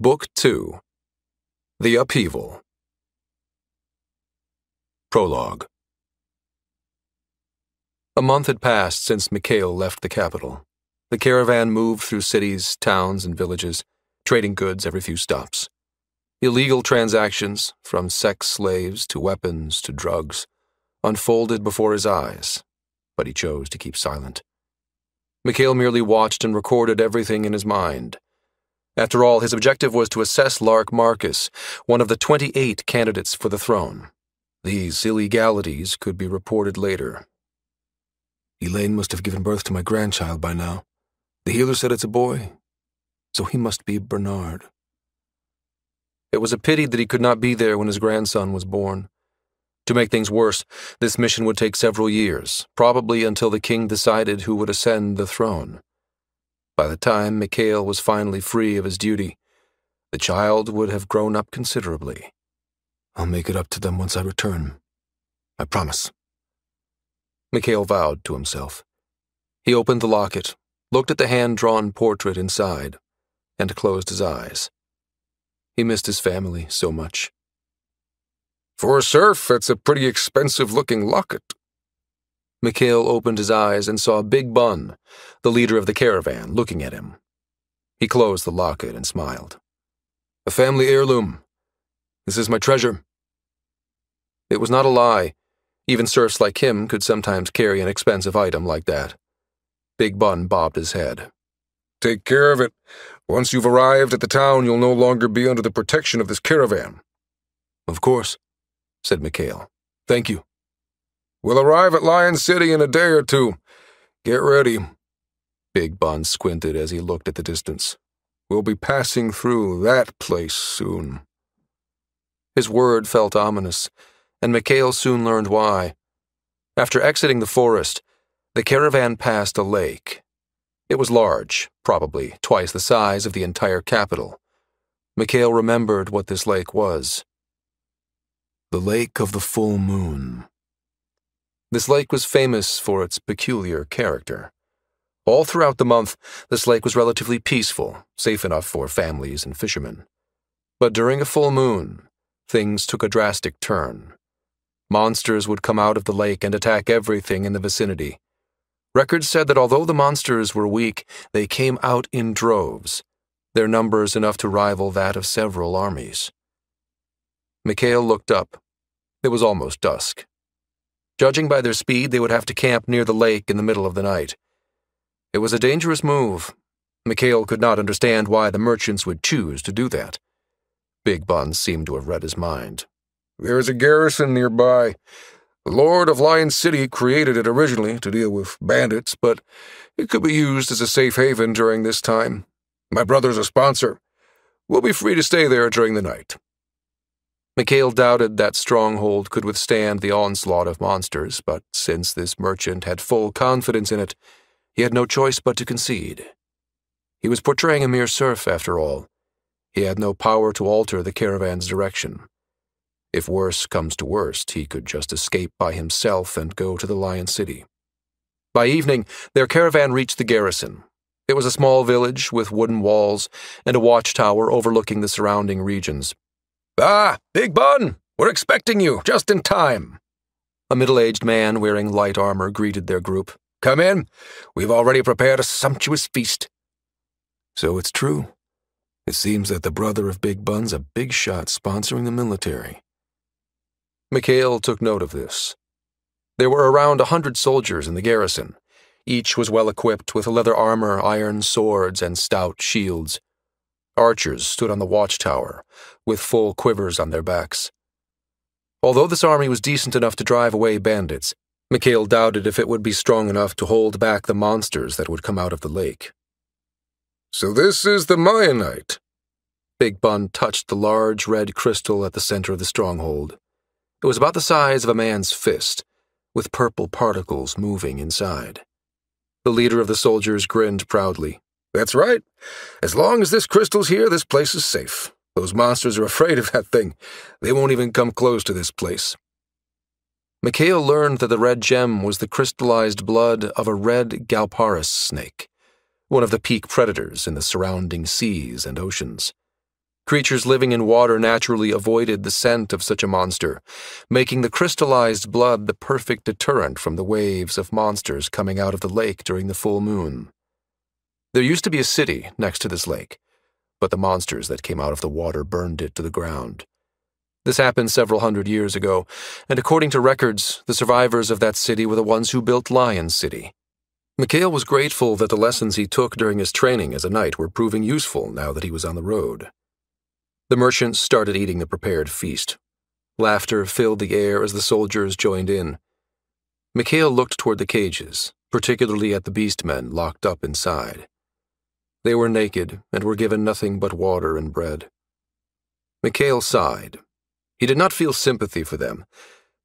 Book 2. The Upheaval. Prologue. A month had passed since Mikhail left the capital. The caravan moved through cities, towns, and villages, trading goods every few stops. Illegal transactions, from sex slaves to weapons to drugs, unfolded before his eyes, but he chose to keep silent. Mikhail merely watched and recorded everything in his mind. After all, his objective was to assess Lark Marcus, one of the 28 candidates for the throne. These illegalities could be reported later. Elaine must have given birth to my grandchild by now. The healer said it's a boy, so he must be Bernard. It was a pity that he could not be there when his grandson was born. To make things worse, this mission would take several years, probably until the king decided who would ascend the throne. By the time Mikhail was finally free of his duty, the child would have grown up considerably. I'll make it up to them once I return. I promise. Mikhail vowed to himself. He opened the locket, looked at the hand-drawn portrait inside, and closed his eyes. He missed his family so much. For a serf, it's a pretty expensive-looking locket. Mikhail opened his eyes and saw Big Bun, the leader of the caravan, looking at him. He closed the locket and smiled. A family heirloom. This is my treasure. It was not a lie. Even serfs like him could sometimes carry an expensive item like that. Big Bun bobbed his head. Take care of it. Once you've arrived at the town, you'll no longer be under the protection of this caravan. Of course, said Mikhail. Thank you. We'll arrive at Lion City in a day or two. Get ready. Big Bun squinted as he looked at the distance. We'll be passing through that place soon. His word felt ominous, and Mikhail soon learned why. After exiting the forest, the caravan passed a lake. It was large, probably twice the size of the entire capital. Mikhail remembered what this lake was. The Lake of the Full Moon. This lake was famous for its peculiar character. All throughout the month, this lake was relatively peaceful, safe enough for families and fishermen. But during a full moon, things took a drastic turn. Monsters would come out of the lake and attack everything in the vicinity. Records said that although the monsters were weak, they came out in droves, their numbers enough to rival that of several armies. Mikhail looked up. It was almost dusk. Judging by their speed, they would have to camp near the lake in the middle of the night. It was a dangerous move. Mikhail could not understand why the merchants would choose to do that. Big Bun seemed to have read his mind. There's a garrison nearby. The Lord of Lion City created it originally to deal with bandits, but it could be used as a safe haven during this time. My brother's a sponsor. We'll be free to stay there during the night. Mikhail doubted that stronghold could withstand the onslaught of monsters, but since this merchant had full confidence in it, he had no choice but to concede. He was portraying a mere serf, after all. He had no power to alter the caravan's direction. If worse comes to worst, he could just escape by himself and go to the Lion City. By evening, their caravan reached the garrison. It was a small village with wooden walls and a watchtower overlooking the surrounding regions. Ah, Big Bun! We're expecting you, just in time. A middle-aged man wearing light armor greeted their group. Come in. We've already prepared a sumptuous feast. So it's true. It seems that the brother of Big Bun's a big shot sponsoring the military. Mikhail took note of this. There were around 100 soldiers in the garrison. Each was well equipped with leather armor, iron swords, and stout shields. Archers stood on the watchtower, with full quivers on their backs. Although this army was decent enough to drive away bandits, Mikhail doubted if it would be strong enough to hold back the monsters that would come out of the lake. So this is the Mayanite. Big Bun touched the large red crystal at the center of the stronghold. It was about the size of a man's fist, with purple particles moving inside. The leader of the soldiers grinned proudly. That's right. As long as this crystal's here, this place is safe. Those monsters are afraid of that thing. They won't even come close to this place. Mikhail learned that the red gem was the crystallized blood of a red Galparis snake, one of the peak predators in the surrounding seas and oceans. Creatures living in water naturally avoided the scent of such a monster, making the crystallized blood the perfect deterrent from the waves of monsters coming out of the lake during the full moon. There used to be a city next to this lake, but the monsters that came out of the water burned it to the ground. This happened several hundred years ago, and according to records, the survivors of that city were the ones who built Lion City. Mikhail was grateful that the lessons he took during his training as a knight were proving useful now that he was on the road. The merchants started eating the prepared feast. Laughter filled the air as the soldiers joined in. Mikhail looked toward the cages, particularly at the beastmen locked up inside. They were naked and were given nothing but water and bread. Mikhail sighed. He did not feel sympathy for them,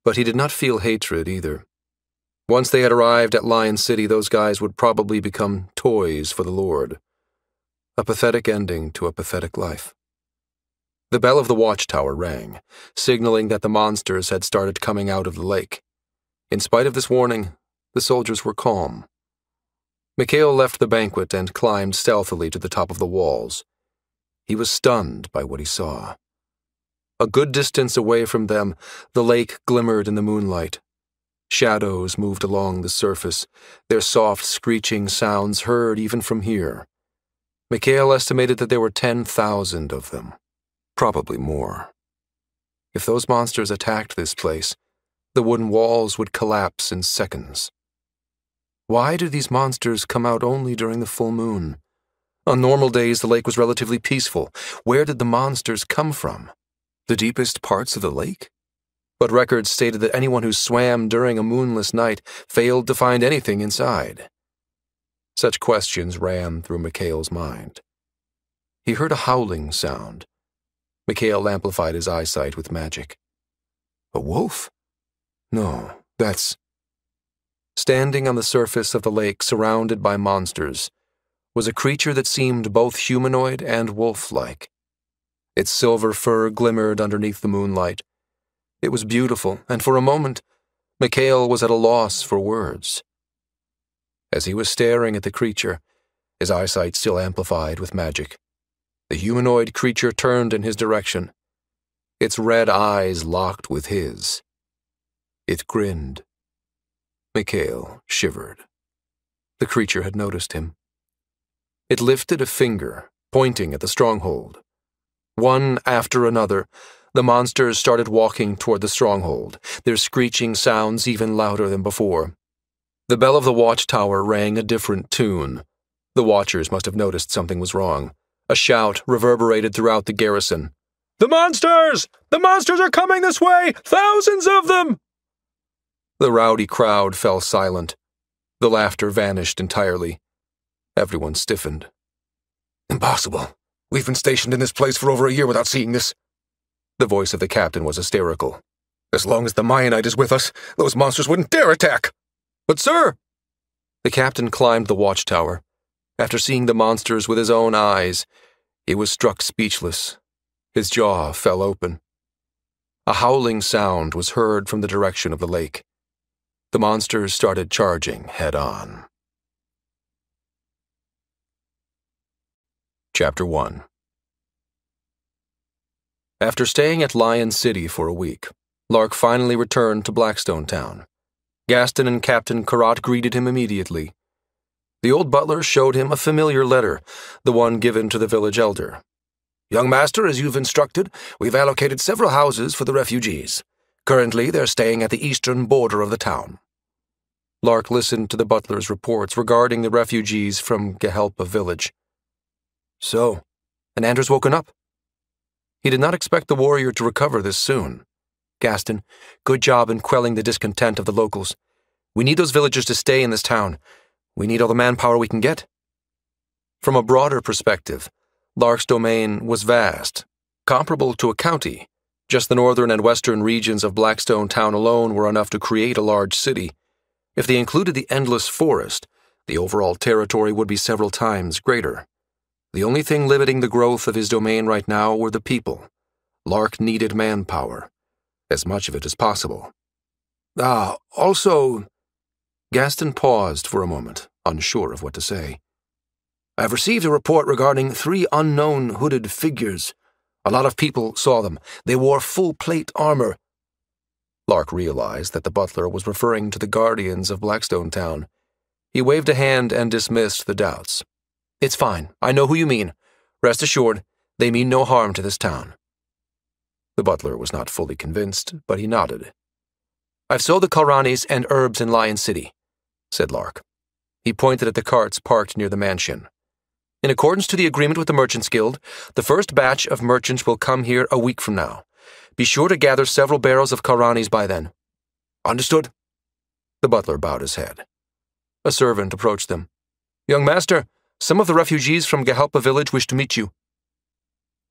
but he did not feel hatred either. Once they had arrived at Lion City, those guys would probably become toys for the Lord. A pathetic ending to a pathetic life. The bell of the watchtower rang, signaling that the monsters had started coming out of the lake. In spite of this warning, the soldiers were calm. Mikhail left the banquet and climbed stealthily to the top of the walls. He was stunned by what he saw. A good distance away from them, the lake glimmered in the moonlight. Shadows moved along the surface, their soft screeching sounds heard even from here. Mikhail estimated that there were 10,000 of them. Probably more. If those monsters attacked this place, the wooden walls would collapse in seconds. Why do these monsters come out only during the full moon? On normal days, the lake was relatively peaceful. Where did the monsters come from? The deepest parts of the lake? But records stated that anyone who swam during a moonless night failed to find anything inside. Such questions ran through Mikhail's mind. He heard a howling sound. Mikhail amplified his eyesight with magic. A wolf? No, that's... Standing on the surface of the lake surrounded by monsters was a creature that seemed both humanoid and wolf-like. Its silver fur glimmered underneath the moonlight. It was beautiful, and for a moment, Mikhail was at a loss for words. As he was staring at the creature, his eyesight still amplified with magic, the humanoid creature turned in his direction. Its red eyes locked with his. It grinned. Mikhail shivered. The creature had noticed him. It lifted a finger, pointing at the stronghold. One after another, the monsters started walking toward the stronghold, their screeching sounds even louder than before. The bell of the watchtower rang a different tune. The watchers must have noticed something was wrong. A shout reverberated throughout the garrison. "The monsters! The monsters are coming this way! Thousands of them!" The rowdy crowd fell silent. The laughter vanished entirely. Everyone stiffened. "Impossible. We've been stationed in this place for over a year without seeing this." The voice of the captain was hysterical. "As long as the Mayanite is with us, those monsters wouldn't dare attack." "But sir—" The captain climbed the watchtower. After seeing the monsters with his own eyes, he was struck speechless. His jaw fell open. A howling sound was heard from the direction of the lake. The monsters started charging head-on. Chapter 1. After staying at Lion City for a week, Lark finally returned to Blackstone Town. Gaston and Captain Karat greeted him immediately. The old butler showed him a familiar letter, the one given to the village elder. "Young master, as you've instructed, we've allocated several houses for the refugees. Currently, they're staying at the eastern border of the town." Lark listened to the butler's reports regarding the refugees from Gehelpa village. "So, and Anders woken up?" He did not expect the warrior to recover this soon. "Gaston, good job in quelling the discontent of the locals. We need those villagers to stay in this town. We need all the manpower we can get." From a broader perspective, Lark's domain was vast, comparable to a county. Just the northern and western regions of Blackstone Town alone were enough to create a large city. If they included the endless forest, the overall territory would be several times greater. The only thing limiting the growth of his domain right now were the people. Lark needed manpower, as much of it as possible. Also... Gaston paused for a moment, unsure of what to say. "I've received a report regarding 3 unknown hooded figures. A lot of people saw them. They wore full-plate armor." Lark realized that the butler was referring to the guardians of Blackstone Town. He waved a hand and dismissed the doubts. "It's fine. I know who you mean. Rest assured, they mean no harm to this town." The butler was not fully convinced, but he nodded. "I've sold the Kalranis and herbs in Lion City," said Lark. He pointed at the carts parked near the mansion. "In accordance to the agreement with the Merchants Guild, the first batch of merchants will come here a week from now. Be sure to gather several barrels of Kalranis by then." "Understood." The butler bowed his head. A servant approached them. "Young master, some of the refugees from Gehalpa village wish to meet you."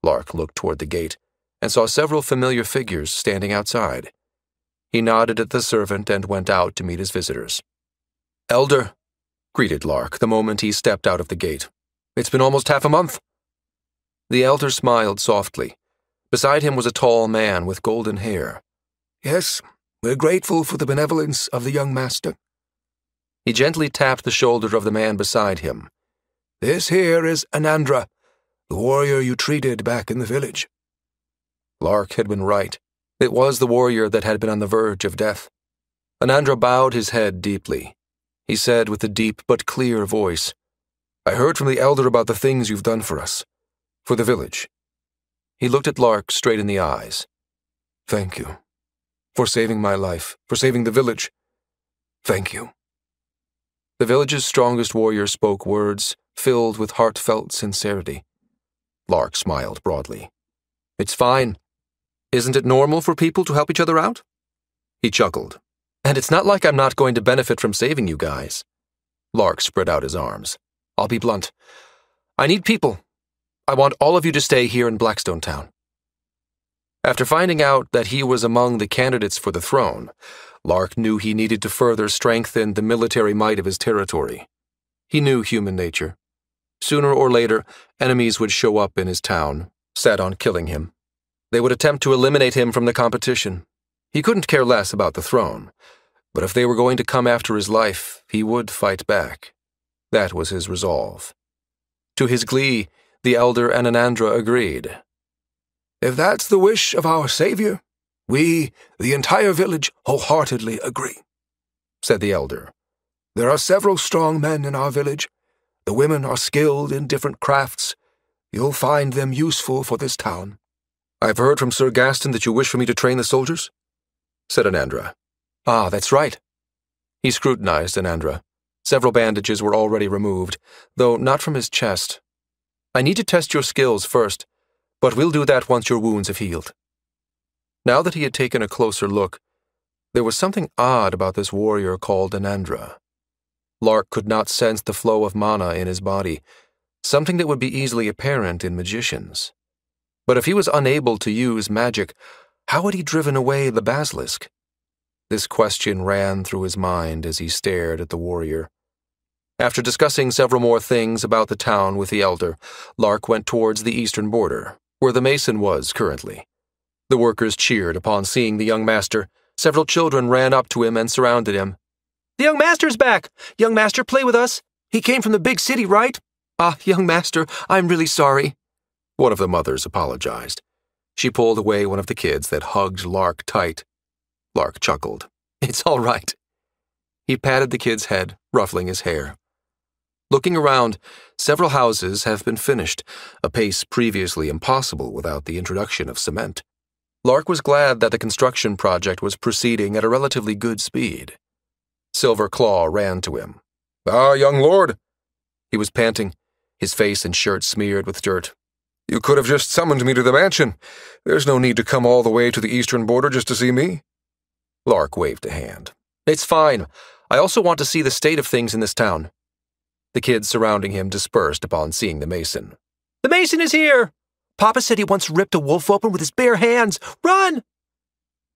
Lark looked toward the gate and saw several familiar figures standing outside. He nodded at the servant and went out to meet his visitors. "Elder," greeted Lark the moment he stepped out of the gate. "It's been almost half a month." The elder smiled softly. Beside him was a tall man with golden hair. "Yes, we're grateful for the benevolence of the young master." He gently tapped the shoulder of the man beside him. "This here is Anandra, the warrior you treated back in the village." Lark had been right. It was the warrior that had been on the verge of death. Anandra bowed his head deeply. He said with a deep but clear voice, "I heard from the elder about the things you've done for us, for the village." He looked at Lark straight in the eyes. "Thank you. For saving my life, for saving the village. Thank you." The village's strongest warrior spoke words filled with heartfelt sincerity. Lark smiled broadly. "It's fine. Isn't it normal for people to help each other out?" He chuckled. "And it's not like I'm not going to benefit from saving you guys." Lark spread out his arms. "I'll be blunt. I need people. I want all of you to stay here in Blackstone Town." After finding out that he was among the candidates for the throne, Lark knew he needed to further strengthen the military might of his territory. He knew human nature. Sooner or later, enemies would show up in his town, set on killing him. They would attempt to eliminate him from the competition. He couldn't care less about the throne, but if they were going to come after his life, he would fight back. That was his resolve. To his glee, the elder and Anandra agreed. "If that's the wish of our savior, we, the entire village, wholeheartedly agree," said the elder. "There are several strong men in our village. The women are skilled in different crafts. You'll find them useful for this town." "I've heard from Sir Gaston that you wish for me to train the soldiers," said Anandra. "Ah, that's right." He scrutinized Anandra. Several bandages were already removed, though not from his chest. "I need to test your skills first, but we'll do that once your wounds have healed." Now that he had taken a closer look, there was something odd about this warrior called Anandra. Lark could not sense the flow of mana in his body, something that would be easily apparent in magicians. But if he was unable to use magic, how had he driven away the basilisk? This question ran through his mind as he stared at the warrior. After discussing several more things about the town with the elder, Lark went towards the eastern border, where the mason was currently. The workers cheered upon seeing the young master. Several children ran up to him and surrounded him. "The young master's back! Young master, play with us! He came from the big city, right?" "Ah, young master, I'm really sorry." One of the mothers apologized. She pulled away one of the kids that hugged Lark tight. Lark chuckled. "It's all right." He patted the kid's head, ruffling his hair. Looking around, several houses have been finished, a pace previously impossible without the introduction of cement. Lark was glad that the construction project was proceeding at a relatively good speed. Silver Claw ran to him. "Ah, young lord." He was panting, his face and shirt smeared with dirt. "You could have just summoned me to the mansion. There's no need to come all the way to the eastern border just to see me." Lark waved a hand. "It's fine. I also want to see the state of things in this town." The kids surrounding him dispersed upon seeing the mason. "The mason is here! Papa said he once ripped a wolf open with his bare hands. Run!"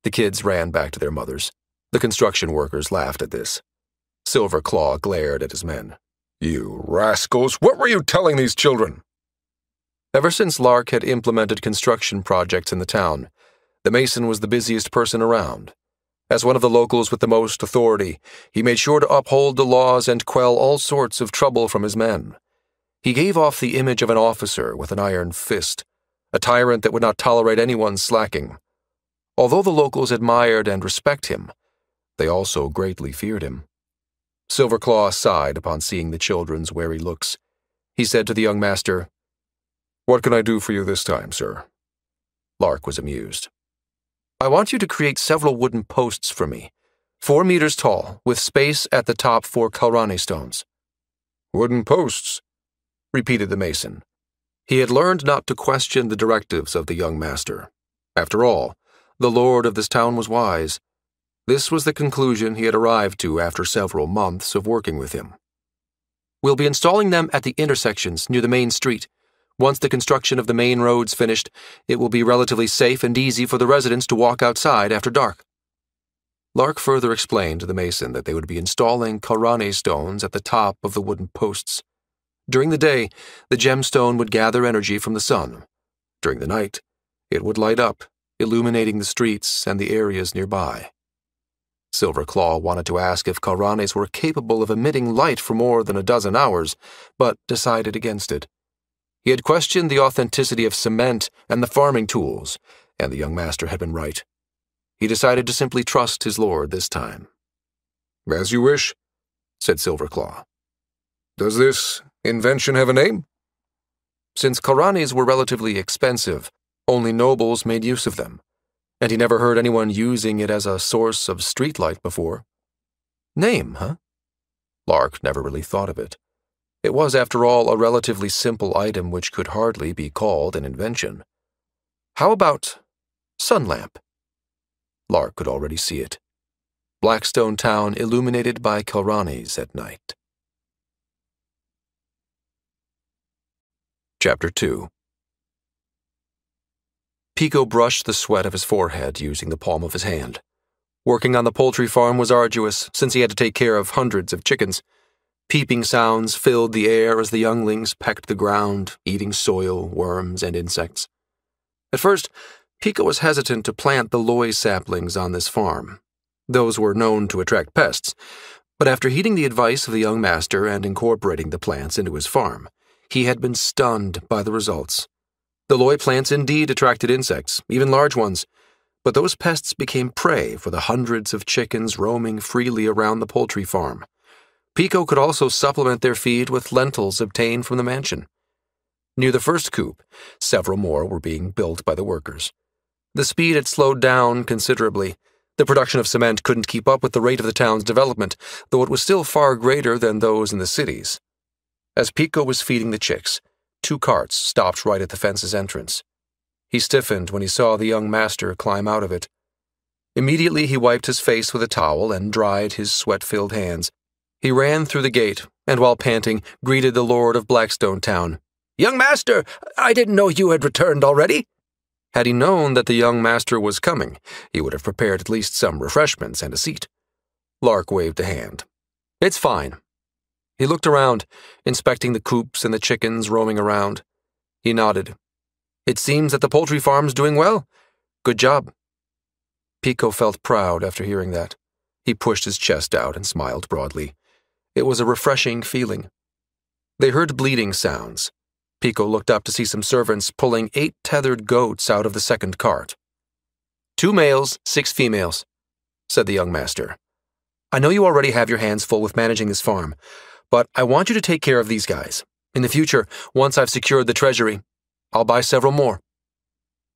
The kids ran back to their mothers. The construction workers laughed at this. Silver Claw glared at his men. "You rascals, what were you telling these children?" Ever since Lark had implemented construction projects in the town, the mason was the busiest person around. As one of the locals with the most authority, he made sure to uphold the laws and quell all sorts of trouble from his men. He gave off the image of an officer with an iron fist, a tyrant that would not tolerate anyone slacking. Although the locals admired and respected him, they also greatly feared him. Silverclaw sighed upon seeing the children's wary looks. He said to the young master, "What can I do for you this time, sir?" Lark was amused. "I want you to create several wooden posts for me, 4 meters tall, with space at the top for Kalrani stones." "Wooden posts?" repeated the mason. He had learned not to question the directives of the young master. After all, the lord of this town was wise. This was the conclusion he had arrived to after several months of working with him. "We'll be installing them at the intersections near the main street. Once the construction of the main road's finished, it will be relatively safe and easy for the residents to walk outside after dark." Lark further explained to the mason that they would be installing Kalrani stones at the top of the wooden posts. During the day, the gemstone would gather energy from the sun. During the night, it would light up, illuminating the streets and the areas nearby. Silverclaw wanted to ask if Kalranis were capable of emitting light for more than a dozen hours, but decided against it. He had questioned the authenticity of cement and the farming tools, and the young master had been right. He decided to simply trust his lord this time. "As you wish," said Silverclaw. "Does this invention have a name?" Since Kalranis were relatively expensive, only nobles made use of them, and he never heard anyone using it as a source of streetlight before. Name, huh? Lark never really thought of it. It was, after all, a relatively simple item which could hardly be called an invention. How about sun lamp? Lark could already see it. Blackstone Town illuminated by Kalranis at night. Chapter 2. Pico brushed the sweat of his forehead using the palm of his hand. Working on the poultry farm was arduous, since he had to take care of hundreds of chickens. Peeping sounds filled the air as the younglings pecked the ground, eating soil, worms, and insects. At first, Pico was hesitant to plant the loy saplings on this farm. Those were known to attract pests, but after heeding the advice of the young master and incorporating the plants into his farm, he had been stunned by the results. The loy plants indeed attracted insects, even large ones, but those pests became prey for the hundreds of chickens roaming freely around the poultry farm. Pico could also supplement their feed with lentils obtained from the mansion. Near the first coop, several more were being built by the workers. The speed had slowed down considerably. The production of cement couldn't keep up with the rate of the town's development, though it was still far greater than those in the cities. As Pico was feeding the chicks, 2 carts stopped right at the fence's entrance. He stiffened when he saw the young master climb out of it. Immediately he wiped his face with a towel and dried his sweat-filled hands. He ran through the gate, and while panting, greeted the lord of Blackstone Town. "Young master, I didn't know you had returned already." Had he known that the young master was coming, he would have prepared at least some refreshments and a seat. Lark waved a hand. "It's fine." He looked around, inspecting the coops and the chickens roaming around. He nodded. "It seems that the poultry farm's doing well. Good job." Pico felt proud after hearing that. He pushed his chest out and smiled broadly. It was a refreshing feeling. They heard bleating sounds. Pico looked up to see some servants pulling 8 tethered goats out of the second cart. 2 males, 6 females, said the young master. "I know you already have your hands full with managing this farm, but I want you to take care of these guys. In the future, once I've secured the treasury, I'll buy several more."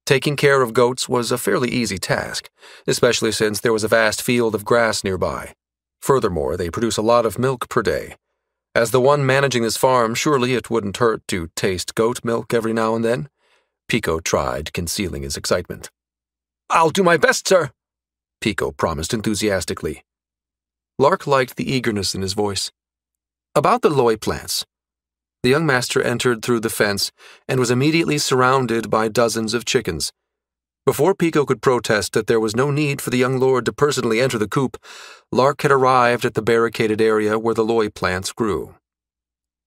Taking care of goats was a fairly easy task, especially since there was a vast field of grass nearby. Furthermore, they produce a lot of milk per day. As the one managing this farm, surely it wouldn't hurt to taste goat milk every now and then. Pico tried concealing his excitement. "I'll do my best, sir," Pico promised enthusiastically. Lark liked the eagerness in his voice. About the loy plants. The young master entered through the fence and was immediately surrounded by dozens of chickens. Before Pico could protest that there was no need for the young lord to personally enter the coop, Lark had arrived at the barricaded area where the loy plants grew.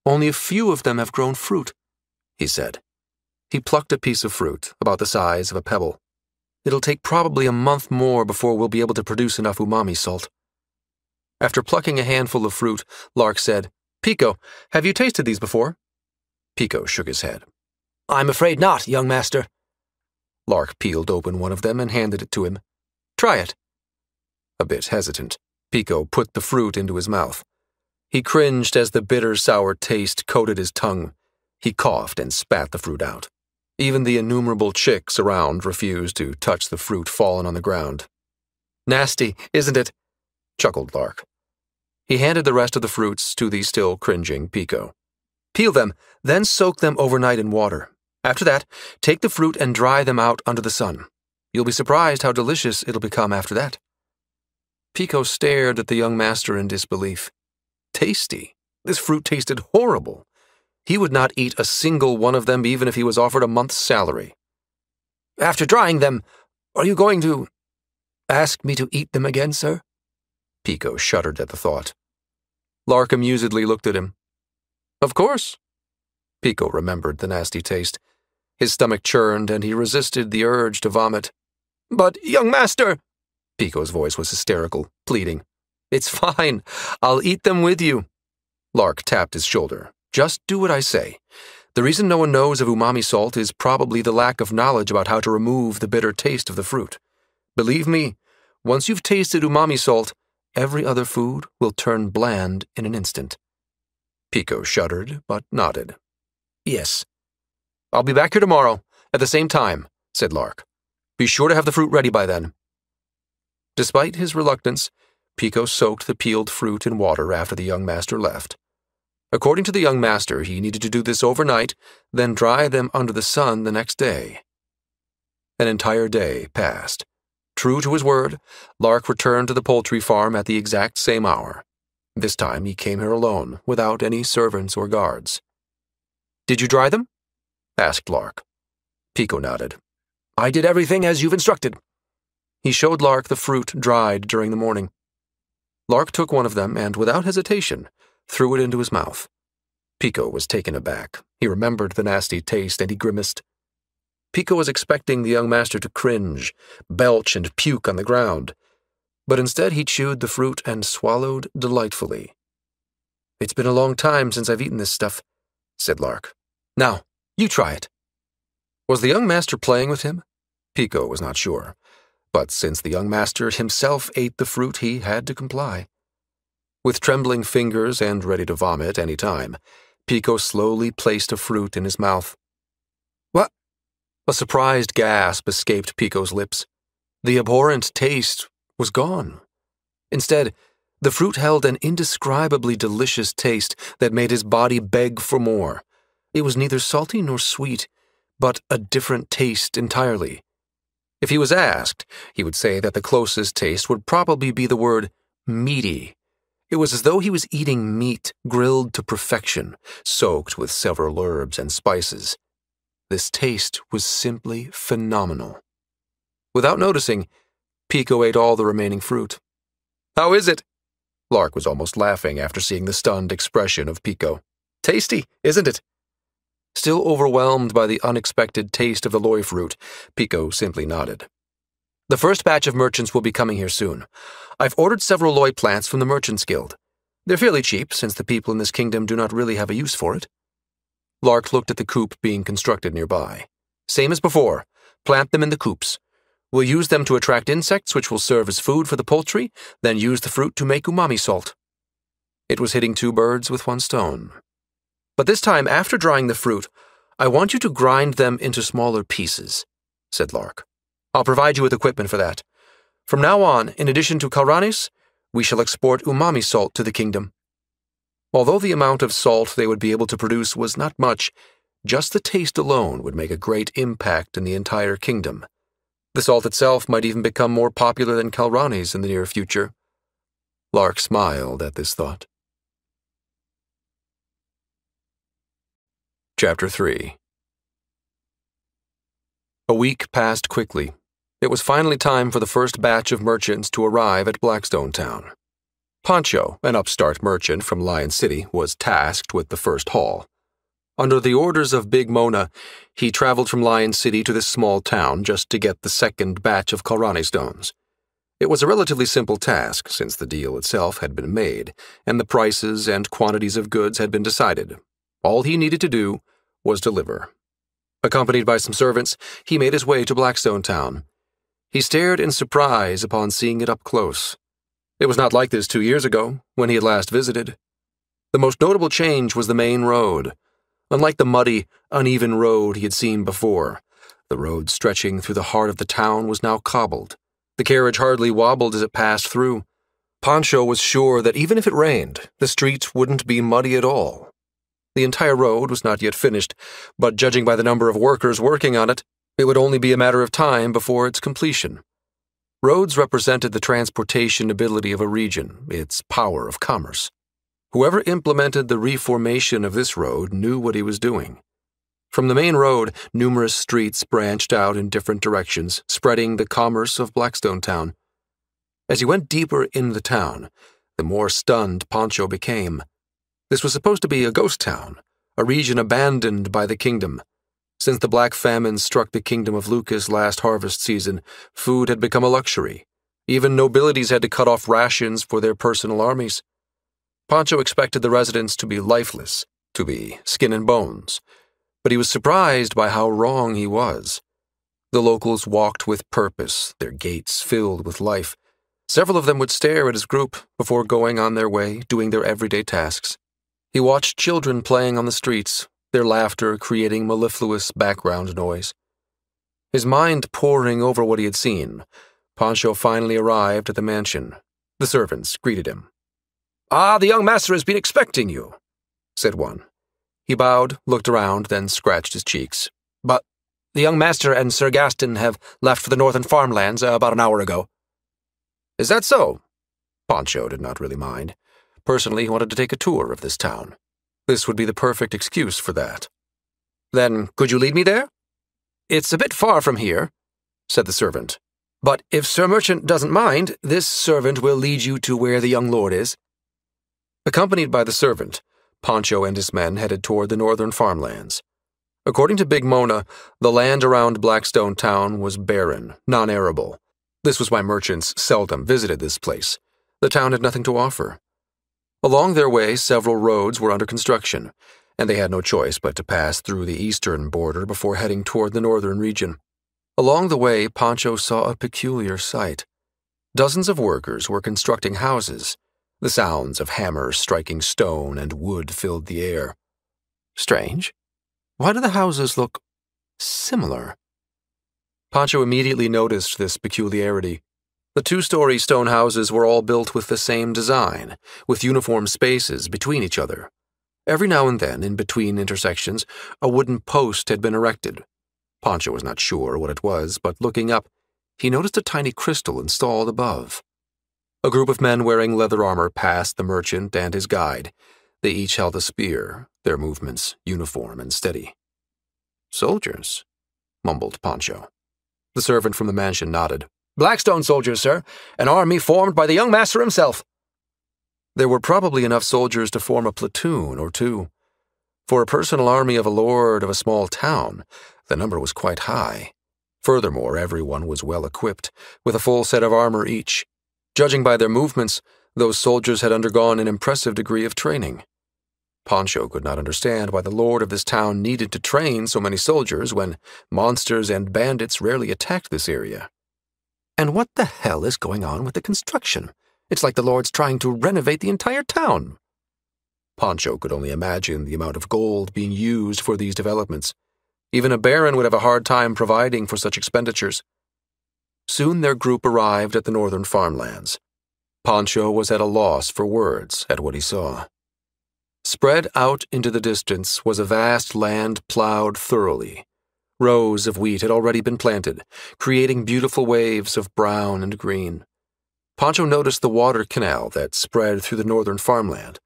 "Only a few of them have grown fruit," he said. He plucked a piece of fruit, about the size of a pebble. "It'll take probably a month more before we'll be able to produce enough umami salt." After plucking a handful of fruit, Lark said, "Pico, have you tasted these before?" Pico shook his head. "I'm afraid not, young master," Lark peeled open one of them and handed it to him. "Try it." A bit hesitant, Pico put the fruit into his mouth. He cringed as the bitter, sour taste coated his tongue. He coughed and spat the fruit out. Even the innumerable chicks around refused to touch the fruit fallen on the ground. "Nasty, isn't it?" chuckled Lark. He handed the rest of the fruits to the still cringing Pico. "Peel them, then soak them overnight in water. After that, take the fruit and dry them out under the sun. You'll be surprised how delicious it'll become after that." Pico stared at the young master in disbelief. Tasty? This fruit tasted horrible. He would not eat a single one of them even if he was offered a month's salary. "After drying them, are you going to ask me to eat them again, sir?" Pico shuddered at the thought. Lark amusedly looked at him. "Of course." Pico remembered the nasty taste. His stomach churned and he resisted the urge to vomit. "But, young master!" Pico's voice was hysterical, pleading. "It's fine. I'll eat them with you." Lark tapped his shoulder. "Just do what I say. The reason no one knows of umami salt is probably the lack of knowledge about how to remove the bitter taste of the fruit. Believe me, once you've tasted umami salt, every other food will turn bland in an instant." Pico shuddered, but nodded. "Yes. I'll be back here tomorrow, at the same time," said Lark. "Be sure to have the fruit ready by then." Despite his reluctance, Pico soaked the peeled fruit in water after the young master left. According to the young master, he needed to do this overnight, then dry them under the sun the next day. An entire day passed. True to his word, Lark returned to the poultry farm at the exact same hour. This time he came here alone, without any servants or guards. "Did you dry them?" asked Lark. Pico nodded. "I did everything as you've instructed." He showed Lark the fruit dried during the morning. Lark took one of them and, without hesitation, threw it into his mouth. Pico was taken aback. He remembered the nasty taste and he grimaced. Pico was expecting the young master to cringe, belch, and puke on the ground, but instead he chewed the fruit and swallowed delightfully. "It's been a long time since I've eaten this stuff," said Lark. "Now, you try it." Was the young master playing with him? Pico was not sure, but since the young master himself ate the fruit, he had to comply. With trembling fingers and ready to vomit any time, Pico slowly placed a fruit in his mouth. "What?" A surprised gasp escaped Pico's lips. The abhorrent taste was gone. Instead, the fruit held an indescribably delicious taste that made his body beg for more. It was neither salty nor sweet, but a different taste entirely. If he was asked, he would say that the closest taste would probably be the word meaty. It was as though he was eating meat grilled to perfection, soaked with several herbs and spices. This taste was simply phenomenal. Without noticing, Pico ate all the remaining fruit. "How is it?" Lark was almost laughing after seeing the stunned expression of Pico. "Tasty, isn't it?" Still overwhelmed by the unexpected taste of the loy fruit, Pico simply nodded. "The first batch of merchants will be coming here soon. I've ordered several loy plants from the Merchants Guild. They're fairly cheap, since the people in this kingdom do not really have a use for it." Lark looked at the coop being constructed nearby. "Same as before. Plant them in the coops. We'll use them to attract insects, which will serve as food for the poultry, then use the fruit to make umami salt." It was hitting two birds with one stone. "But this time, after drying the fruit, I want you to grind them into smaller pieces," said Lark. "I'll provide you with equipment for that. From now on, in addition to kalranis, we shall export umami salt to the kingdom." Although the amount of salt they would be able to produce was not much, just the taste alone would make a great impact in the entire kingdom. The salt itself might even become more popular than kalranis in the near future. Lark smiled at this thought. Chapter 3. A week passed quickly. It was finally time for the first batch of merchants to arrive at Blackstone Town. Pancho, an upstart merchant from Lion City, was tasked with the first haul. Under the orders of Big Mona, he traveled from Lion City to this small town just to get the second batch of Kalrani stones. It was a relatively simple task, since the deal itself had been made, and the prices and quantities of goods had been decided. All he needed to do was deliver. Accompanied by some servants, he made his way to Blackstone Town. He stared in surprise upon seeing it up close. It was not like this 2 years ago, when he had last visited. The most notable change was the main road. Unlike the muddy, uneven road he had seen before, the road stretching through the heart of the town was now cobbled. The carriage hardly wobbled as it passed through. Pancho was sure that even if it rained, the street wouldn't be muddy at all. The entire road was not yet finished, but judging by the number of workers working on it, it would only be a matter of time before its completion. Roads represented the transportation ability of a region, its power of commerce. Whoever implemented the reformation of this road knew what he was doing. From the main road, numerous streets branched out in different directions, spreading the commerce of Blackstone Town. As he went deeper in the town, the more stunned Pancho became. This was supposed to be a ghost town, a region abandoned by the kingdom. Since the Black Famine struck the kingdom of Lucas last harvest season, food had become a luxury. Even nobilities had to cut off rations for their personal armies. Pancho expected the residents to be lifeless, to be skin and bones, but he was surprised by how wrong he was. The locals walked with purpose, their gaits filled with life. Several of them would stare at his group before going on their way, doing their everyday tasks. He watched children playing on the streets, their laughter creating mellifluous background noise. His mind poring over what he had seen, Pancho finally arrived at the mansion. The servants greeted him. "Ah, the young master has been expecting you," said one. He bowed, looked around, then scratched his cheeks. "But the young master and Sir Gaston have left for the northern farmlands about an hour ago." "Is that so?" Pancho did not really mind. Personally, he wanted to take a tour of this town. This would be the perfect excuse for that. "Then could you lead me there?" "It's a bit far from here," said the servant. "But if Sir Merchant doesn't mind, this servant will lead you to where the young lord is." Accompanied by the servant, Pancho and his men headed toward the northern farmlands. According to Big Mona, the land around Blackstone Town was barren, non-arable. This was why merchants seldom visited this place. The town had nothing to offer. Along their way, several roads were under construction, and they had no choice but to pass through the eastern border before heading toward the northern region. Along the way, Pancho saw a peculiar sight. Dozens of workers were constructing houses. The sounds of hammers striking stone and wood filled the air. Strange. Why do the houses look similar? Pancho immediately noticed this peculiarity. The 2-story stone houses were all built with the same design, with uniform spaces between each other. Every now and then, in between intersections, a wooden post had been erected. Pancho was not sure what it was, but looking up, he noticed a tiny crystal installed above. A group of men wearing leather armor passed the merchant and his guide. They each held a spear, their movements uniform and steady. "Soldiers," mumbled Pancho. The servant from the mansion nodded. "Blackstone soldiers, sir. An army formed by the young master himself." There were probably enough soldiers to form a platoon or two. For a personal army of a lord of a small town, the number was quite high. Furthermore, everyone was well equipped, with a full set of armor each. Judging by their movements, those soldiers had undergone an impressive degree of training. Pancho could not understand why the lord of this town needed to train so many soldiers when monsters and bandits rarely attacked this area. And what the hell is going on with the construction? It's like the lord's trying to renovate the entire town. Pancho could only imagine the amount of gold being used for these developments. Even a baron would have a hard time providing for such expenditures. Soon their group arrived at the northern farmlands. Pancho was at a loss for words at what he saw. Spread out into the distance was a vast land plowed thoroughly. Rows of wheat had already been planted, creating beautiful waves of brown and green. Pancho noticed the water canal that spread through the northern farmland.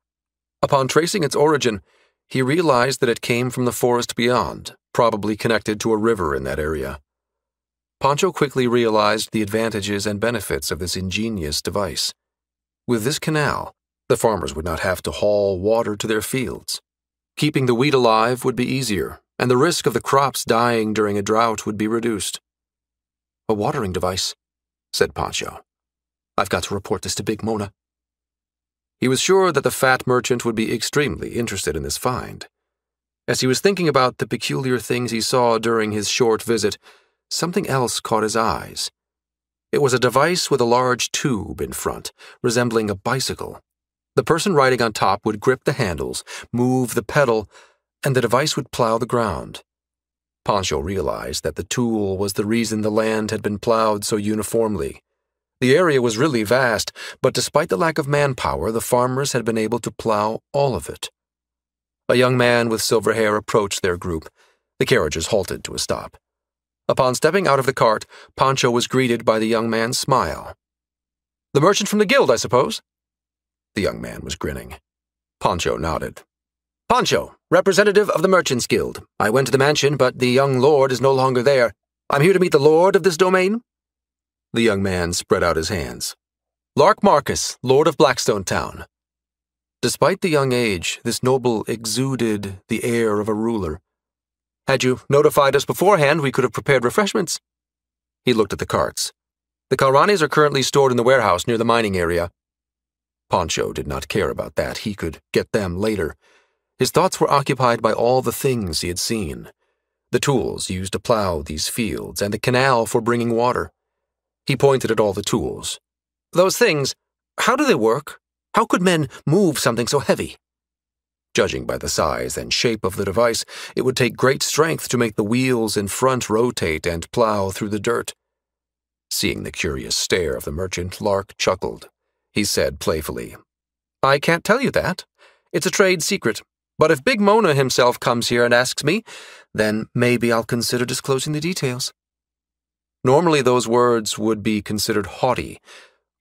Upon tracing its origin, he realized that it came from the forest beyond, probably connected to a river in that area. Pancho quickly realized the advantages and benefits of this ingenious device. With this canal, the farmers would not have to haul water to their fields. Keeping the wheat alive would be easier, and the risk of the crops dying during a drought would be reduced. "A watering device," said Pancho. "I've got to report this to Big Mona." He was sure that the fat merchant would be extremely interested in this find. As he was thinking about the peculiar things he saw during his short visit, something else caught his eyes. It was a device with a large tube in front, resembling a bicycle. The person riding on top would grip the handles, move the pedal, and the device would plow the ground. Pancho realized that the tool was the reason the land had been plowed so uniformly. The area was really vast, but despite the lack of manpower, the farmers had been able to plow all of it. A young man with silver hair approached their group. The carriages halted to a stop. Upon stepping out of the cart, Pancho was greeted by the young man's smile. "The merchant from the guild, I suppose?" The young man was grinning. Pancho nodded. "Pancho, representative of the Merchants' Guild. I went to the mansion, but the young lord is no longer there. I'm here to meet the lord of this domain." The young man spread out his hands. "Lark Marcus, lord of Blackstone Town." Despite the young age, this noble exuded the air of a ruler. "Had you notified us beforehand, we could have prepared refreshments." He looked at the carts. "The Kalranis are currently stored in the warehouse near the mining area." Pancho did not care about that. He could get them later. His thoughts were occupied by all the things he had seen. The tools used to plow these fields, and the canal for bringing water. He pointed at all the tools. "Those things, how do they work? How could men move something so heavy?" Judging by the size and shape of the device, it would take great strength to make the wheels in front rotate and plow through the dirt. Seeing the curious stare of the merchant, Lark chuckled. He said playfully, "I can't tell you that. It's a trade secret. But if Big Mona himself comes here and asks me, then maybe I'll consider disclosing the details." Normally those words would be considered haughty,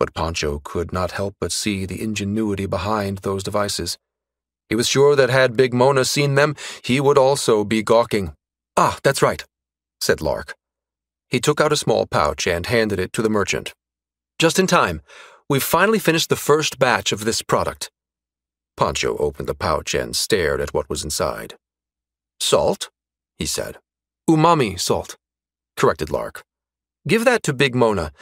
but Pancho could not help but see the ingenuity behind those devices. He was sure that had Big Mona seen them, he would also be gawking. "Ah, that's right," said Lark. He took out a small pouch and handed it to the merchant. "Just in time. We've finally finished the first batch of this product." Pancho opened the pouch and stared at what was inside. "Salt?" he said. "Umami salt," corrected Lark. "Give that to Big Mona.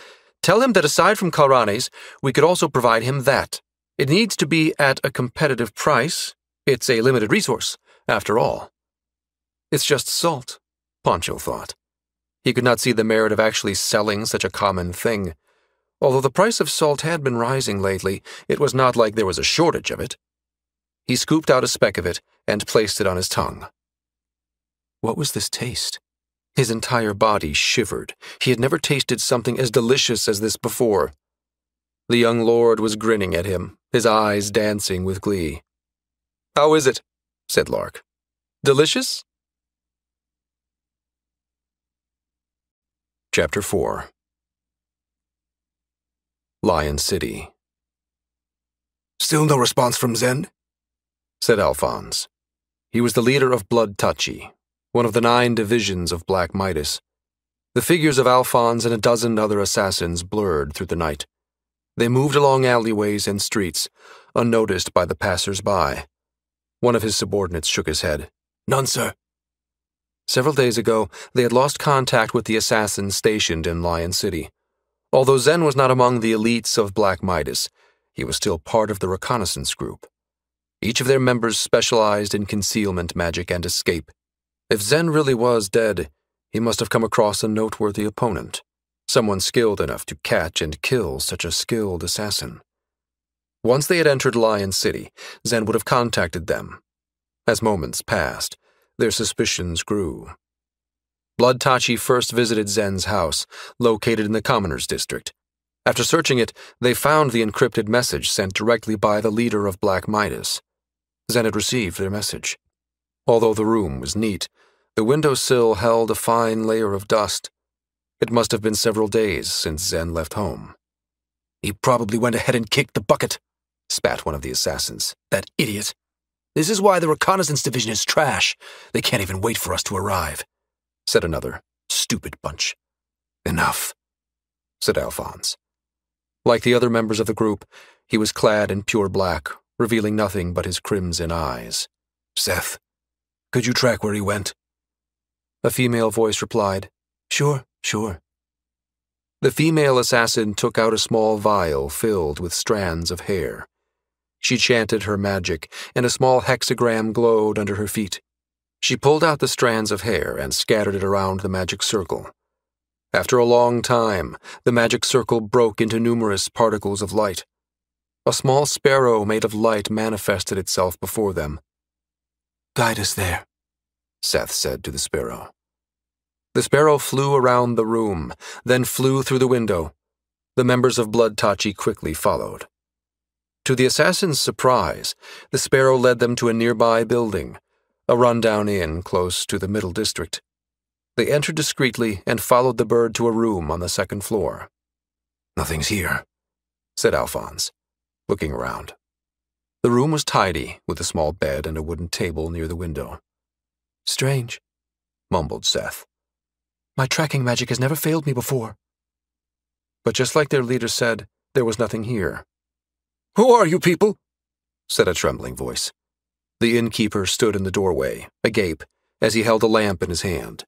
Tell him that aside from Kalranis, we could also provide him that. It needs to be at a competitive price. It's a limited resource, after all." It's just salt, Pancho thought. He could not see the merit of actually selling such a common thing. Although the price of salt had been rising lately, it was not like there was a shortage of it. He scooped out a speck of it and placed it on his tongue. What was this taste? His entire body shivered. He had never tasted something as delicious as this before. The young lord was grinning at him, his eyes dancing with glee. "How is it?" said Lark. "Delicious?" Chapter 4. Lion City. "Still no response from Zen?" said Alphonse. He was the leader of Blood Touchy, one of the 9 divisions of Black Midas. The figures of Alphonse and a dozen other assassins blurred through the night. They moved along alleyways and streets, unnoticed by the passers-by. One of his subordinates shook his head. "None, sir." Several days ago, they had lost contact with the assassins stationed in Lion City. Although Zen was not among the elites of Black Midas, he was still part of the reconnaissance group. Each of their members specialized in concealment magic and escape. If Zen really was dead, he must have come across a noteworthy opponent, someone skilled enough to catch and kill such a skilled assassin. Once they had entered Lion City, Zen would have contacted them. As moments passed, their suspicions grew. Blood Tachi first visited Zen's house, located in the Commoners District. After searching it, they found the encrypted message sent directly by the leader of Black Midas. Zen had received their message. Although the room was neat, the windowsill held a fine layer of dust. It must have been several days since Zen left home. "He probably went ahead and kicked the bucket," spat one of the assassins. "That idiot. This is why the reconnaissance division is trash. They can't even wait for us to arrive," said another. "Stupid bunch." "Enough," said Alphonse. Like the other members of the group, he was clad in pure black, revealing nothing but his crimson eyes. "Seth, could you track where he went?" A female voice replied, Sure. The female assassin took out a small vial filled with strands of hair. She chanted her magic, and a small hexagram glowed under her feet. She pulled out the strands of hair and scattered it around the magic circle. After a long time, the magic circle broke into numerous particles of light. A small sparrow made of light manifested itself before them. "Guide us there," Seth said to the sparrow. The sparrow flew around the room, then flew through the window. The members of Blood Tachi quickly followed. To the assassin's surprise, the sparrow led them to a nearby building, a rundown inn close to the middle district. They entered discreetly and followed the bird to a room on the second floor. "Nothing's here," said Alphonse, looking around. The room was tidy, with a small bed and a wooden table near the window. "Strange," mumbled Seth. "My tracking magic has never failed me before." But just like their leader said, there was nothing here. "Who are you people?" said a trembling voice. The innkeeper stood in the doorway, agape, as he held a lamp in his hand.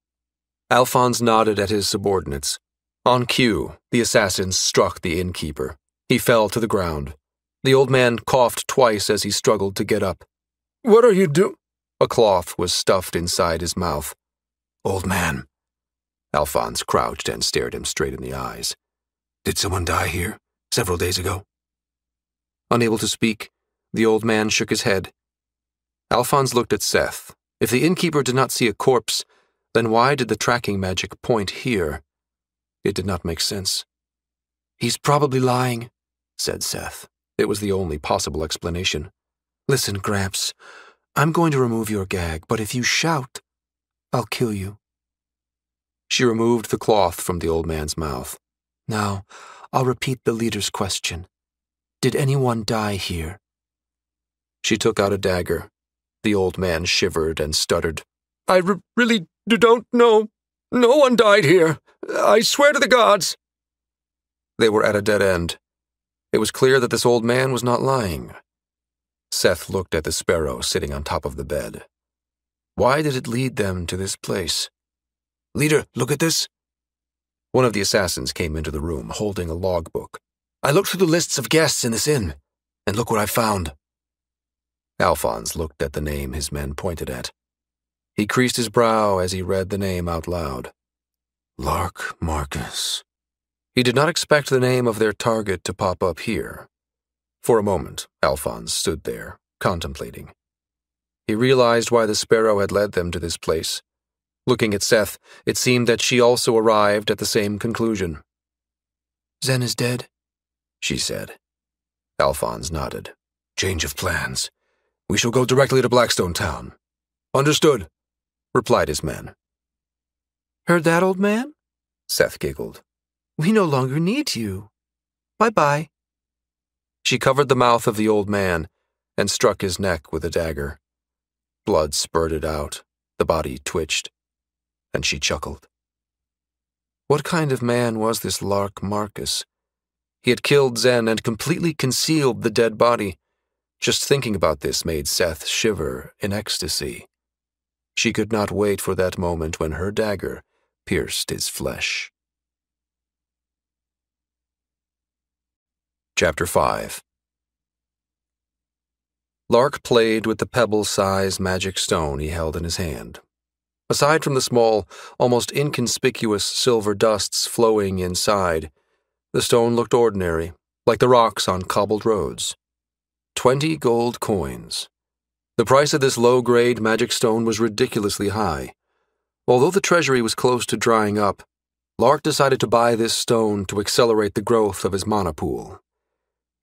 Alphonse nodded at his subordinates. On cue, the assassins struck the innkeeper. He fell to the ground. The old man coughed twice as he struggled to get up. "What are you doing?" A cloth was stuffed inside his mouth. "Old man." Alphonse crouched and stared him straight in the eyes. "Did someone die here several days ago?" Unable to speak, the old man shook his head. Alphonse looked at Seth. If the innkeeper did not see a corpse, then why did the tracking magic point here? It did not make sense. "He's probably lying," said Seth. It was the only possible explanation. "Listen, Gramps, I'm going to remove your gag, but if you shout, I'll kill you." She removed the cloth from the old man's mouth. "Now, I'll repeat the leader's question. Did anyone die here?" She took out a dagger. The old man shivered and stuttered. "I really don't know. No one died here. I swear to the gods." They were at a dead end. It was clear that this old man was not lying. Seth looked at the sparrow sitting on top of the bed. Why did it lead them to this place? "Leader, look at this." One of the assassins came into the room, holding a logbook. "I looked through the lists of guests in this inn, and look what I found." Alphonse looked at the name his men pointed at. He creased his brow as he read the name out loud. Lark Marcus. He did not expect the name of their target to pop up here. For a moment, Alphonse stood there, contemplating. He realized why the sparrow had led them to this place. Looking at Seth, it seemed that she also arrived at the same conclusion. "Zen is dead," she said. Alphonse nodded. "Change of plans. We shall go directly to Blackstone Town." "Understood," replied his men. "Heard that, old man?" Seth giggled. "We no longer need you. Bye-bye." She covered the mouth of the old man and struck his neck with a dagger. Blood spurted out, the body twitched, and she chuckled. What kind of man was this Lark Marcus? He had killed Zen and completely concealed the dead body. Just thinking about this made Seth shiver in ecstasy. She could not wait for that moment when her dagger pierced his flesh. Chapter 5. Lark played with the pebble-sized magic stone he held in his hand. Aside from the small, almost inconspicuous silver dusts flowing inside, the stone looked ordinary, like the rocks on cobbled roads. 20 gold coins. The price of this low-grade magic stone was ridiculously high. Although the treasury was close to drying up, Lark decided to buy this stone to accelerate the growth of his mana pool.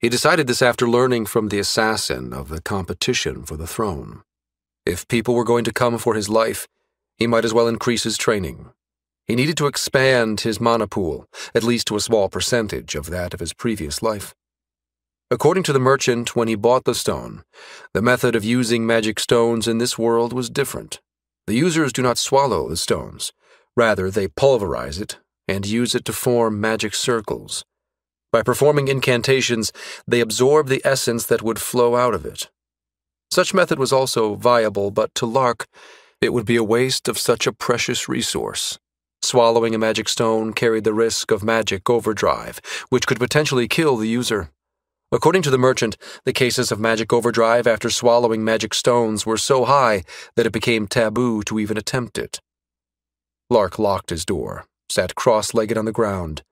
He decided this after learning from the assassin of the competition for the throne. If people were going to come for his life, he might as well increase his training. He needed to expand his mana pool, at least to a small percentage of that of his previous life. According to the merchant when he bought the stone, the method of using magic stones in this world was different. The users do not swallow the stones. Rather, they pulverize it and use it to form magic circles. By performing incantations, they absorb the essence that would flow out of it. Such method was also viable, but to Lark, it would be a waste of such a precious resource. Swallowing a magic stone carried the risk of magic overdrive, which could potentially kill the user. According to the merchant, the cases of magic overdrive after swallowing magic stones were so high that it became taboo to even attempt it. Lark locked his door, sat cross-legged on the ground,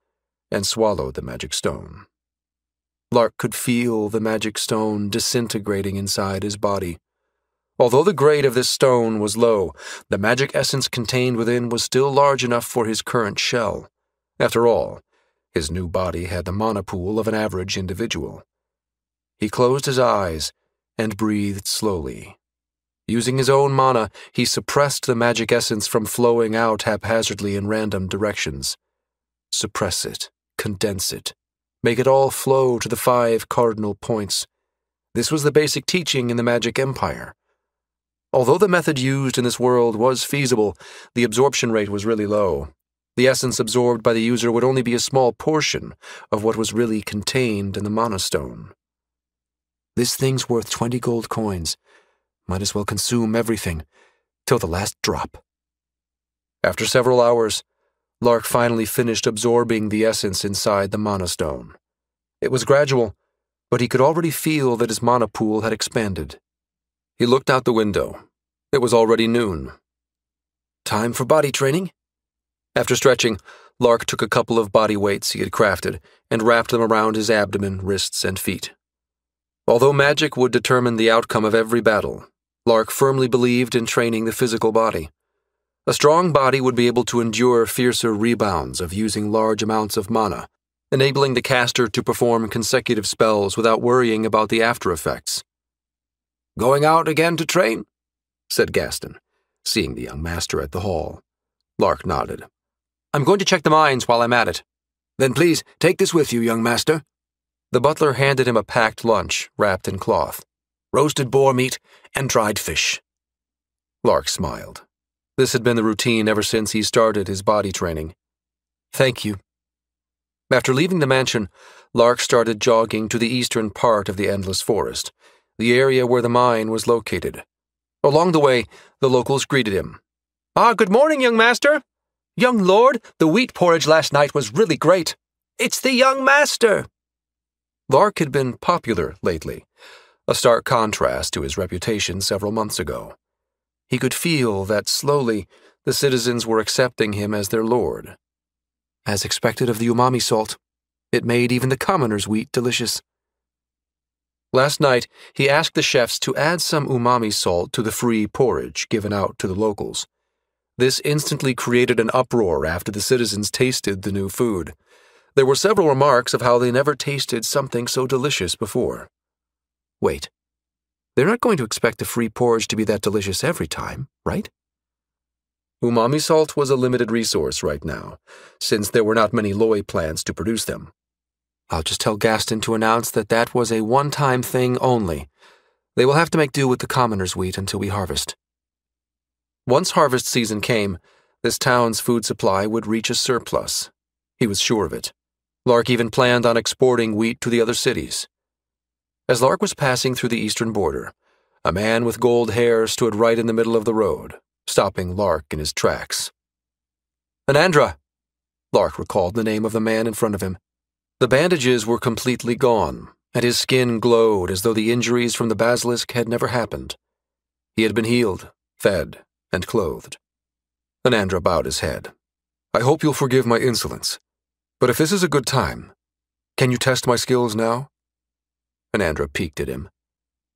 and swallowed the magic stone. Lark could feel the magic stone disintegrating inside his body. Although the grade of this stone was low, the magic essence contained within was still large enough for his current shell. After all, his new body had the mana pool of an average individual. He closed his eyes and breathed slowly. Using his own mana, he suppressed the magic essence from flowing out haphazardly in random directions. Suppress it, condense it, make it all flow to the 5 cardinal points. This was the basic teaching in the Magic Empire. Although the method used in this world was feasible, the absorption rate was really low. The essence absorbed by the user would only be a small portion of what was really contained in the mana stone. This thing's worth 20 gold coins. Might as well consume everything, till the last drop. After several hours, Lark finally finished absorbing the essence inside the mana stone. It was gradual, but he could already feel that his mana pool had expanded. He looked out the window. It was already noon. Time for body training? After stretching, Lark took a couple of body weights he had crafted and wrapped them around his abdomen, wrists, and feet. Although magic would determine the outcome of every battle, Lark firmly believed in training the physical body. A strong body would be able to endure fiercer rebounds of using large amounts of mana, enabling the caster to perform consecutive spells without worrying about the after-effects. "Going out again to train?" said Gaston, seeing the young master at the hall. Lark nodded. "I'm going to check the mines while I'm at it." "Then please take this with you, young master." The butler handed him a packed lunch wrapped in cloth. "Roasted boar meat and dried fish." Lark smiled. This had been the routine ever since he started his body training. "Thank you." After leaving the mansion, Lark started jogging to the eastern part of the Endless Forest, the area where the mine was located. Along the way, the locals greeted him. "Good morning, young master." "Young lord, the wheat porridge last night was really great." "It's the young master." Lark had been popular lately, a stark contrast to his reputation several months ago. He could feel that slowly the citizens were accepting him as their lord. As expected of the umami salt, it made even the commoners' wheat delicious. Last night, he asked the chefs to add some umami salt to the free porridge given out to the locals. This instantly created an uproar after the citizens tasted the new food. There were several remarks of how they never tasted something so delicious before. Wait, they're not going to expect the free porridge to be that delicious every time, right? Umami salt was a limited resource right now, since there were not many loy plants to produce them. I'll just tell Gaston to announce that that was a one-time thing only. They will have to make do with the commoners' wheat until we harvest. Once harvest season came, this town's food supply would reach a surplus. He was sure of it. Lark even planned on exporting wheat to the other cities. As Lark was passing through the eastern border, a man with gold hair stood right in the middle of the road, stopping Lark in his tracks. "Anandra!" Lark recalled the name of the man in front of him. The bandages were completely gone, and his skin glowed as though the injuries from the basilisk had never happened. He had been healed, fed, and clothed. Anandra bowed his head. "I hope you'll forgive my insolence, but if this is a good time, can you test my skills now?" Anandra peeked at him.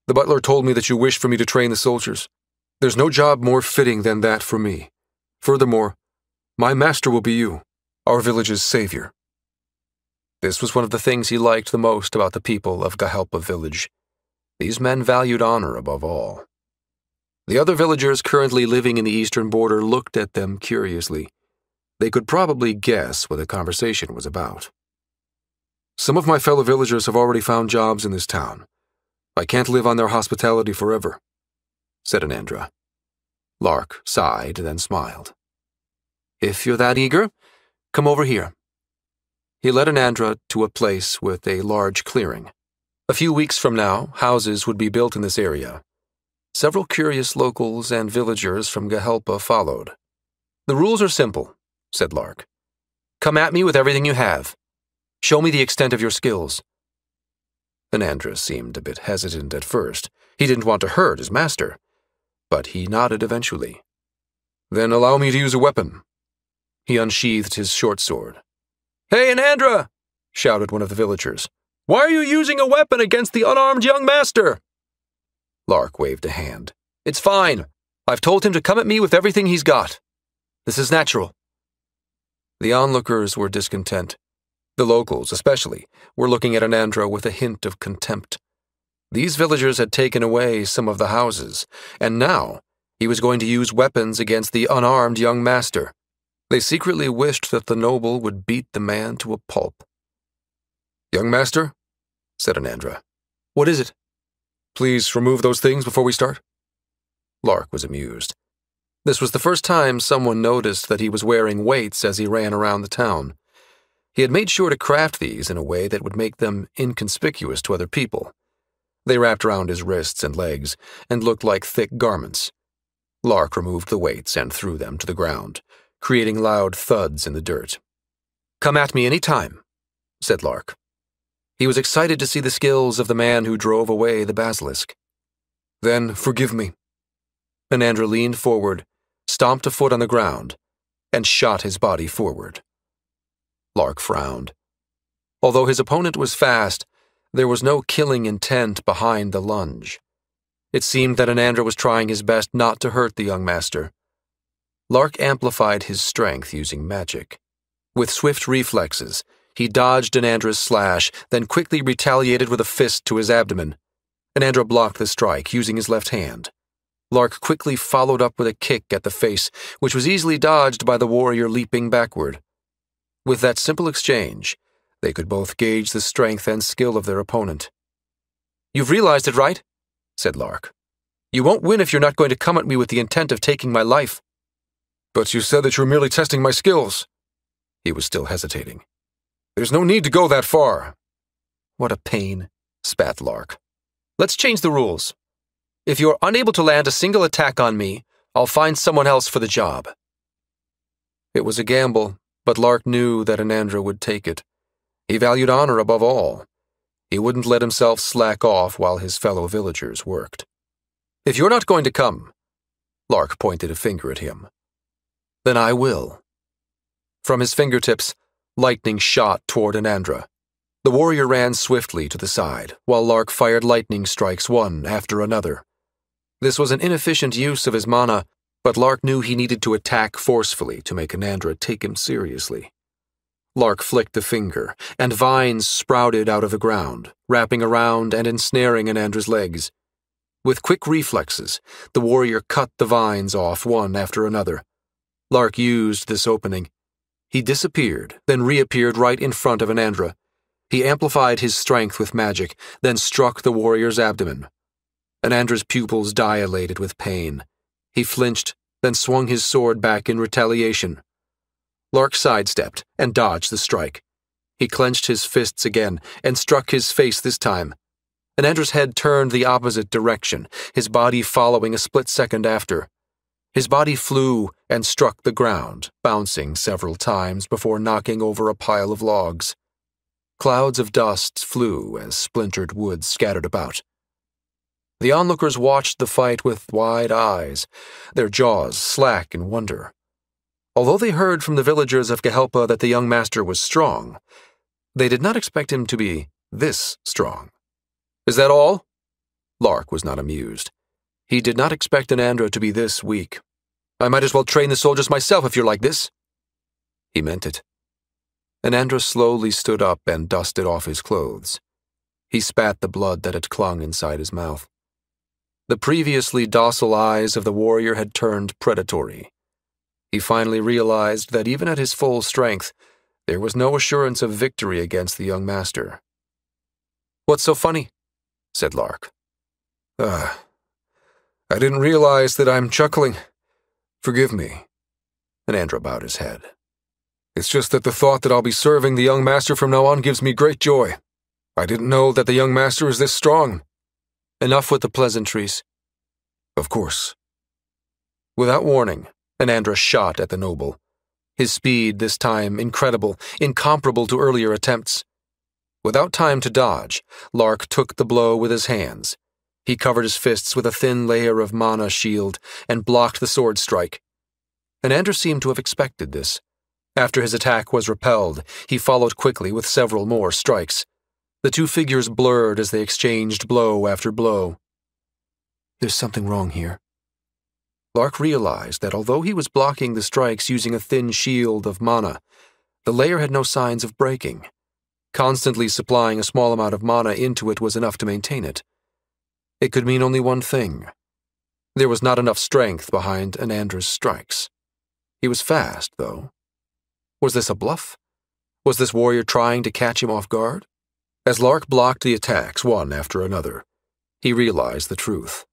"The butler told me that you wish for me to train the soldiers. There's no job more fitting than that for me. Furthermore, my master will be you, our village's savior." This was one of the things he liked the most about the people of Gahelpa village. These men valued honor above all. The other villagers currently living in the eastern border looked at them curiously. They could probably guess what the conversation was about. "Some of my fellow villagers have already found jobs in this town. I can't live on their hospitality forever," said Anandra. Lark sighed, then smiled. "If you're that eager, come over here." He led Anandra to a place with a large clearing. A few weeks from now, houses would be built in this area. Several curious locals and villagers from Gahelpa followed. "The rules are simple," said Lark. "Come at me with everything you have. Show me the extent of your skills." Anandra seemed a bit hesitant at first. He didn't want to hurt his master, but he nodded eventually. Then allow me to use a weapon. He unsheathed his short sword. Hey, Anandra! Shouted one of the villagers. Why are you using a weapon against the unarmed young master? Lark waved a hand. It's fine. I've told him to come at me with everything he's got. This is natural. The onlookers were discontent. The locals, especially, were looking at Anandra with a hint of contempt. These villagers had taken away some of the houses, and now he was going to use weapons against the unarmed young master. They secretly wished that the noble would beat the man to a pulp. Young master, said Anandra. What is it? Please remove those things before we start. Lark was amused. This was the first time someone noticed that he was wearing weights as he ran around the town. He had made sure to craft these in a way that would make them inconspicuous to other people. They wrapped around his wrists and legs and looked like thick garments. Lark removed the weights and threw them to the ground, creating loud thuds in the dirt. Come at me any time, said Lark. He was excited to see the skills of the man who drove away the basilisk. Then forgive me. Anandra leaned forward, stomped a foot on the ground, and shot his body forward. Lark frowned. Although his opponent was fast, there was no killing intent behind the lunge. It seemed that Anandra was trying his best not to hurt the young master. Lark amplified his strength using magic. With swift reflexes, he dodged Anandra's slash, then quickly retaliated with a fist to his abdomen. Anandra blocked the strike using his left hand. Lark quickly followed up with a kick at the face, which was easily dodged by the warrior leaping backward. With that simple exchange, they could both gauge the strength and skill of their opponent. You've realized it, right? Said Lark. You won't win if you're not going to come at me with the intent of taking my life. But you said that you were merely testing my skills. He was still hesitating. There's no need to go that far. What a pain, spat Lark. Let's change the rules. If you're unable to land a single attack on me, I'll find someone else for the job. It was a gamble, but Lark knew that Anandra would take it. He valued honor above all. He wouldn't let himself slack off while his fellow villagers worked. If you're not going to come, Lark pointed a finger at him, then I will. From his fingertips, lightning shot toward Anandra. The warrior ran swiftly to the side, while Lark fired lightning strikes one after another. This was an inefficient use of his mana, but Lark knew he needed to attack forcefully to make Anandra take him seriously. Lark flicked a finger, and vines sprouted out of the ground, wrapping around and ensnaring Anandra's legs. With quick reflexes, the warrior cut the vines off one after another. Lark used this opening. He disappeared, then reappeared right in front of Anandra. He amplified his strength with magic, then struck the warrior's abdomen. Anandra's pupils dilated with pain. He flinched, then swung his sword back in retaliation. Lark sidestepped and dodged the strike. He clenched his fists again and struck his face this time. Anandra's head turned the opposite direction, his body following a split second after. His body flew and struck the ground, bouncing several times before knocking over a pile of logs. Clouds of dust flew as splintered wood scattered about. The onlookers watched the fight with wide eyes, their jaws slack in wonder. Although they heard from the villagers of Gehelpa that the young master was strong, they did not expect him to be this strong. Is that all? Lark was not amused. He did not expect Anandra to be this weak. I might as well train the soldiers myself if you're like this. He meant it. Anandra slowly stood up and dusted off his clothes. He spat the blood that had clung inside his mouth. The previously docile eyes of the warrior had turned predatory. He finally realized that even at his full strength, there was no assurance of victory against the young master. What's so funny? Said Lark. I didn't realize that I'm chuckling. Forgive me. Anandra bowed his head. It's just that the thought that I'll be serving the young master from now on gives me great joy. I didn't know that the young master is this strong. Enough with the pleasantries. Of course. Without warning, Anandra shot at the noble. His speed, this time, incredible, incomparable to earlier attempts. Without time to dodge, Lark took the blow with his hands. He covered his fists with a thin layer of mana shield and blocked the sword strike. Anandra seemed to have expected this. After his attack was repelled, he followed quickly with several more strikes. The two figures blurred as they exchanged blow after blow. There's something wrong here. Lark realized that although he was blocking the strikes using a thin shield of mana, the layer had no signs of breaking. Constantly supplying a small amount of mana into it was enough to maintain it. It could mean only one thing. There was not enough strength behind Anandra's strikes. He was fast, though. Was this a bluff? Was this warrior trying to catch him off guard? As Lark blocked the attacks one after another, he realized the truth.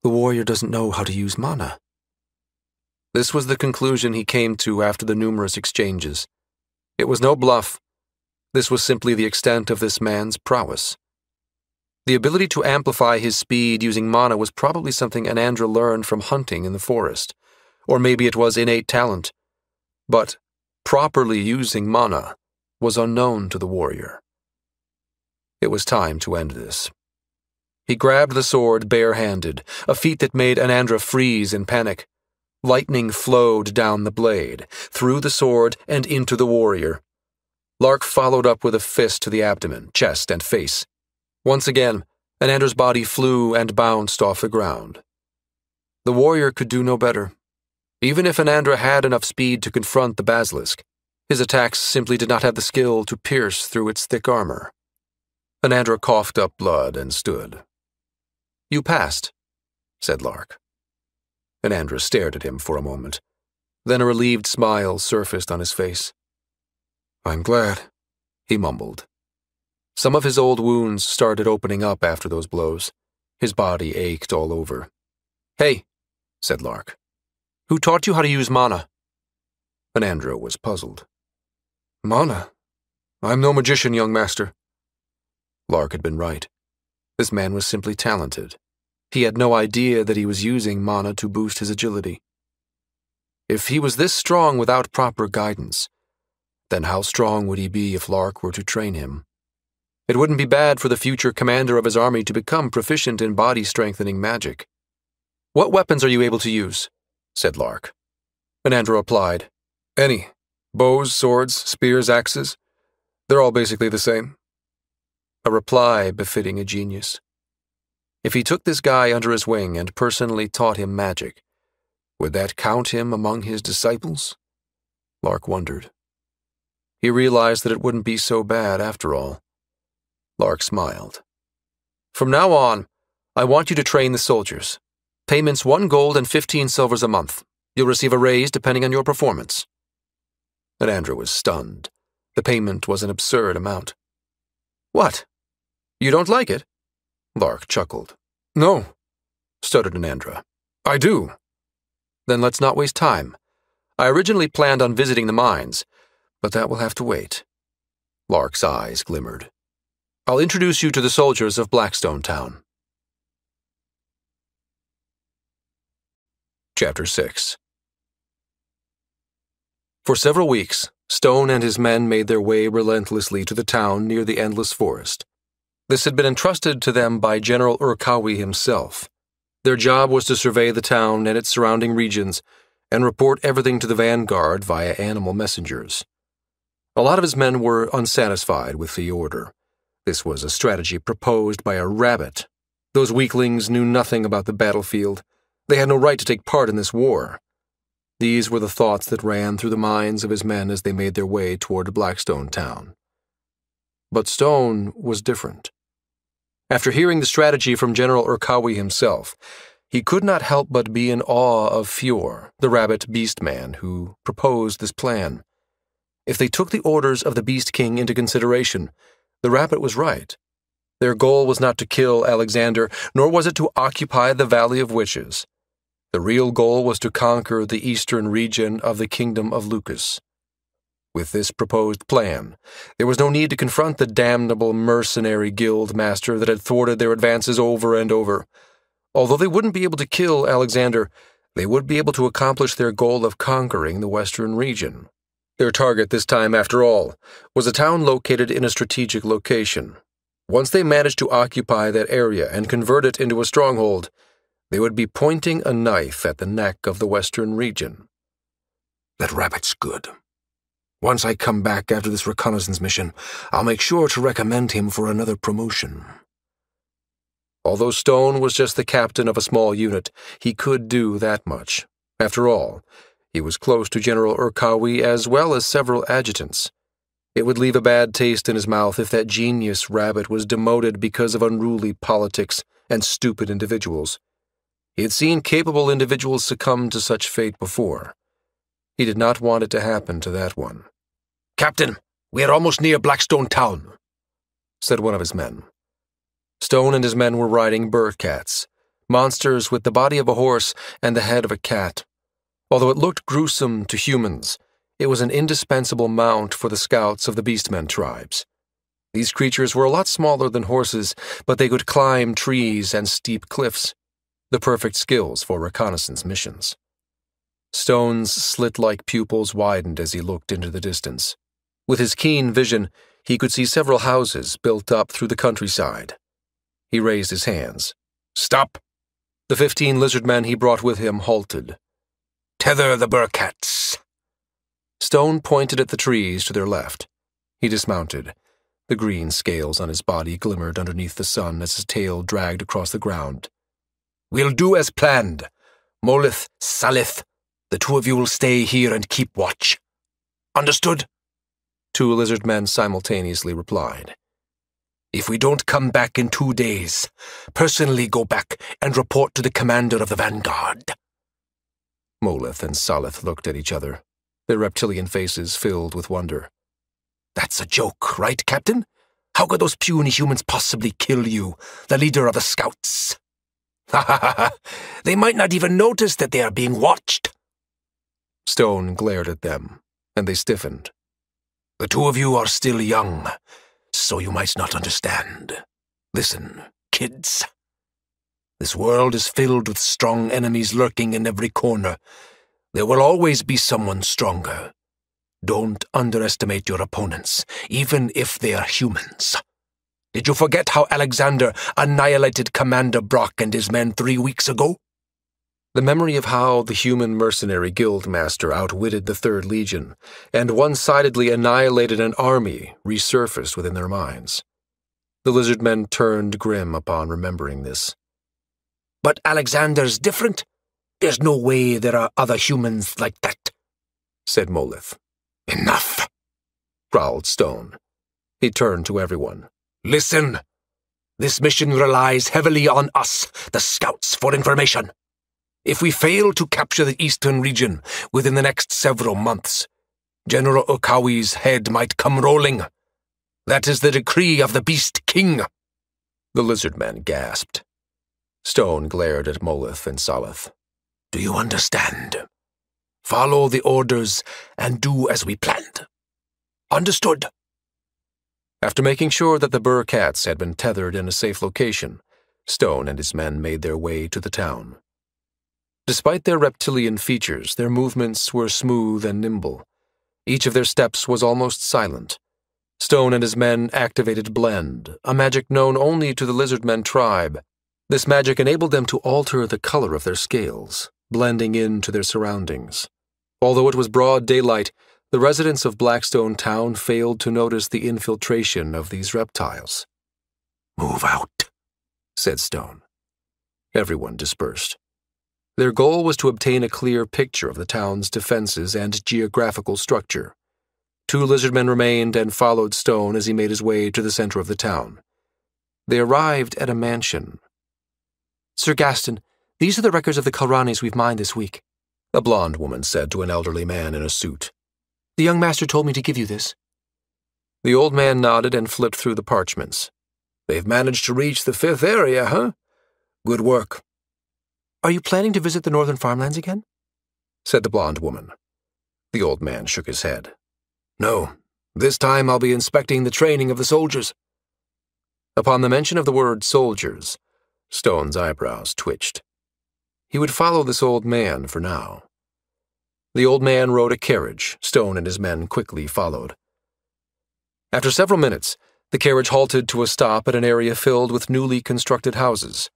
The warrior doesn't know how to use mana. This was the conclusion he came to after the numerous exchanges. It was no bluff. This was simply the extent of this man's prowess. The ability to amplify his speed using mana was probably something Anandra learned from hunting in the forest, or maybe it was innate talent. But properly using mana was unknown to the warrior. It was time to end this. He grabbed the sword bare-handed, a feat that made Anandra freeze in panic. Lightning flowed down the blade, through the sword and into the warrior. Lark followed up with a fist to the abdomen, chest, and face. Once again, Anandra's body flew and bounced off the ground. The warrior could do no better. Even if Anandra had enough speed to confront the basilisk, his attacks simply did not have the skill to pierce through its thick armor. Anandra coughed up blood and stood. "You passed," said Lark. Anandra stared at him for a moment. Then a relieved smile surfaced on his face. "I'm glad," he mumbled. Some of his old wounds started opening up after those blows. His body ached all over. "Hey," said Lark. "Who taught you how to use mana?" Anandra was puzzled. "Mana? I'm no magician, young master." Lark had been right. This man was simply talented. He had no idea that he was using mana to boost his agility. If he was this strong without proper guidance, then how strong would he be if Lark were to train him? It wouldn't be bad for the future commander of his army to become proficient in body-strengthening magic. "What weapons are you able to use?" said Lark. Anandra replied, "Any. Bows, swords, spears, axes. They're all basically the same." A reply befitting a genius. If he took this guy under his wing and personally taught him magic, would that count him among his disciples? Lark wondered. He realized that it wouldn't be so bad after all. Lark smiled. "From now on, I want you to train the soldiers. Payments 1 gold and 15 silvers a month. You'll receive a raise depending on your performance." Anandra was stunned. The payment was an absurd amount. "What? You don't like it?" Lark chuckled. "No," stuttered Anandra. "I do." "Then let's not waste time. I originally planned on visiting the mines, but that will have to wait." Lark's eyes glimmered. "I'll introduce you to the soldiers of Blackstone Town." Chapter 6. For several weeks, Stone and his men made their way relentlessly to the town near the Endless Forest. This had been entrusted to them by General Urkawi himself. Their job was to survey the town and its surrounding regions and report everything to the vanguard via animal messengers. A lot of his men were unsatisfied with the order. This was a strategy proposed by a rabbit. Those weaklings knew nothing about the battlefield. They had no right to take part in this war. These were the thoughts that ran through the minds of his men as they made their way toward Blackstone Town. But Stone was different. After hearing the strategy from General Urkawi himself, he could not help but be in awe of Fior, the rabbit beast man who proposed this plan. If they took the orders of the Beast King into consideration, the rabbit was right. Their goal was not to kill Alexander, nor was it to occupy the Valley of Witches. The real goal was to conquer the eastern region of the Kingdom of Lucas. With this proposed plan, there was no need to confront the damnable mercenary guild master that had thwarted their advances over and over. Although they wouldn't be able to kill Alexander, they would be able to accomplish their goal of conquering the western region. Their target this time, after all, was a town located in a strategic location. Once they managed to occupy that area and convert it into a stronghold, they would be pointing a knife at the neck of the western region. That rabbit's good. Once I come back after this reconnaissance mission, I'll make sure to recommend him for another promotion. Although Stone was just the captain of a small unit, he could do that much. After all, he was close to General Urkawi as well as several adjutants. It would leave a bad taste in his mouth if that genius rabbit was demoted because of unruly politics and stupid individuals. He had seen capable individuals succumb to such fate before. He did not want it to happen to that one. "Captain, we are almost near Blackstone Town," said one of his men. Stone and his men were riding burcats, monsters with the body of a horse and the head of a cat. Although it looked gruesome to humans, it was an indispensable mount for the scouts of the Beastmen tribes. These creatures were a lot smaller than horses, but they could climb trees and steep cliffs, the perfect skills for reconnaissance missions. Stone's slit-like pupils widened as he looked into the distance. With his keen vision, he could see several houses built up through the countryside. He raised his hands. "Stop!" The 15 lizardmen he brought with him halted. "Tether the burcats." Stone pointed at the trees to their left. He dismounted. The green scales on his body glimmered underneath the sun as his tail dragged across the ground. "We'll do as planned. Molith, Salith, the two of you will stay here and keep watch. Understood?" 2 lizard men simultaneously replied. "If we don't come back in 2 days, personally go back and report to the commander of the vanguard." Molith and Salith looked at each other, their reptilian faces filled with wonder. "That's a joke, right, Captain? How could those puny humans possibly kill you, the leader of the scouts? Ha ha ha ha! They might not even notice that they are being watched." Stone glared at them, and they stiffened. "The two of you are still young, so you might not understand. Listen, kids. This world is filled with strong enemies lurking in every corner. There will always be someone stronger. Don't underestimate your opponents, even if they are humans. Did you forget how Alexander annihilated Commander Brock and his men 3 weeks ago?" The memory of how the human mercenary guildmaster outwitted the 3rd Legion and one-sidedly annihilated an army resurfaced within their minds. The lizard men turned grim upon remembering this. "But Alexander's different. There's no way there are other humans like that," said Molith. "Enough," growled Stone. He turned to everyone. "Listen. This mission relies heavily on us, the scouts, for information. If we fail to capture the eastern region within the next several months, General Urkawi's head might come rolling. That is the decree of the Beast King." The lizard men gasped. Stone glared at Molith and Salith. "Do you understand? Follow the orders and do as we planned. Understood?" After making sure that the burcats had been tethered in a safe location, Stone and his men made their way to the town. Despite their reptilian features, their movements were smooth and nimble. Each of their steps was almost silent. Stone and his men activated Blend, a magic known only to the Lizardmen tribe. This magic enabled them to alter the color of their scales, blending into their surroundings. Although it was broad daylight, the residents of Blackstone Town failed to notice the infiltration of these reptiles. "Move out," said Stone. Everyone dispersed. Their goal was to obtain a clear picture of the town's defenses and geographical structure. 2 lizardmen remained and followed Stone as he made his way to the center of the town. They arrived at a mansion. "Sir Gaston, these are the records of the Kalranis we've mined this week," a blonde woman said to an elderly man in a suit. "The young master told me to give you this." The old man nodded and flipped through the parchments. "They've managed to reach the 5th area, huh? Good work." "Are you planning to visit the northern farmlands again?" said the blonde woman. The old man shook his head. "No, this time I'll be inspecting the training of the soldiers." Upon the mention of the word soldiers, Stone's eyebrows twitched. He would follow this old man for now. The old man rode a carriage. Stone and his men quickly followed. After several minutes, the carriage halted to a stop at an area filled with newly constructed houses.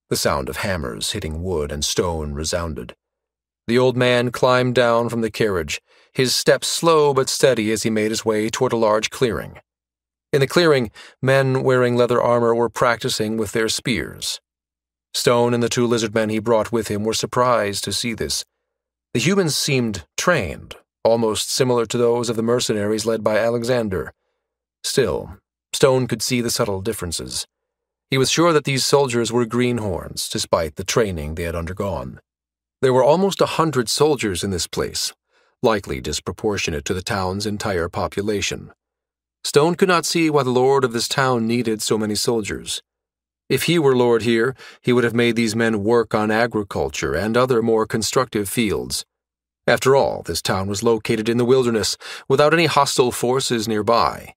The sound of hammers hitting wood and stone resounded. The old man climbed down from the carriage, his steps slow but steady as he made his way toward a large clearing. In the clearing, men wearing leather armor were practicing with their spears. Stone and the 2 lizard men he brought with him were surprised to see this. The humans seemed trained, almost similar to those of the mercenaries led by Alexander. Still, Stone could see the subtle differences. He was sure that these soldiers were greenhorns, despite the training they had undergone. There were almost 100 soldiers in this place, likely disproportionate to the town's entire population. Stone could not see why the lord of this town needed so many soldiers. If he were lord here, he would have made these men work on agriculture and other more constructive fields. After all, this town was located in the wilderness, without any hostile forces nearby.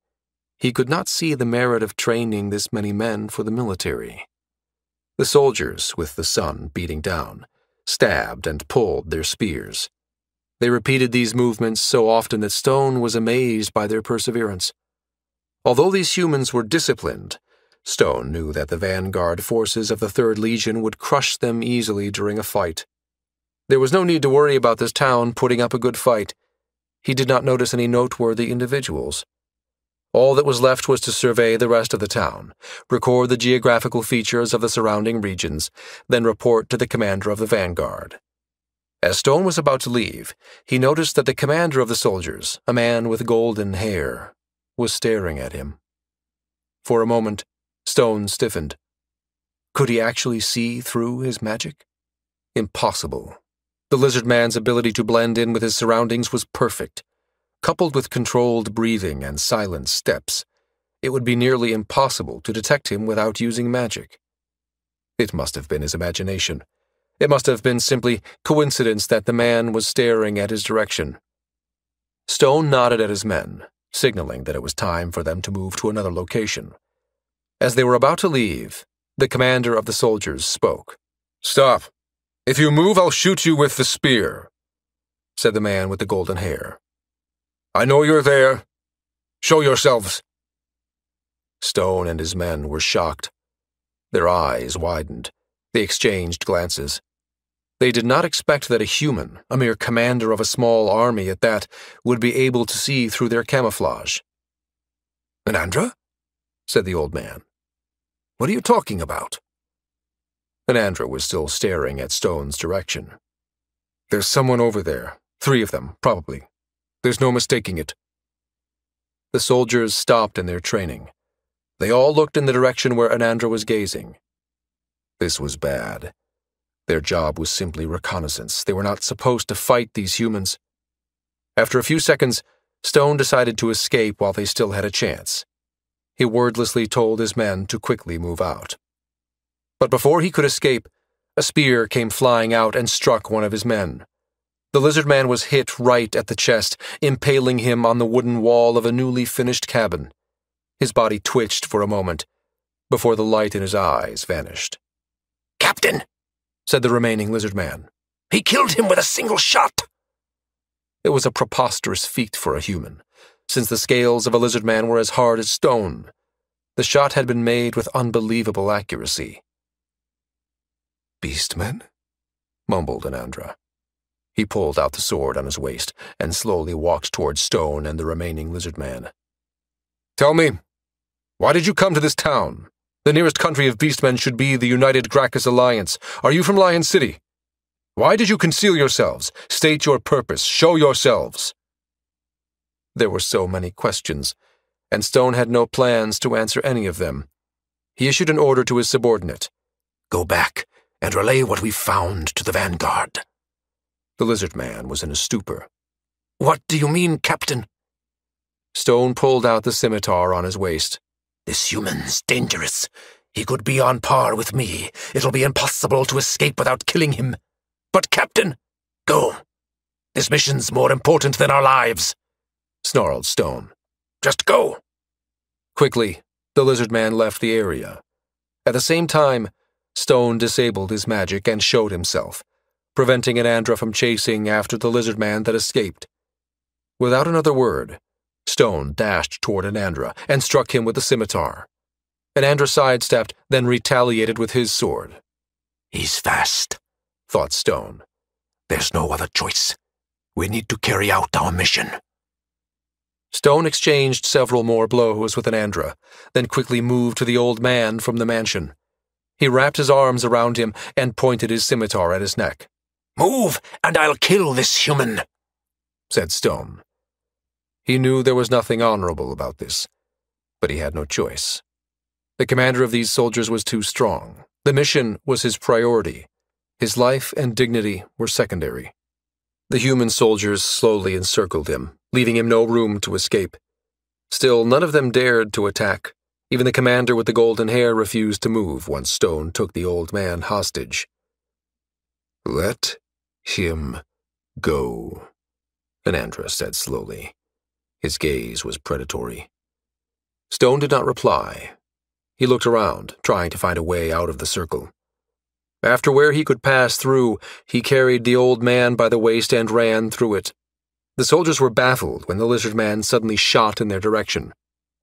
He could not see the merit of training this many men for the military. The soldiers, with the sun beating down, stabbed and pulled their spears. They repeated these movements so often that Stone was amazed by their perseverance. Although these humans were disciplined, Stone knew that the vanguard forces of the 3rd Legion would crush them easily during a fight. There was no need to worry about this town putting up a good fight. He did not notice any noteworthy individuals. All that was left was to survey the rest of the town, record the geographical features of the surrounding regions, then report to the commander of the vanguard. As Stone was about to leave, he noticed that the commander of the soldiers, a man with golden hair, was staring at him. For a moment, Stone stiffened. Could he actually see through his magic? Impossible. The lizard man's ability to blend in with his surroundings was perfect. Coupled with controlled breathing and silent steps, it would be nearly impossible to detect him without using magic. It must have been his imagination. It must have been simply coincidence that the man was staring at his direction. Stone nodded at his men, signaling that it was time for them to move to another location. As they were about to leave, the commander of the soldiers spoke. "Stop. If you move, I'll shoot you with the spear," said the man with the golden hair. "I know you're there. Show yourselves." Stone and his men were shocked. Their eyes widened. They exchanged glances. They did not expect that a human, a mere commander of a small army at that, would be able to see through their camouflage. "Anandra?" said the old man. "What are you talking about?" Anandra was still staring at Stone's direction. "There's someone over there. 3 of them, probably. There's no mistaking it." The soldiers stopped in their training. They all looked in the direction where Anandra was gazing. This was bad. Their job was simply reconnaissance. They were not supposed to fight these humans. After a few seconds, Stone decided to escape while they still had a chance. He wordlessly told his men to quickly move out. But before he could escape, a spear came flying out and struck one of his men. The lizard man was hit right at the chest, impaling him on the wooden wall of a newly finished cabin. His body twitched for a moment, before the light in his eyes vanished. "Captain," said the remaining lizard man. "He killed him with a single shot." It was a preposterous feat for a human, since the scales of a lizard man were as hard as stone. The shot had been made with unbelievable accuracy. "Beastmen?" mumbled Anandra. He pulled out the sword on his waist and slowly walked towards Stone and the remaining lizard man. "Tell me, why did you come to this town? The nearest country of beastmen should be the United Gracchus Alliance. Are you from Lion City? Why did you conceal yourselves? State your purpose. Show yourselves." There were so many questions, and Stone had no plans to answer any of them. He issued an order to his subordinate. "Go back and relay what we found to the vanguard." The lizard man was in a stupor. "What do you mean, Captain?" Stone pulled out the scimitar on his waist. "This human's dangerous. He could be on par with me. It'll be impossible to escape without killing him. But, Captain, go. This mission's more important than our lives," snarled Stone. "Just go." Quickly, the lizard man left the area. At the same time, Stone disabled his magic and showed himself. preventing Anandra from chasing after the lizard man that escaped. Without another word, Stone dashed toward Anandra and struck him with the scimitar. Anandra sidestepped, then retaliated with his sword. He's fast, thought Stone. There's no other choice. We need to carry out our mission. Stone exchanged several more blows with Anandra, then quickly moved to the old man from the mansion. He wrapped his arms around him and pointed his scimitar at his neck. "Move, and I'll kill this human," said Stone. He knew there was nothing honorable about this, but he had no choice. The commander of these soldiers was too strong. The mission was his priority. His life and dignity were secondary. The human soldiers slowly encircled him, leaving him no room to escape. Still, none of them dared to attack. Even the commander with the golden hair refused to move once Stone took the old man hostage. "Let him go," Anandra said slowly. His gaze was predatory. Stone did not reply. He looked around, trying to find a way out of the circle. After where he could pass through, he carried the old man by the waist and ran through it. The soldiers were baffled when the lizard man suddenly shot in their direction.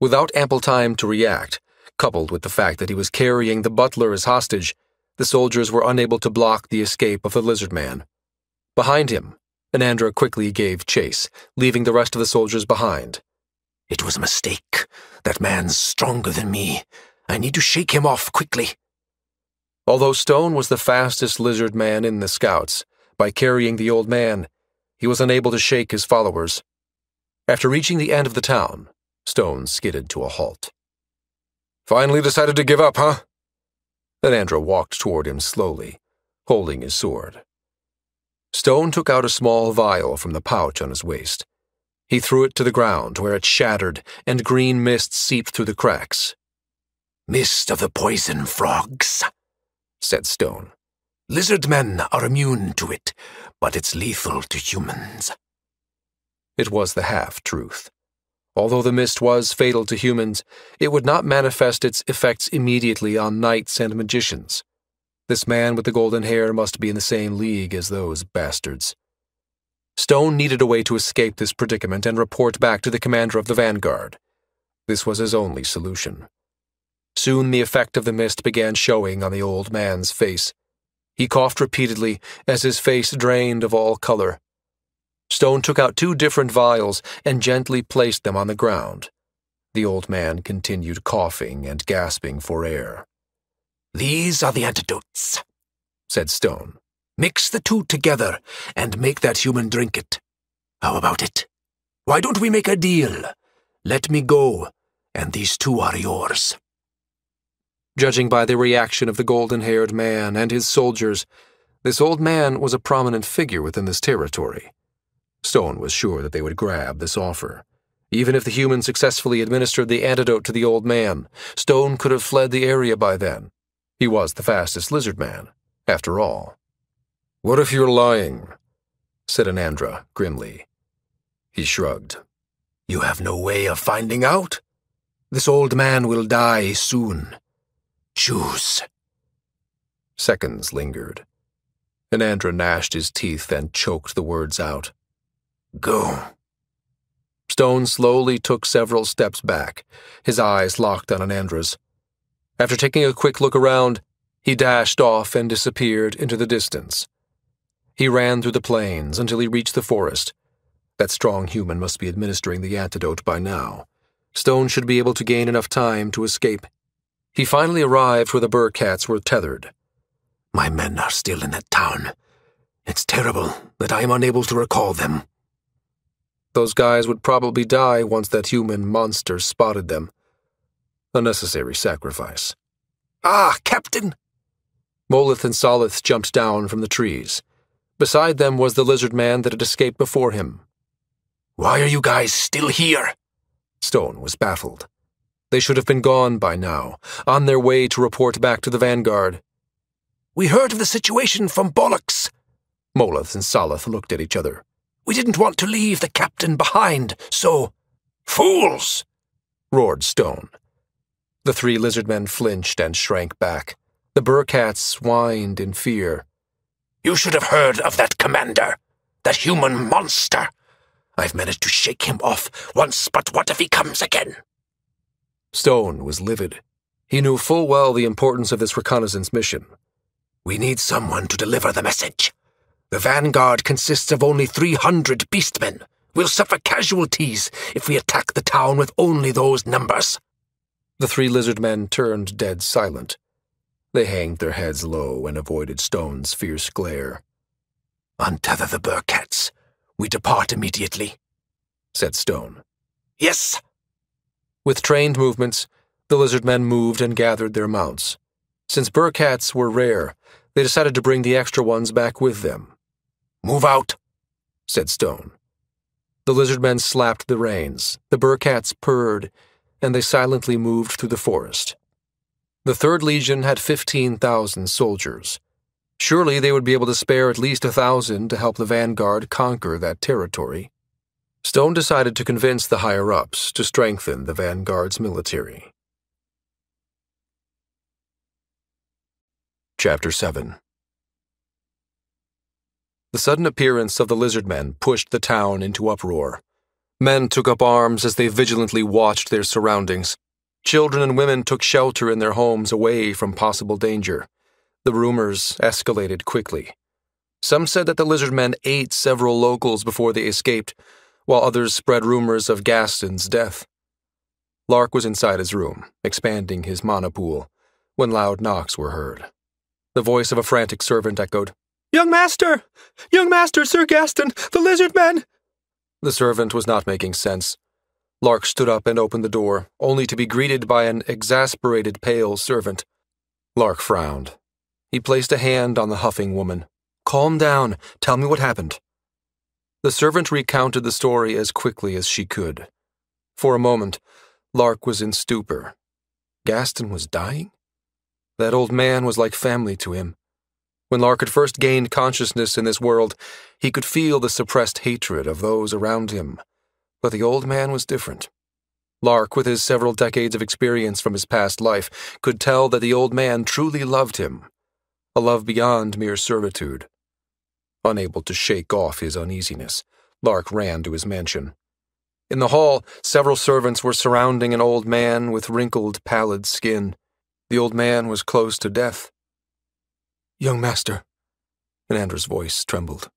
Without ample time to react, coupled with the fact that he was carrying the butler as hostage, the soldiers were unable to block the escape of the lizard man. Behind him, Anandra quickly gave chase, leaving the rest of the soldiers behind. "It was a mistake. That man's stronger than me. I need to shake him off quickly." Although Stone was the fastest lizard man in the scouts, by carrying the old man, he was unable to shake his followers. After reaching the end of the town, Stone skidded to a halt. "Finally decided to give up, huh?" Anandra walked toward him slowly, holding his sword. Stone took out a small vial from the pouch on his waist. He threw it to the ground, where it shattered, and green mist seeped through the cracks. "Mist of the poison frogs," said Stone. "Lizard men are immune to it, but it's lethal to humans." It was the half-truth. Although the mist was fatal to humans, it would not manifest its effects immediately on knights and magicians. This man with the golden hair must be in the same league as those bastards. Stone needed a way to escape this predicament and report back to the commander of the vanguard. This was his only solution. Soon the effect of the mist began showing on the old man's face. He coughed repeatedly as his face drained of all color. Stone took out 2 different vials and gently placed them on the ground. The old man continued coughing and gasping for air. "These are the antidotes," said Stone. "Mix the 2 together and make that human drink it. How about it? Why don't we make a deal? Let me go, and these 2 are yours." Judging by the reaction of the golden-haired man and his soldiers, this old man was a prominent figure within this territory. Stone was sure that they would grab this offer. Even if the human successfully administered the antidote to the old man, Stone could have fled the area by then. He was the fastest lizard man, after all. "What if you're lying?" said Anandra grimly. He shrugged. "You have no way of finding out? This old man will die soon. Choose." Seconds lingered. Anandra gnashed his teeth and choked the words out. "Go." Stone slowly took several steps back, his eyes locked on Anandra's. After taking a quick look around, he dashed off and disappeared into the distance. He ran through the plains until he reached the forest. That strong human must be administering the antidote by now. Stone should be able to gain enough time to escape. He finally arrived where the Burkats were tethered. "My men are still in that town. It's terrible that I am unable to recall them." Those guys would probably die once that human monster spotted them. A necessary sacrifice. "Ah, Captain!" Moleth and Solith jumped down from the trees. Beside them was the lizard man that had escaped before him. "Why are you guys still here?" Stone was baffled. They should have been gone by now, on their way to report back to the vanguard. "We heard of the situation from Bollocks." Moleth and Solith looked at each other. "We didn't want to leave the captain behind, so—" "Fools!" roared Stone. The 3 lizard men flinched and shrank back. The Burkats whined in fear. You should have heard of that commander, that human monster. I've managed to shake him off once, but what if he comes again? Stone was livid. He knew full well the importance of this reconnaissance mission. We need someone to deliver the message. The vanguard consists of only 300 beastmen. We'll suffer casualties if we attack the town with only those numbers. The three lizard men turned dead silent. They hanged their heads low and avoided Stone's fierce glare. Untether the Burkats. We depart immediately, said Stone. Yes. With trained movements, the lizard men moved and gathered their mounts. Since Burkats were rare, they decided to bring the extra ones back with them. Move out, said Stone. The lizard men slapped the reins, the Burkats purred, and they silently moved through the forest. The 3rd Legion had 15,000 soldiers. Surely they would be able to spare at least 1,000 to help the vanguard conquer that territory. Stone decided to convince the higher-ups to strengthen the vanguard's military. Chapter 7. The sudden appearance of the lizard men pushed the town into uproar. Men took up arms as they vigilantly watched their surroundings. Children and women took shelter in their homes away from possible danger. The rumors escalated quickly. Some said that the lizard men ate several locals before they escaped, while others spread rumors of Gaston's death. Lark was inside his room, expanding his mana pool, when loud knocks were heard. The voice of a frantic servant echoed, Young Master! Young Master, Sir Gaston! The lizard men! The servant was not making sense. Lark stood up and opened the door, only to be greeted by an exasperated, pale servant. Lark frowned. He placed a hand on the huffing woman. Calm down. Tell me what happened. The servant recounted the story as quickly as she could. For a moment, Lark was in stupor. Gaston was dying? That old man was like family to him. When Lark had first gained consciousness in this world, he could feel the suppressed hatred of those around him. But the old man was different. Lark, with his several decades of experience from his past life, could tell that the old man truly loved him. A love beyond mere servitude. Unable to shake off his uneasiness, Lark ran to his mansion. In the hall, several servants were surrounding an old man with wrinkled, pallid skin. The old man was close to death. Young Master, Anandra's voice trembled.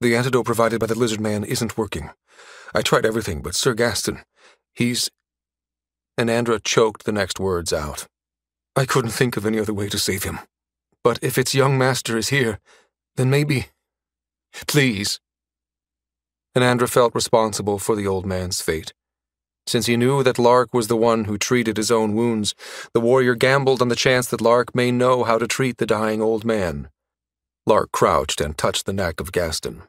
The antidote provided by the lizard man isn't working. I tried everything, but Sir Gaston, he's... Anandra choked the next words out. I couldn't think of any other way to save him. But if its young master is here, then maybe... Please. Anandra felt responsible for the old man's fate. Since he knew that Lark was the one who treated his own wounds, the warrior gambled on the chance that Lark may know how to treat the dying old man. Lark crouched and touched the neck of Gaston.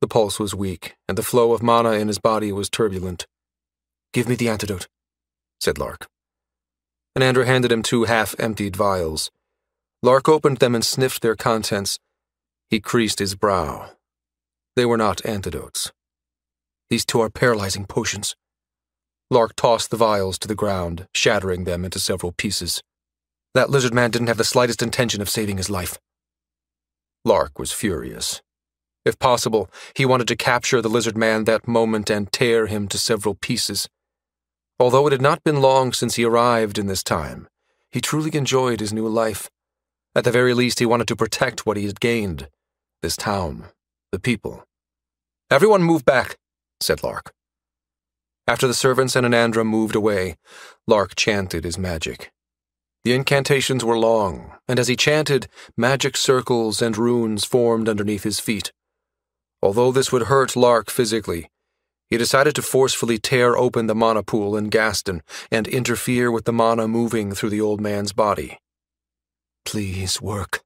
The pulse was weak, and the flow of mana in his body was turbulent. Give me the antidote, said Lark. Anandra handed him 2 half-emptied vials. Lark opened them and sniffed their contents. He creased his brow. They were not antidotes. These 2 are paralyzing potions. Lark tossed the vials to the ground, shattering them into several pieces. That lizard man didn't have the slightest intention of saving his life. Lark was furious. If possible, he wanted to capture the lizard man that moment and tear him to several pieces. Although it had not been long since he arrived in this time, he truly enjoyed his new life. At the very least, he wanted to protect what he had gained. This town, the people. Everyone move back, said Lark. After the servants and Anandra moved away, Lark chanted his magic. The incantations were long, and as he chanted, magic circles and runes formed underneath his feet. Although this would hurt Lark physically, he decided to forcefully tear open the mana pool in Gaston and interfere with the mana moving through the old man's body. Please work.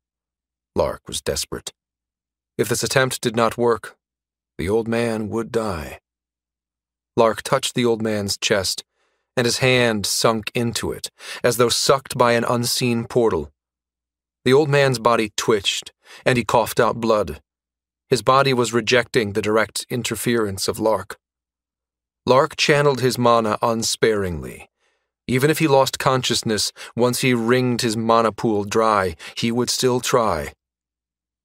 Lark was desperate. If this attempt did not work, the old man would die. Lark touched the old man's chest, and his hand sunk into it, as though sucked by an unseen portal. The old man's body twitched, and he coughed out blood. His body was rejecting the direct interference of Lark. Lark channeled his mana unsparingly. Even if he lost consciousness, once he wringed his mana pool dry, he would still try.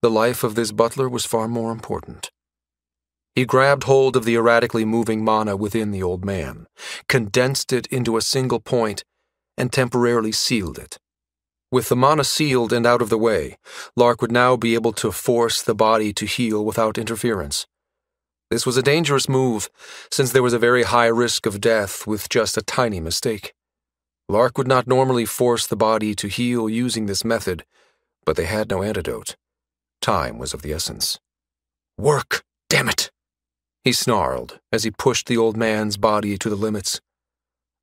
The life of this butler was far more important. He grabbed hold of the erratically moving mana within the old man, condensed it into a single point, and temporarily sealed it. With the mana sealed and out of the way, Lark would now be able to force the body to heal without interference. This was a dangerous move, since there was a very high risk of death with just a tiny mistake. Lark would not normally force the body to heal using this method, but they had no antidote. Time was of the essence. "Work, damn it!" he snarled as he pushed the old man's body to the limits.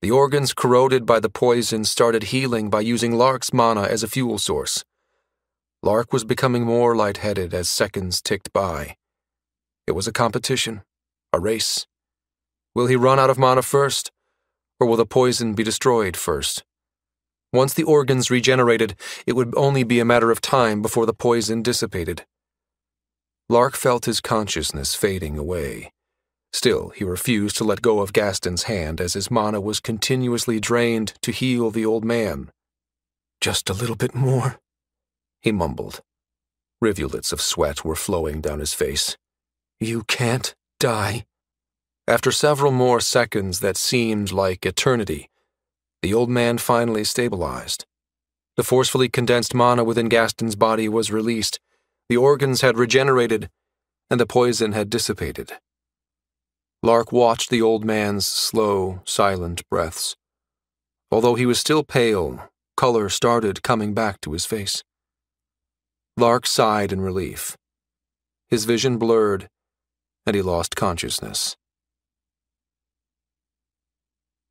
The organs corroded by the poison started healing by using Lark's mana as a fuel source. Lark was becoming more lightheaded as seconds ticked by. It was a competition, a race. Will he run out of mana first, or will the poison be destroyed first? Once the organs regenerated, it would only be a matter of time before the poison dissipated. Lark felt his consciousness fading away. Still, he refused to let go of Gaston's hand as his mana was continuously drained to heal the old man. "Just a little bit more," he mumbled. Rivulets of sweat were flowing down his face. "You can't die." After several more seconds that seemed like eternity, the old man finally stabilized. The forcefully condensed mana within Gaston's body was released, the organs had regenerated, and the poison had dissipated. Lark watched the old man's slow, silent breaths. Although he was still pale, color started coming back to his face. Lark sighed in relief. His vision blurred, and he lost consciousness.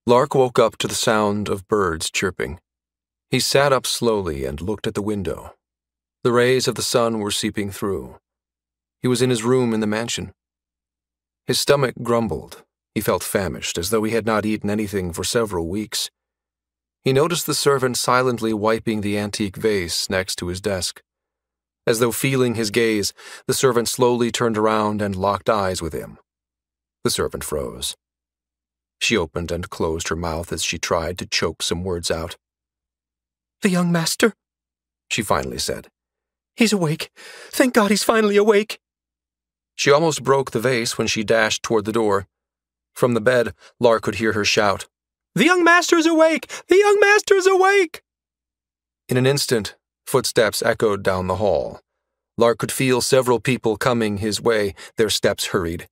Lark woke up to the sound of birds chirping. He sat up slowly and looked at the window. The rays of the sun were seeping through. He was in his room in the mansion. His stomach grumbled. He felt famished, as though he had not eaten anything for several weeks. He noticed the servant silently wiping the antique vase next to his desk. As though feeling his gaze, the servant slowly turned around and locked eyes with him. The servant froze. She opened and closed her mouth as she tried to choke some words out. "The young master," she finally said. "He's awake. Thank God he's finally awake." She almost broke the vase when she dashed toward the door. From the bed, Lark could hear her shout, "The young master's awake! The young master's awake!" In an instant, footsteps echoed down the hall. Lark could feel several people coming his way, their steps hurried.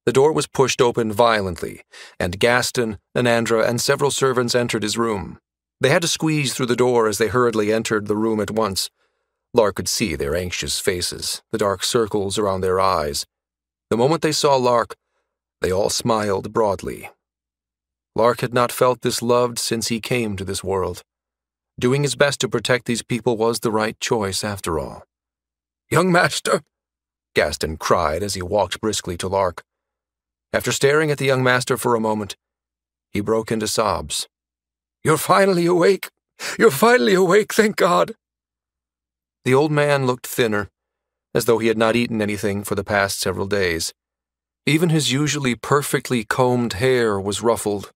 The door was pushed open violently, and Gaston, Anandra, and several servants entered his room. They had to squeeze through the door as they hurriedly entered the room at once. Lark could see their anxious faces, the dark circles around their eyes. The moment they saw Lark, they all smiled broadly. Lark had not felt this loved since he came to this world. Doing his best to protect these people was the right choice, after all. "Young master!" Gaston cried as he walked briskly to Lark. After staring at the young master for a moment, he broke into sobs. "You're finally awake! You're finally awake, thank God!" The old man looked thinner, as though he had not eaten anything for the past several days. Even his usually perfectly combed hair was ruffled,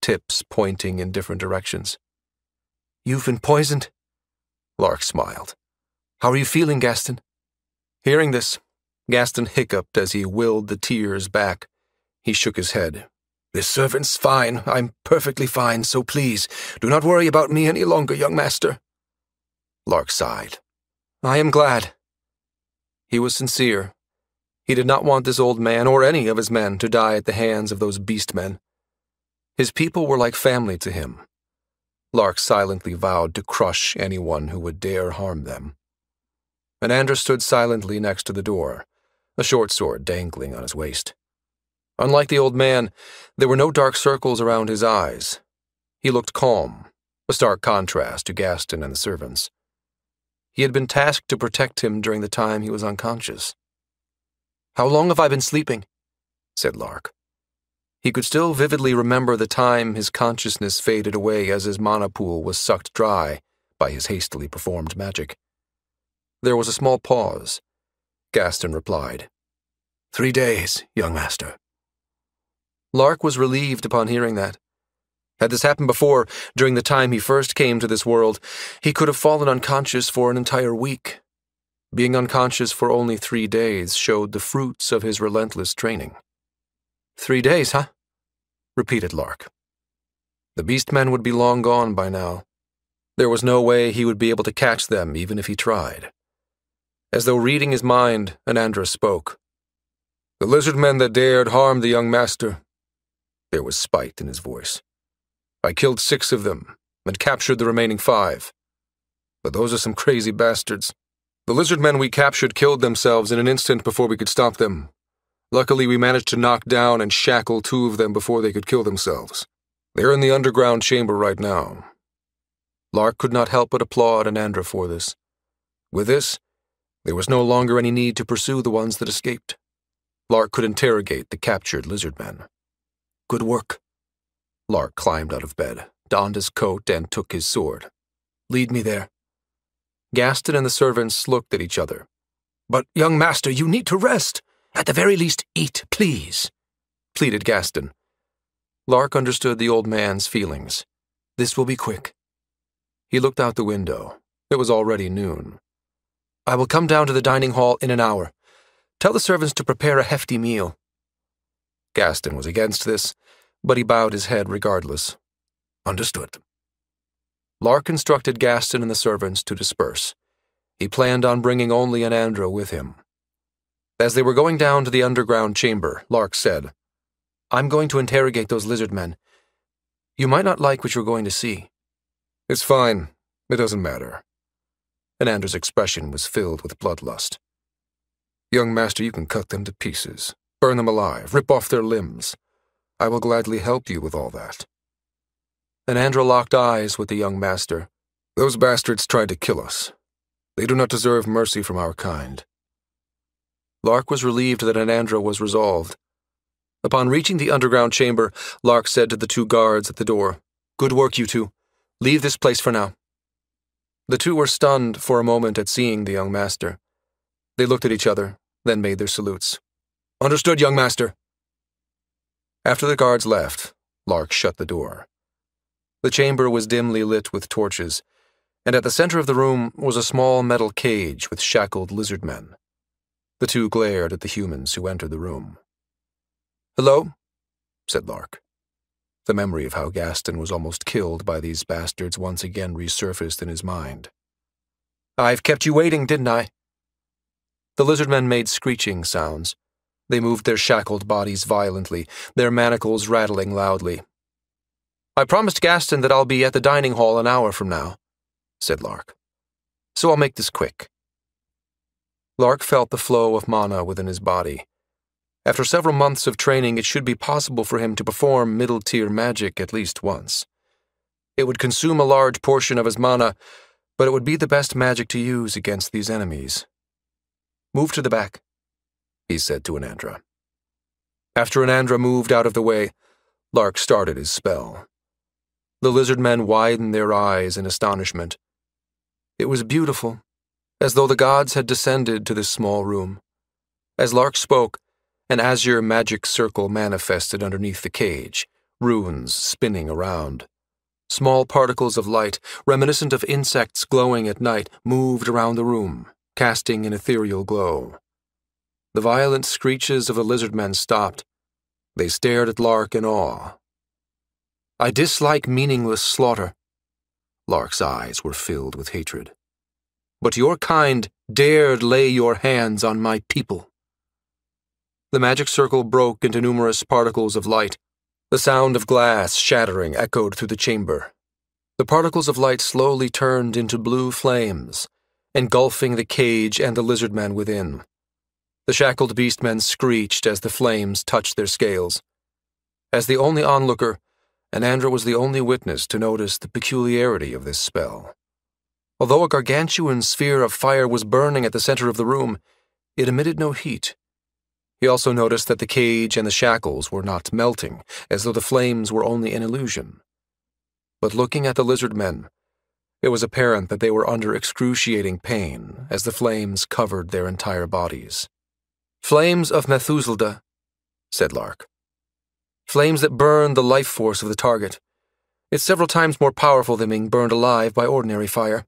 tips pointing in different directions. "You've been poisoned?" Lark smiled. "How are you feeling, Gaston?" Hearing this, Gaston hiccuped as he willed the tears back. He shook his head. "The servant's fine. I'm perfectly fine, so please, do not worry about me any longer, young master." Lark sighed. "I am glad." He was sincere. He did not want this old man or any of his men to die at the hands of those beast-men. His people were like family to him. Lark silently vowed to crush anyone who would dare harm them. Anandra stood silently next to the door, a short sword dangling on his waist. Unlike the old man, there were no dark circles around his eyes. He looked calm, a stark contrast to Gaston and the servants. He had been tasked to protect him during the time he was unconscious. "How long have I been sleeping?" said Lark. He could still vividly remember the time his consciousness faded away as his mana pool was sucked dry by his hastily performed magic. There was a small pause. Gaston replied, 3 days, young master." Lark was relieved upon hearing that. Had this happened before, during the time he first came to this world, he could have fallen unconscious for an entire week. Being unconscious for only 3 days showed the fruits of his relentless training. 3 days, huh? Repeated Lark. The beastmen would be long gone by now. There was no way he would be able to catch them even if he tried. As though reading his mind, Anandra spoke. The lizard men that dared harm the young master. There was spite in his voice. I killed 6 of them and captured the remaining 5. But those are some crazy bastards. The lizard men we captured killed themselves in an instant before we could stop them. Luckily, we managed to knock down and shackle 2 of them before they could kill themselves. They're in the underground chamber right now. Lark could not help but applaud Anandra for this. With this, there was no longer any need to pursue the ones that escaped. Lark could interrogate the captured lizard men. Good work. Lark climbed out of bed, donned his coat, and took his sword. Lead me there. Gaston and the servants looked at each other. But, young master, you need to rest. At the very least, eat, please, pleaded Gaston. Lark understood the old man's feelings. This will be quick. He looked out the window. It was already noon. I will come down to the dining hall in an hour. Tell the servants to prepare a hefty meal. Gaston was against this, but he bowed his head regardless. Understood. Lark instructed Gaston and the servants to disperse. He planned on bringing only Anandra with him. As they were going down to the underground chamber, Lark said, I'm going to interrogate those lizard men. You might not like what you're going to see. It's fine. It doesn't matter. Anandra's expression was filled with bloodlust. Young master, you can cut them to pieces, burn them alive, rip off their limbs. I will gladly help you with all that. Anandra locked eyes with the young master. Those bastards tried to kill us. They do not deserve mercy from our kind. Lark was relieved that Anandra was resolved. Upon reaching the underground chamber, Lark said to the 2 guards at the door, Good work, you 2. Leave this place for now. The 2 were stunned for a moment at seeing the young master. They looked at each other, then made their salutes. Understood, young master. After the guards left, Lark shut the door. The chamber was dimly lit with torches, and at the center of the room was a small metal cage with shackled lizard men. The 2 glared at the humans who entered the room. Hello, said Lark. The memory of how Gaston was almost killed by these bastards once again resurfaced in his mind. I've kept you waiting, didn't I? The lizard men made screeching sounds. They moved their shackled bodies violently, their manacles rattling loudly. I promised Gaston that I'll be at the dining hall an hour from now, said Lark. So I'll make this quick. Lark felt the flow of mana within his body. After several months of training, it should be possible for him to perform middle-tier magic at least once. It would consume a large portion of his mana, but it would be the best magic to use against these enemies. Move to the back, he said to Anandra. After Anandra moved out of the way, Lark started his spell. The lizard men widened their eyes in astonishment. It was beautiful, as though the gods had descended to this small room. As Lark spoke, an azure magic circle manifested underneath the cage, runes spinning around. Small particles of light, reminiscent of insects glowing at night, moved around the room, casting an ethereal glow. The violent screeches of the lizard men stopped. They stared at Lark in awe. I dislike meaningless slaughter. Lark's eyes were filled with hatred. But your kind dared lay your hands on my people. The magic circle broke into numerous particles of light. The sound of glass shattering echoed through the chamber. The particles of light slowly turned into blue flames, engulfing the cage and the lizard men within. The shackled beastmen screeched as the flames touched their scales. As the only onlooker, Anandra was the only witness to notice the peculiarity of this spell. Although a gargantuan sphere of fire was burning at the center of the room, it emitted no heat. He also noticed that the cage and the shackles were not melting, as though the flames were only an illusion. But looking at the lizard men, it was apparent that they were under excruciating pain as the flames covered their entire bodies. Flames of Methuselda, said Lark. Flames that burn the life force of the target. It's several times more powerful than being burned alive by ordinary fire.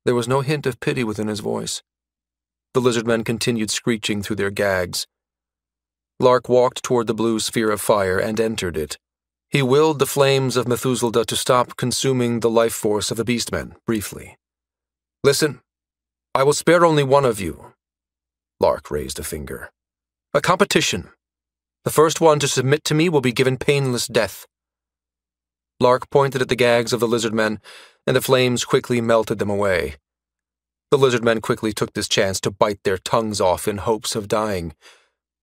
There was no hint of pity within his voice. The lizardmen continued screeching through their gags. Lark walked toward the blue sphere of fire and entered it. He willed the flames of Methuselah to stop consuming the life force of the beastmen, briefly. "Listen, I will spare only one of you." Lark raised a finger. "A competition. The first one to submit to me will be given painless death." Lark pointed at the gags of the lizardmen, and the flames quickly melted them away. The lizardmen quickly took this chance to bite their tongues off in hopes of dying,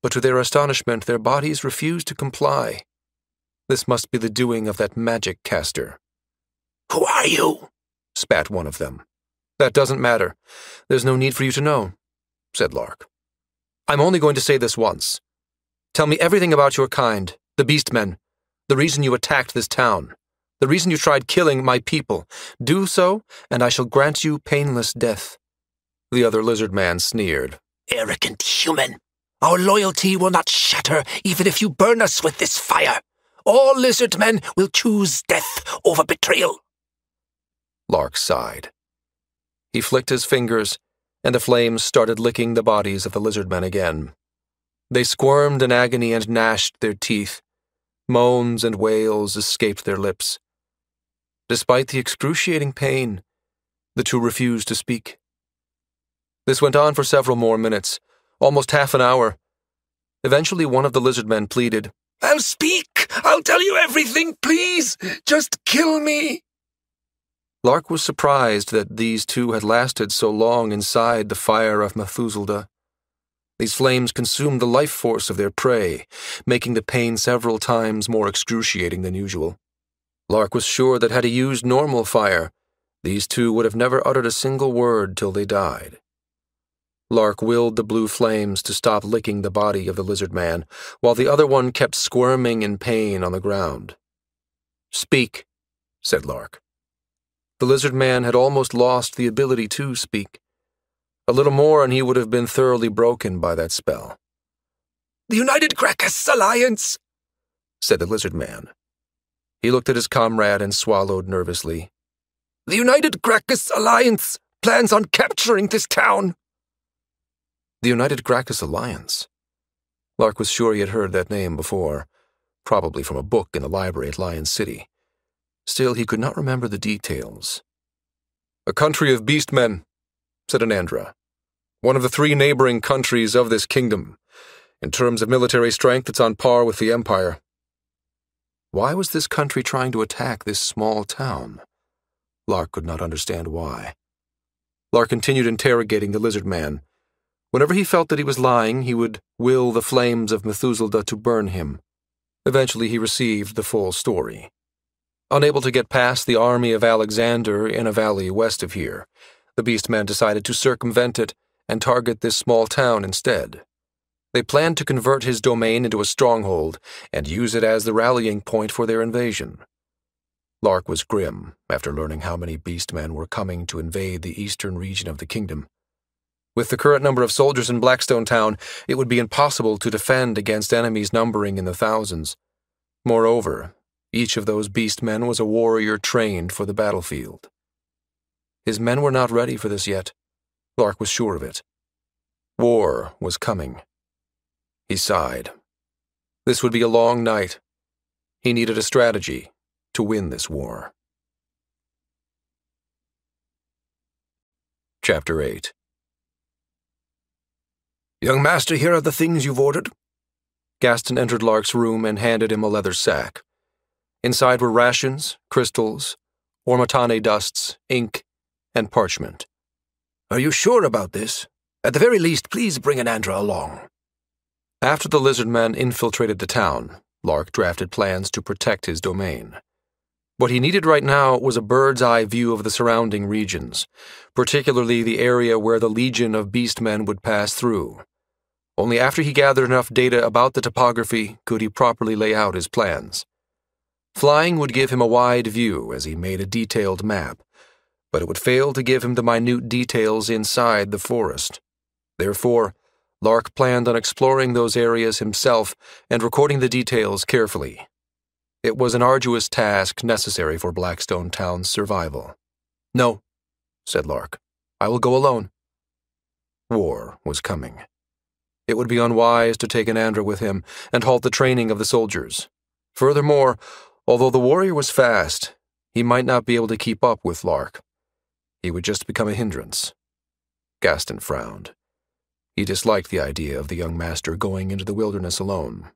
but to their astonishment their bodies refused to comply. This must be the doing of that magic caster. "Who are you?" spat one of them. "That doesn't matter. There's no need for you to know," said Lark. "I'm only going to say this once. Tell me everything about your kind, the beastmen, the reason you attacked this town, the reason you tried killing my people. Do so, and I shall grant you painless death." The other lizard man sneered. "Arrogant human! Our loyalty will not shatter even if you burn us with this fire. All lizard men will choose death over betrayal." Lark sighed. He flicked his fingers, and the flames started licking the bodies of the lizardmen again. They squirmed in agony and gnashed their teeth. Moans and wails escaped their lips. Despite the excruciating pain, the two refused to speak. This went on for several more minutes, almost half an hour. Eventually one of the lizardmen pleaded, "I'll speak! I'll tell you everything, please! Just kill me!" Lark was surprised that these two had lasted so long inside the fire of Methuselah. These flames consumed the life force of their prey, making the pain several times more excruciating than usual. Lark was sure that had he used normal fire, these two would have never uttered a single word till they died. Lark willed the blue flames to stop licking the body of the lizard man, while the other one kept squirming in pain on the ground. "Speak," said Lark. The lizard man had almost lost the ability to speak. A little more and he would have been thoroughly broken by that spell. "The United Gracchus Alliance," said the lizard man. He looked at his comrade and swallowed nervously. "The United Gracchus Alliance plans on capturing this town." The United Gracchus Alliance. Lark was sure he had heard that name before, probably from a book in the library at Lion City. Still, he could not remember the details. "A country of beastmen," said Anandra. "One of the 3 neighboring countries of this kingdom. In terms of military strength, it's on par with the Empire." Why was this country trying to attack this small town? Lark could not understand why. Lark continued interrogating the lizard man. Whenever he felt that he was lying, he would will the flames of Methuselah to burn him. Eventually he received the full story. Unable to get past the army of Alexander in a valley west of here, the beastmen decided to circumvent it and target this small town instead. They planned to convert his domain into a stronghold and use it as the rallying point for their invasion. Lark was grim after learning how many beastmen were coming to invade the eastern region of the kingdom. With the current number of soldiers in Blackstone Town, it would be impossible to defend against enemies numbering in the thousands. Moreover, each of those beastmen was a warrior trained for the battlefield. His men were not ready for this yet. Lark was sure of it. War was coming. He sighed. This would be a long night. He needed a strategy to win this war. Chapter 8. "Young master, here are the things you've ordered." Gaston entered Lark's room and handed him a leather sack. Inside were rations, crystals, ormatane dusts, ink, and parchment. "Are you sure about this? At the very least, please bring Anandra along." After the lizard men infiltrated the town, Lark drafted plans to protect his domain. What he needed right now was a bird's-eye view of the surrounding regions, particularly the area where the legion of beastmen would pass through. Only after he gathered enough data about the topography could he properly lay out his plans. Flying would give him a wide view as he made a detailed map, but it would fail to give him the minute details inside the forest. Therefore, Lark planned on exploring those areas himself and recording the details carefully. It was an arduous task necessary for Blackstone Town's survival. "No," said Lark. I will go alone. War was coming. It would be unwise to take Anandra with him and halt the training of the soldiers. Furthermore, although the warrior was fast, he might not be able to keep up with Lark. He would just become a hindrance. Gaston frowned. He disliked the idea of the young master going into the wilderness alone.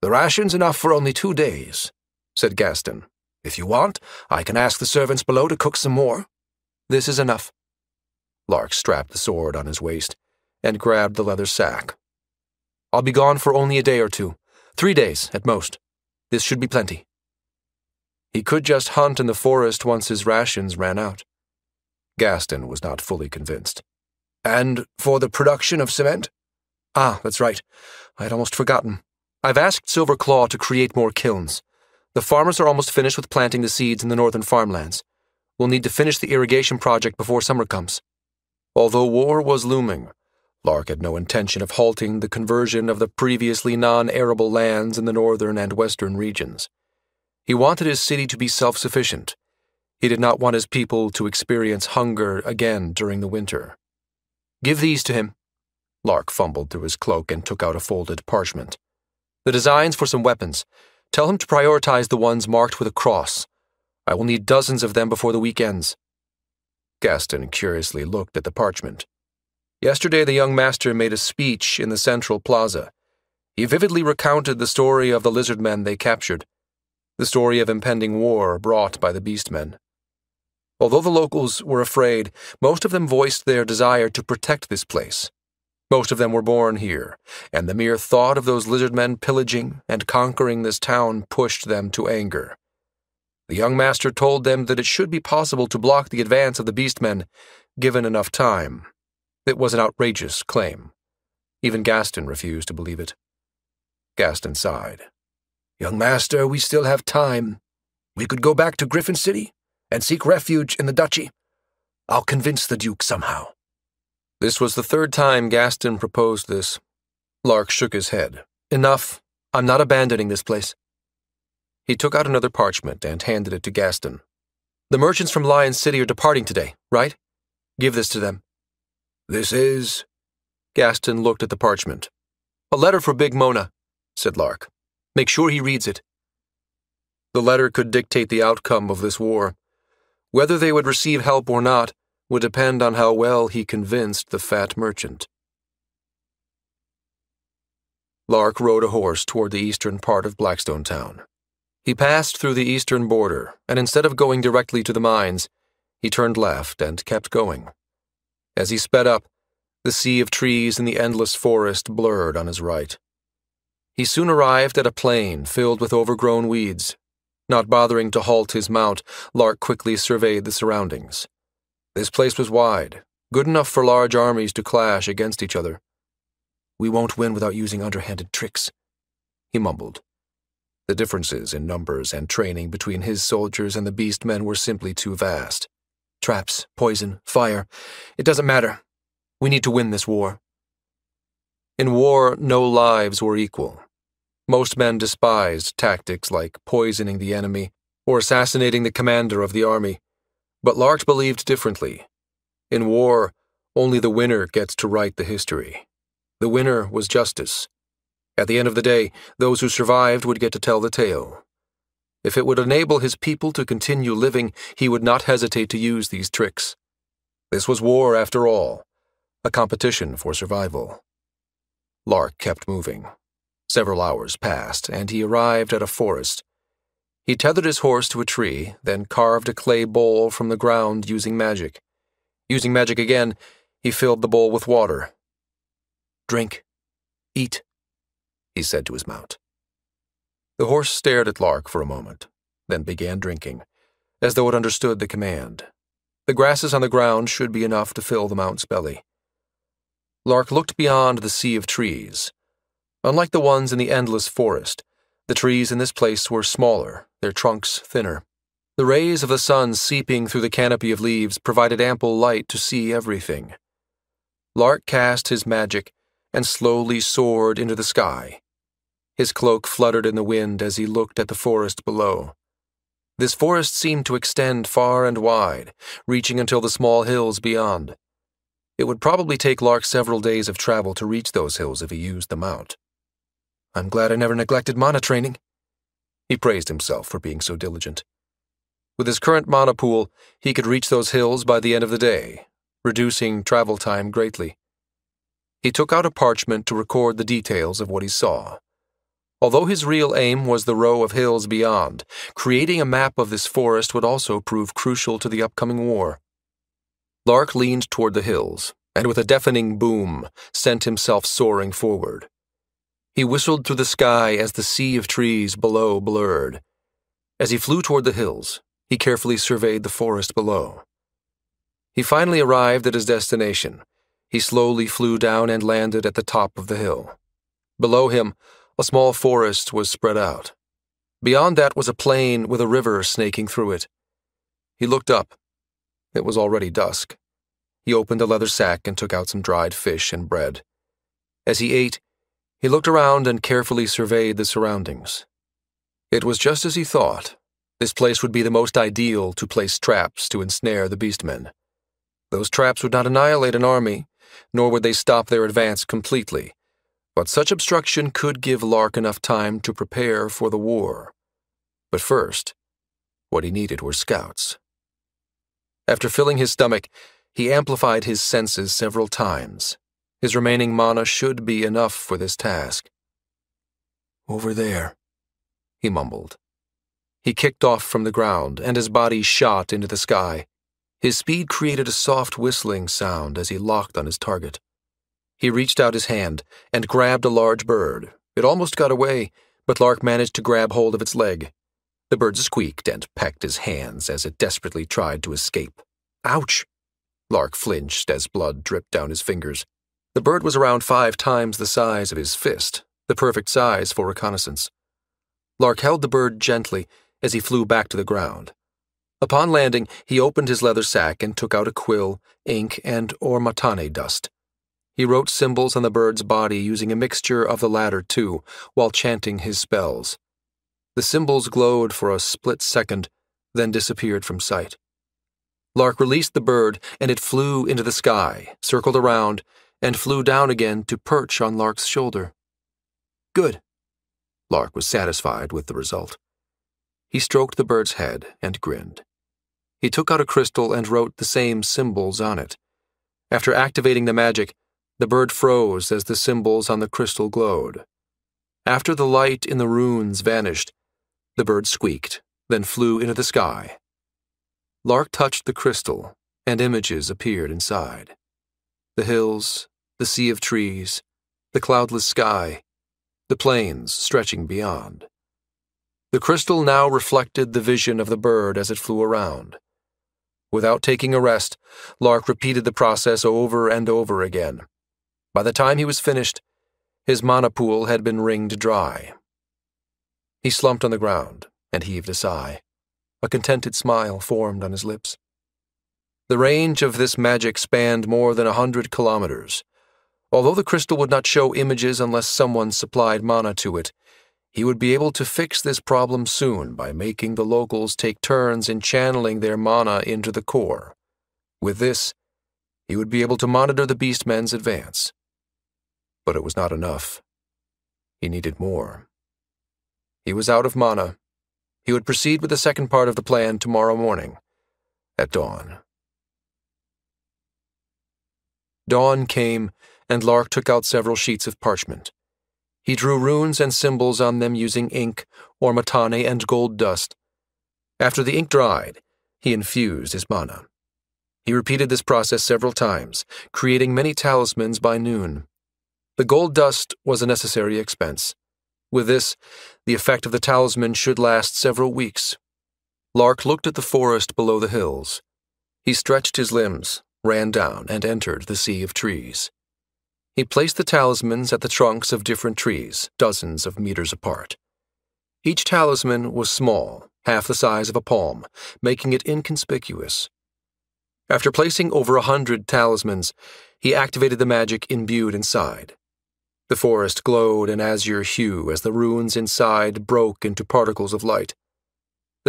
"The ration's enough for only 2 days," said Gaston. "If you want, I can ask the servants below to cook some more." "This is enough." Lark strapped the sword on his waist and grabbed the leather sack. "I'll be gone for only a day or 2. 3 days, at most. This should be plenty." He could just hunt in the forest once his rations ran out. Gaston was not fully convinced. "And for the production of cement?" "Ah, that's right. I had almost forgotten. I've asked Silverclaw to create more kilns. The farmers are almost finished with planting the seeds in the northern farmlands. We'll need to finish the irrigation project before summer comes." Although war was looming, Lark had no intention of halting the conversion of the previously non-arable lands in the northern and western regions. He wanted his city to be self-sufficient. He did not want his people to experience hunger again during the winter. "Give these to him." Lark fumbled through his cloak and took out a folded parchment. "The designs for some weapons. Tell him to prioritize the ones marked with a cross. I will need dozens of them before the week ends." Gaston curiously looked at the parchment. "Yesterday the young master made a speech in the central plaza. He vividly recounted the story of the lizard men they captured, the story of impending war brought by the beastmen. Although the locals were afraid, most of them voiced their desire to protect this place. Most of them were born here, and the mere thought of those lizard men pillaging and conquering this town pushed them to anger. The young master told them that it should be possible to block the advance of the beastmen, given enough time. It was an outrageous claim. Even Gaston refused to believe it. Gaston sighed. "Young master, we still have time. We could go back to Griffin City and seek refuge in the duchy. I'll convince the Duke somehow." This was the 3rd time Gaston proposed this. Lark shook his head. "Enough. I'm not abandoning this place." He took out another parchment and handed it to Gaston. "The merchants from Lion City are departing today, right? Give this to them." "This is—" Gaston looked at the parchment. "A letter for Big Mona," said Lark. "Make sure he reads it." The letter could dictate the outcome of this war. Whether they would receive help or not would depend on how well he convinced the fat merchant. Lark rode a horse toward the eastern part of Blackstone Town. He passed through the eastern border, and instead of going directly to the mines, he turned left and kept going. As he sped up, the sea of trees in the endless forest blurred on his right. He soon arrived at a plain filled with overgrown weeds. Not bothering to halt his mount, Lark quickly surveyed the surroundings. This place was wide, good enough for large armies to clash against each other. "We won't win without using underhanded tricks," he mumbled. The differences in numbers and training between his soldiers and the beastmen were simply too vast. "Traps, poison, fire. It doesn't matter. We need to win this war." In war, no lives were equal. Most men despised tactics like poisoning the enemy or assassinating the commander of the army, but Lark believed differently. In war, only the winner gets to write the history. The winner was justice. At the end of the day, those who survived would get to tell the tale. If it would enable his people to continue living, he would not hesitate to use these tricks. This was war, after all, a competition for survival. Lark kept moving. Several hours passed, and he arrived at a forest. He tethered his horse to a tree, then carved a clay bowl from the ground using magic. Using magic again, he filled the bowl with water. "Drink. Eat," he said to his mount. The horse stared at Lark for a moment, then began drinking, as though it understood the command. The grasses on the ground should be enough to fill the mount's belly. Lark looked beyond the sea of trees. Unlike the ones in the endless forest, the trees in this place were smaller, their trunks thinner. The rays of the sun seeping through the canopy of leaves provided ample light to see everything. Lark cast his magic and slowly soared into the sky. His cloak fluttered in the wind as he looked at the forest below. This forest seemed to extend far and wide, reaching until the small hills beyond. It would probably take Lark several days of travel to reach those hills if he used the mount. I'm glad I never neglected mana training. He praised himself for being so diligent. With his current mana pool, he could reach those hills by the end of the day, reducing travel time greatly. He took out a parchment to record the details of what he saw. Although his real aim was the row of hills beyond, creating a map of this forest would also prove crucial to the upcoming war. Lark leaned toward the hills, and with a deafening boom, sent himself soaring forward. He whistled through the sky as the sea of trees below blurred. As he flew toward the hills, he carefully surveyed the forest below. He finally arrived at his destination. He slowly flew down and landed at the top of the hill. Below him, a small forest was spread out. Beyond that was a plain with a river snaking through it. He looked up. It was already dusk. He opened a leather sack and took out some dried fish and bread. As he ate, he looked around and carefully surveyed the surroundings. It was just as he thought. This place would be the most ideal to place traps to ensnare the beastmen. Those traps would not annihilate an army, nor would they stop their advance completely, but such obstruction could give Lark enough time to prepare for the war. But first, what he needed were scouts. After filling his stomach, he amplified his senses several times. His remaining mana should be enough for this task. Over there, he mumbled. He kicked off from the ground, and his body shot into the sky. His speed created a soft whistling sound as he locked on his target. He reached out his hand and grabbed a large bird. It almost got away, but Lark managed to grab hold of its leg. The bird squeaked and pecked his hands as it desperately tried to escape. Ouch! Lark flinched as blood dripped down his fingers. The bird was around 5 times the size of his fist, the perfect size for reconnaissance. Lark held the bird gently as he flew back to the ground. Upon landing, he opened his leather sack and took out a quill, ink, and ormatane dust. He wrote symbols on the bird's body using a mixture of the latter two, while chanting his spells. The symbols glowed for a split second, then disappeared from sight. Lark released the bird, and it flew into the sky, circled around, and flew down again to perch on Lark's shoulder. Good. Lark was satisfied with the result. He stroked the bird's head and grinned. He took out a crystal and wrote the same symbols on it. After activating the magic, the bird froze as the symbols on the crystal glowed. After the light in the runes vanished, the bird squeaked, then flew into the sky. Lark touched the crystal, and images appeared inside. The hills, the sea of trees, the cloudless sky, the plains stretching beyond. The crystal now reflected the vision of the bird as it flew around. Without taking a rest, Lark repeated the process over and over again. By the time he was finished, his mana pool had been wringed dry. He slumped on the ground and heaved a sigh. A contented smile formed on his lips. The range of this magic spanned more than 100 kilometers. Although the crystal would not show images unless someone supplied mana to it, he would be able to fix this problem soon by making the locals take turns in channeling their mana into the core. With this, he would be able to monitor the beastmen's advance. But it was not enough. He needed more. He was out of mana. He would proceed with the second part of the plan tomorrow morning, at dawn. Dawn came, and Lark took out several sheets of parchment. He drew runes and symbols on them using ink, ormatane, and gold dust. After the ink dried, he infused his mana. He repeated this process several times, creating many talismans by noon. The gold dust was a necessary expense. With this, the effect of the talisman should last several weeks. Lark looked at the forest below the hills. He stretched his limbs, ran down, and entered the sea of trees. He placed the talismans at the trunks of different trees, dozens of meters apart. Each talisman was small, half the size of a palm, making it inconspicuous. After placing over 100 talismans, he activated the magic imbued inside. The forest glowed an azure hue as the runes inside broke into particles of light.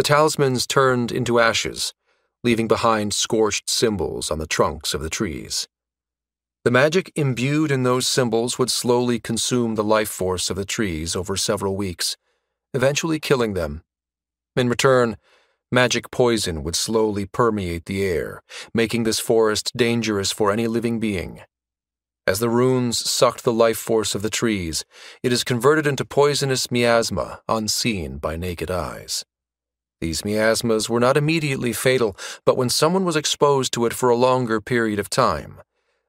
The talismans turned into ashes, leaving behind scorched symbols on the trunks of the trees. The magic imbued in those symbols would slowly consume the life force of the trees over several weeks, eventually killing them. In return, magic poison would slowly permeate the air, making this forest dangerous for any living being. As the runes sucked the life force of the trees, it is converted into poisonous miasma unseen by naked eyes. These miasmas were not immediately fatal, but when someone was exposed to it for a longer period of time,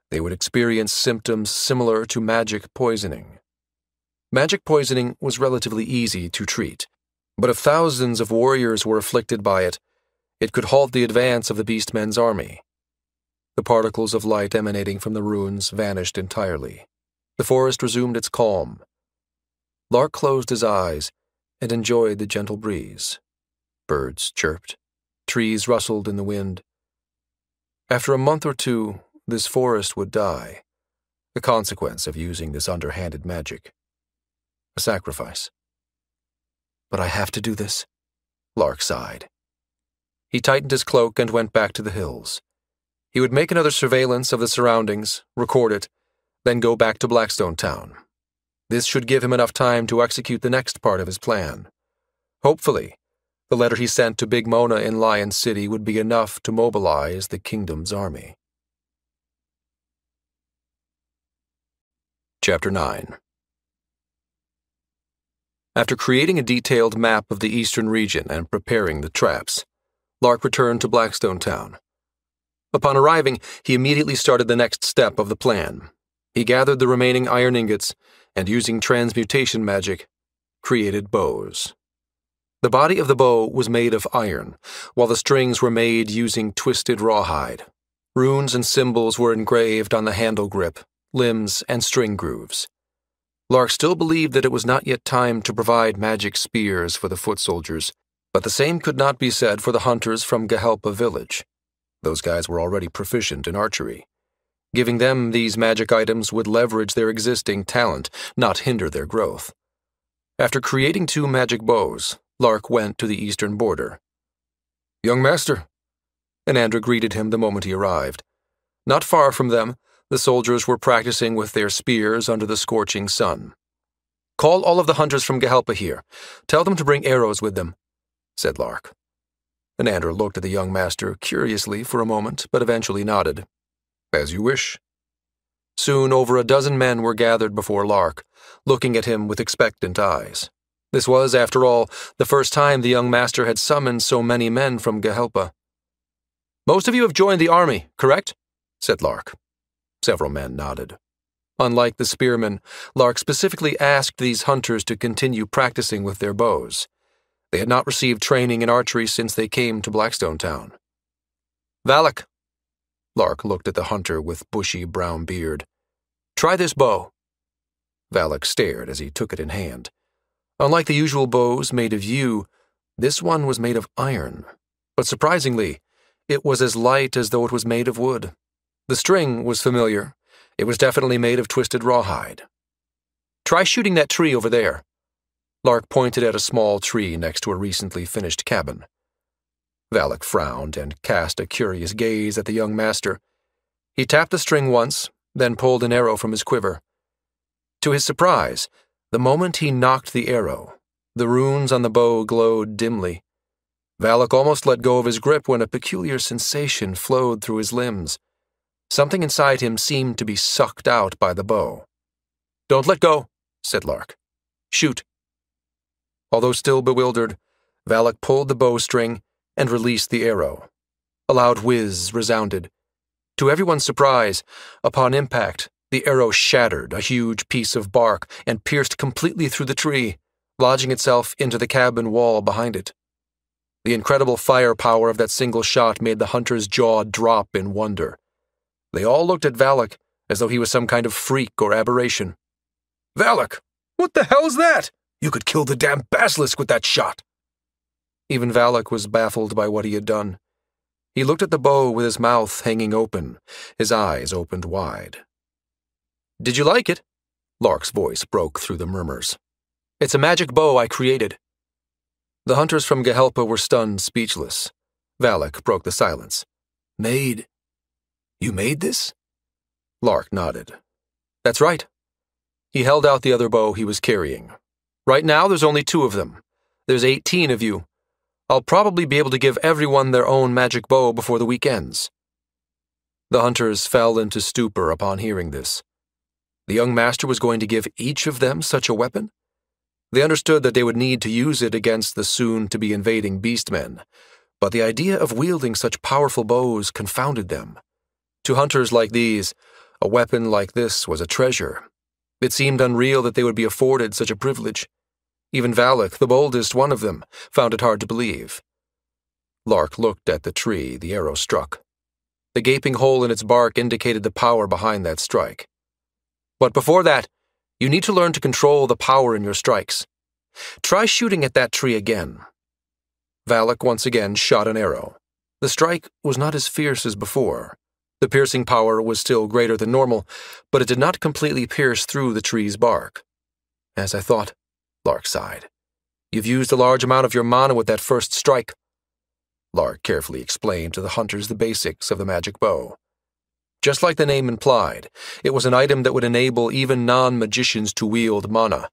they would experience symptoms similar to magic poisoning. Magic poisoning was relatively easy to treat, but if thousands of warriors were afflicted by it, it could halt the advance of the Beastmen's army. The particles of light emanating from the runes vanished entirely. The forest resumed its calm. Lark closed his eyes and enjoyed the gentle breeze. Birds chirped. Trees rustled in the wind. After a month or two, this forest would die, the consequence of using this underhanded magic. A sacrifice. But I have to do this, Lark sighed. He tightened his cloak and went back to the hills. He would make another surveillance of the surroundings, record it, then go back to Blackstone Town. This should give him enough time to execute the next part of his plan. Hopefully, the letter he sent to Big Mona in Lion City would be enough to mobilize the kingdom's army. Chapter 9. After creating a detailed map of the eastern region and preparing the traps, Lark returned to Blackstone Town. Upon arriving, he immediately started the next step of the plan. He gathered the remaining iron ingots and, using transmutation magic, created bows. The body of the bow was made of iron, while the strings were made using twisted rawhide. Runes and symbols were engraved on the handle grip, limbs, and string grooves. Lark still believed that it was not yet time to provide magic spears for the foot soldiers, but the same could not be said for the hunters from Gehelpa village. Those guys were already proficient in archery. Giving them these magic items would leverage their existing talent, not hinder their growth. After creating 2 magic bows, Lark went to the eastern border. "Young master," Anandra greeted him the moment he arrived. Not far from them, the soldiers were practicing with their spears under the scorching sun. "Call all of the hunters from Gehelpa here. Tell them to bring arrows with them," said Lark. Anandra looked at the young master curiously for a moment, but eventually nodded. "As you wish." Soon over a dozen men were gathered before Lark, looking at him with expectant eyes. This was, after all, the first time the young master had summoned so many men from Gehelpa. "Most of you have joined the army, correct?" said Lark. Several men nodded. Unlike the spearmen, Lark specifically asked these hunters to continue practicing with their bows. They had not received training in archery since they came to Blackstone Town. "Valak," Lark looked at the hunter with bushy brown beard. "Try this bow." Valak stared as he took it in hand. Unlike the usual bows made of yew, this one was made of iron. But surprisingly, it was as light as though it was made of wood. The string was familiar. It was definitely made of twisted rawhide. "Try shooting that tree over there." Lark pointed at a small tree next to a recently finished cabin. Valak frowned and cast a curious gaze at the young master. He tapped the string once, then pulled an arrow from his quiver. To his surprise, the moment he knocked the arrow, the runes on the bow glowed dimly. Valak almost let go of his grip when a peculiar sensation flowed through his limbs. Something inside him seemed to be sucked out by the bow. "Don't let go," said Lark. "Shoot." Although still bewildered, Valak pulled the bowstring and released the arrow. A loud whiz resounded. To everyone's surprise, upon impact, the arrow shattered a huge piece of bark and pierced completely through the tree, lodging itself into the cabin wall behind it. The incredible firepower of that single shot made the hunter's jaw drop in wonder. They all looked at Valak as though he was some kind of freak or aberration. "Valak, what the hell's that? You could kill the damn basilisk with that shot." Even Valak was baffled by what he had done. He looked at the bow with his mouth hanging open, his eyes opened wide. "Did you like it?" Lark's voice broke through the murmurs. "It's a magic bow I created." The hunters from Gehelpa were stunned speechless. Valak broke the silence. Made? You made this? Lark nodded. That's right. He held out the other bow he was carrying. Right now, there's only 2 of them. There's 18 of you. I'll probably be able to give everyone their own magic bow before the week ends. The hunters fell into stupor upon hearing this. The young master was going to give each of them such a weapon? They understood that they would need to use it against the soon-to-be invading beastmen, but the idea of wielding such powerful bows confounded them. To hunters like these, a weapon like this was a treasure. It seemed unreal that they would be afforded such a privilege. Even Valak, the boldest one of them, found it hard to believe. Lark looked at the tree the arrow struck. The gaping hole in its bark indicated the power behind that strike. But before that, you need to learn to control the power in your strikes. Try shooting at that tree again. Valak once again shot an arrow. The strike was not as fierce as before. The piercing power was still greater than normal, but it did not completely pierce through the tree's bark. As I thought, Lark sighed. You've used a large amount of your mana with that first strike. Lark carefully explained to the hunters the basics of the magic bow. Just like the name implied, it was an item that would enable even non-magicians to wield mana.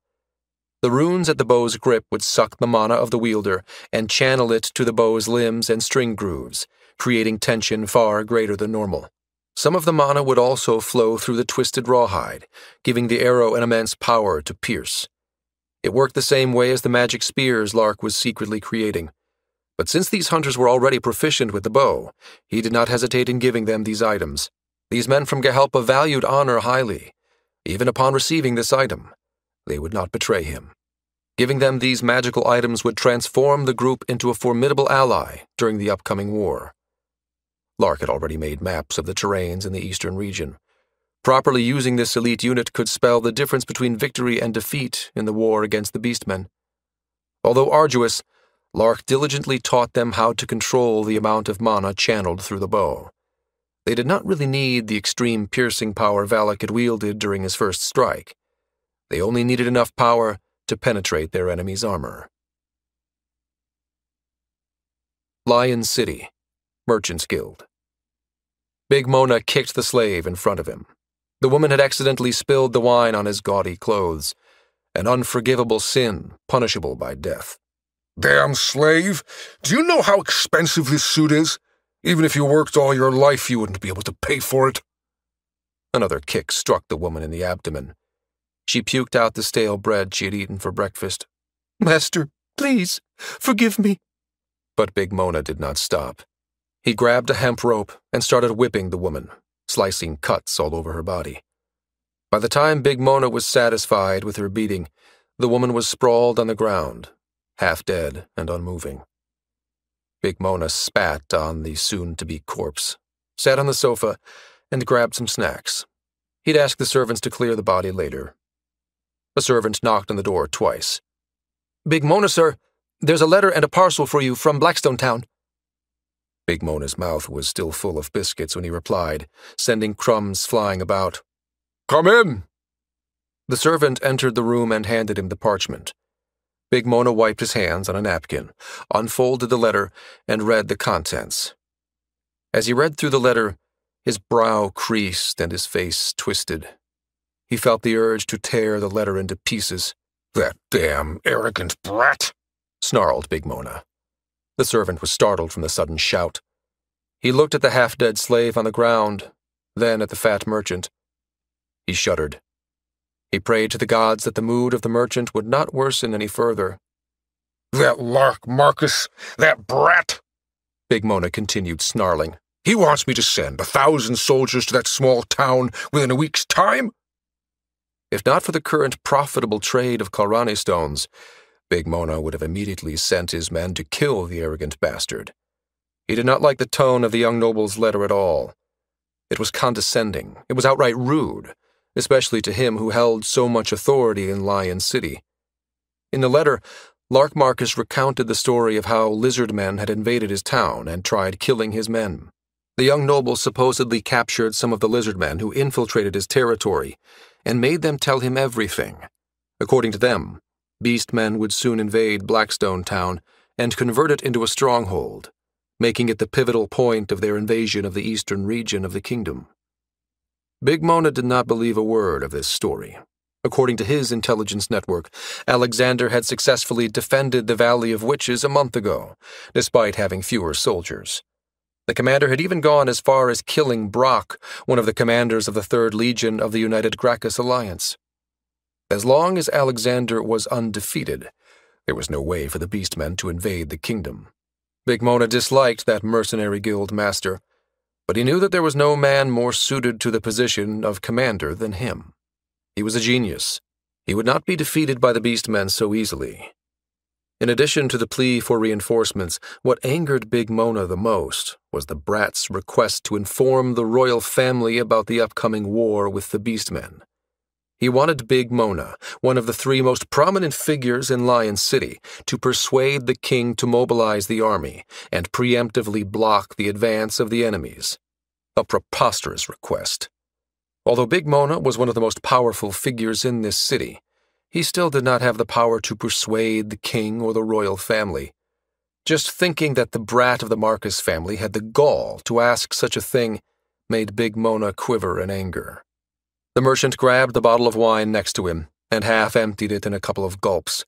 The runes at the bow's grip would suck the mana of the wielder and channel it to the bow's limbs and string grooves, creating tension far greater than normal. Some of the mana would also flow through the twisted rawhide, giving the arrow an immense power to pierce. It worked the same way as the magic spears Lark was secretly creating. But since these hunters were already proficient with the bow, he did not hesitate in giving them these items. These men from Gehelpa valued honor highly. Even upon receiving this item, they would not betray him. Giving them these magical items would transform the group into a formidable ally during the upcoming war. Lark had already made maps of the terrains in the eastern region. Properly using this elite unit could spell the difference between victory and defeat in the war against the beastmen. Although arduous, Lark diligently taught them how to control the amount of mana channeled through the bow. They did not really need the extreme piercing power Valak had wielded during his first strike. They only needed enough power to penetrate their enemy's armor. Lion City, Merchant's Guild. Big Mona kicked the slave in front of him. The woman had accidentally spilled the wine on his gaudy clothes, an unforgivable sin punishable by death. Damn slave! Do you know how expensive this suit is? Even if you worked all your life, you wouldn't be able to pay for it. Another kick struck the woman in the abdomen. She puked out the stale bread she had eaten for breakfast. Master, please, forgive me. But Big Mona did not stop. He grabbed a hemp rope and started whipping the woman, slicing cuts all over her body. By the time Big Mona was satisfied with her beating, the woman was sprawled on the ground, half dead and unmoving. Big Mona spat on the soon-to-be corpse, sat on the sofa, and grabbed some snacks. He'd ask the servants to clear the body later. A servant knocked on the door twice. Big Mona, sir. There's a letter and a parcel for you from Blackstone Town. Big Mona's mouth was still full of biscuits when he replied, sending crumbs flying about. Come in. The servant entered the room and handed him the parchment. Big Mona wiped his hands on a napkin, unfolded the letter, and read the contents. As he read through the letter, his brow creased and his face twisted. He felt the urge to tear the letter into pieces. That damn arrogant brat, snarled Big Mona. The servant was startled from the sudden shout. He looked at the half-dead slave on the ground, then at the fat merchant. He shuddered. He prayed to the gods that the mood of the merchant would not worsen any further. That Lark Marcus, that brat, Big Mona continued, snarling. He wants me to send 1,000 soldiers to that small town within a week's time? If not for the current profitable trade of Kalrani stones, Big Mona would have immediately sent his men to kill the arrogant bastard. He did not like the tone of the young noble's letter at all. It was condescending. It was outright rude, especially to him who held so much authority in Lion City. In the letter, Lark Marcus recounted the story of how lizard men had invaded his town and tried killing his men. The young noble supposedly captured some of the lizard men who infiltrated his territory and made them tell him everything. According to them, beast men would soon invade Blackstone Town and convert it into a stronghold, making it the pivotal point of their invasion of the eastern region of the kingdom. Big Mona did not believe a word of this story. According to his intelligence network, Alexander had successfully defended the Valley of Witches a month ago, despite having fewer soldiers. The commander had even gone as far as killing Brock, one of the commanders of the 3rd Legion of the United Gracchus Alliance. As long as Alexander was undefeated, there was no way for the Beastmen to invade the kingdom. Big Mona disliked that mercenary guild master, but he knew that there was no man more suited to the position of commander than him. He was a genius. He would not be defeated by the Beastmen so easily. In addition to the plea for reinforcements, what angered Big Mona the most was the brat's request to inform the royal family about the upcoming war with the Beastmen. He wanted Big Mona, one of the 3 most prominent figures in Lion City, to persuade the king to mobilize the army and preemptively block the advance of the enemies. A preposterous request. Although Big Mona was one of the most powerful figures in this city, he still did not have the power to persuade the king or the royal family. Just thinking that the brat of the Marcus family had the gall to ask such a thing made Big Mona quiver in anger. The merchant grabbed the bottle of wine next to him and half-emptied it in a couple of gulps.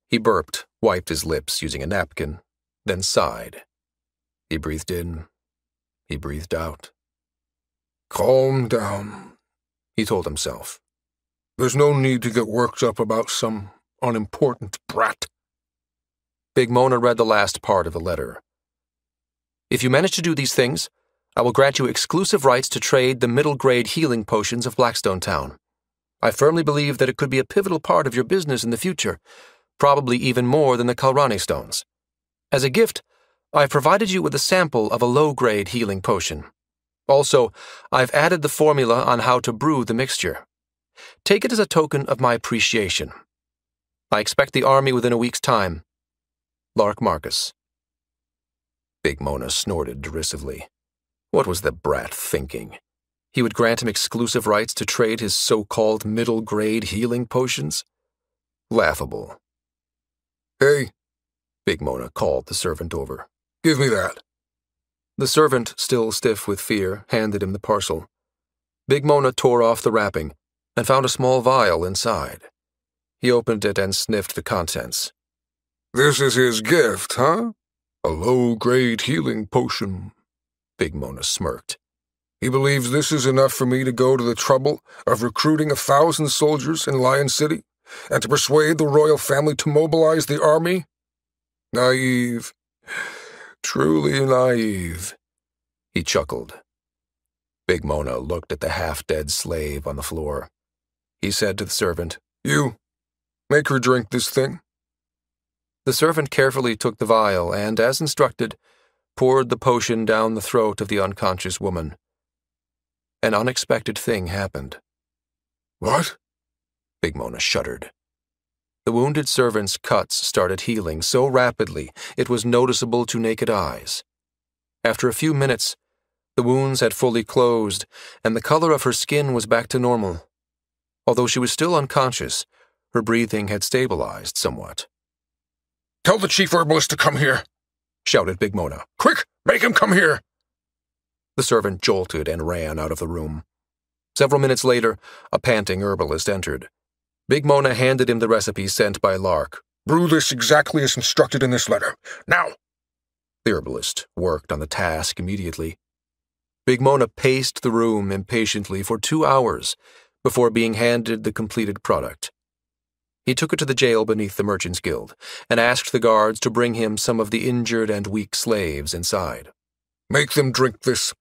He burped, wiped his lips using a napkin, then sighed. He breathed in. He breathed out. Calm down, he told himself. There's no need to get worked up about some unimportant brat. Big Mona read the last part of the letter. If you manage to do these things, I will grant you exclusive rights to trade the middle-grade healing potions of Blackstone Town. I firmly believe that it could be a pivotal part of your business in the future, probably even more than the Kalrani stones. As a gift, I've provided you with a sample of a low-grade healing potion. Also, I've added the formula on how to brew the mixture. Take it as a token of my appreciation. I expect the army within a week's time. Lark Marcus. Big Mona snorted derisively. What was the brat thinking? He would grant him exclusive rights to trade his so-called middle-grade healing potions? Laughable. Hey, Big Mona called the servant over. Give me that. The servant, still stiff with fear, handed him the parcel. Big Mona tore off the wrapping and found a small vial inside. He opened it and sniffed the contents. This is his gift, huh? A low-grade healing potion. Big Mona smirked. He believes this is enough for me to go to the trouble of recruiting 1,000 soldiers in Lion City and to persuade the royal family to mobilize the army? Naive. Truly naive. He chuckled. Big Mona looked at the half-dead slave on the floor. He said to the servant, You, make her drink this thing. The servant carefully took the vial and, as instructed, poured the potion down the throat of the unconscious woman. An unexpected thing happened. What? Big Mona shuddered. The wounded servant's cuts started healing so rapidly it was noticeable to naked eyes. After a few minutes, the wounds had fully closed, and the color of her skin was back to normal. Although she was still unconscious, her breathing had stabilized somewhat. Tell the chief herbalist to come here, shouted Big Mona. Quick, make him come here! The servant jolted and ran out of the room. Several minutes later, a panting herbalist entered. Big Mona handed him the recipe sent by Lark. Brew this exactly as instructed in this letter. Now! The herbalist worked on the task immediately. Big Mona paced the room impatiently for 2 hours before being handed the completed product. He took it to the jail beneath the Merchants' Guild and asked the guards to bring him some of the injured and weak slaves inside. Make them drink this.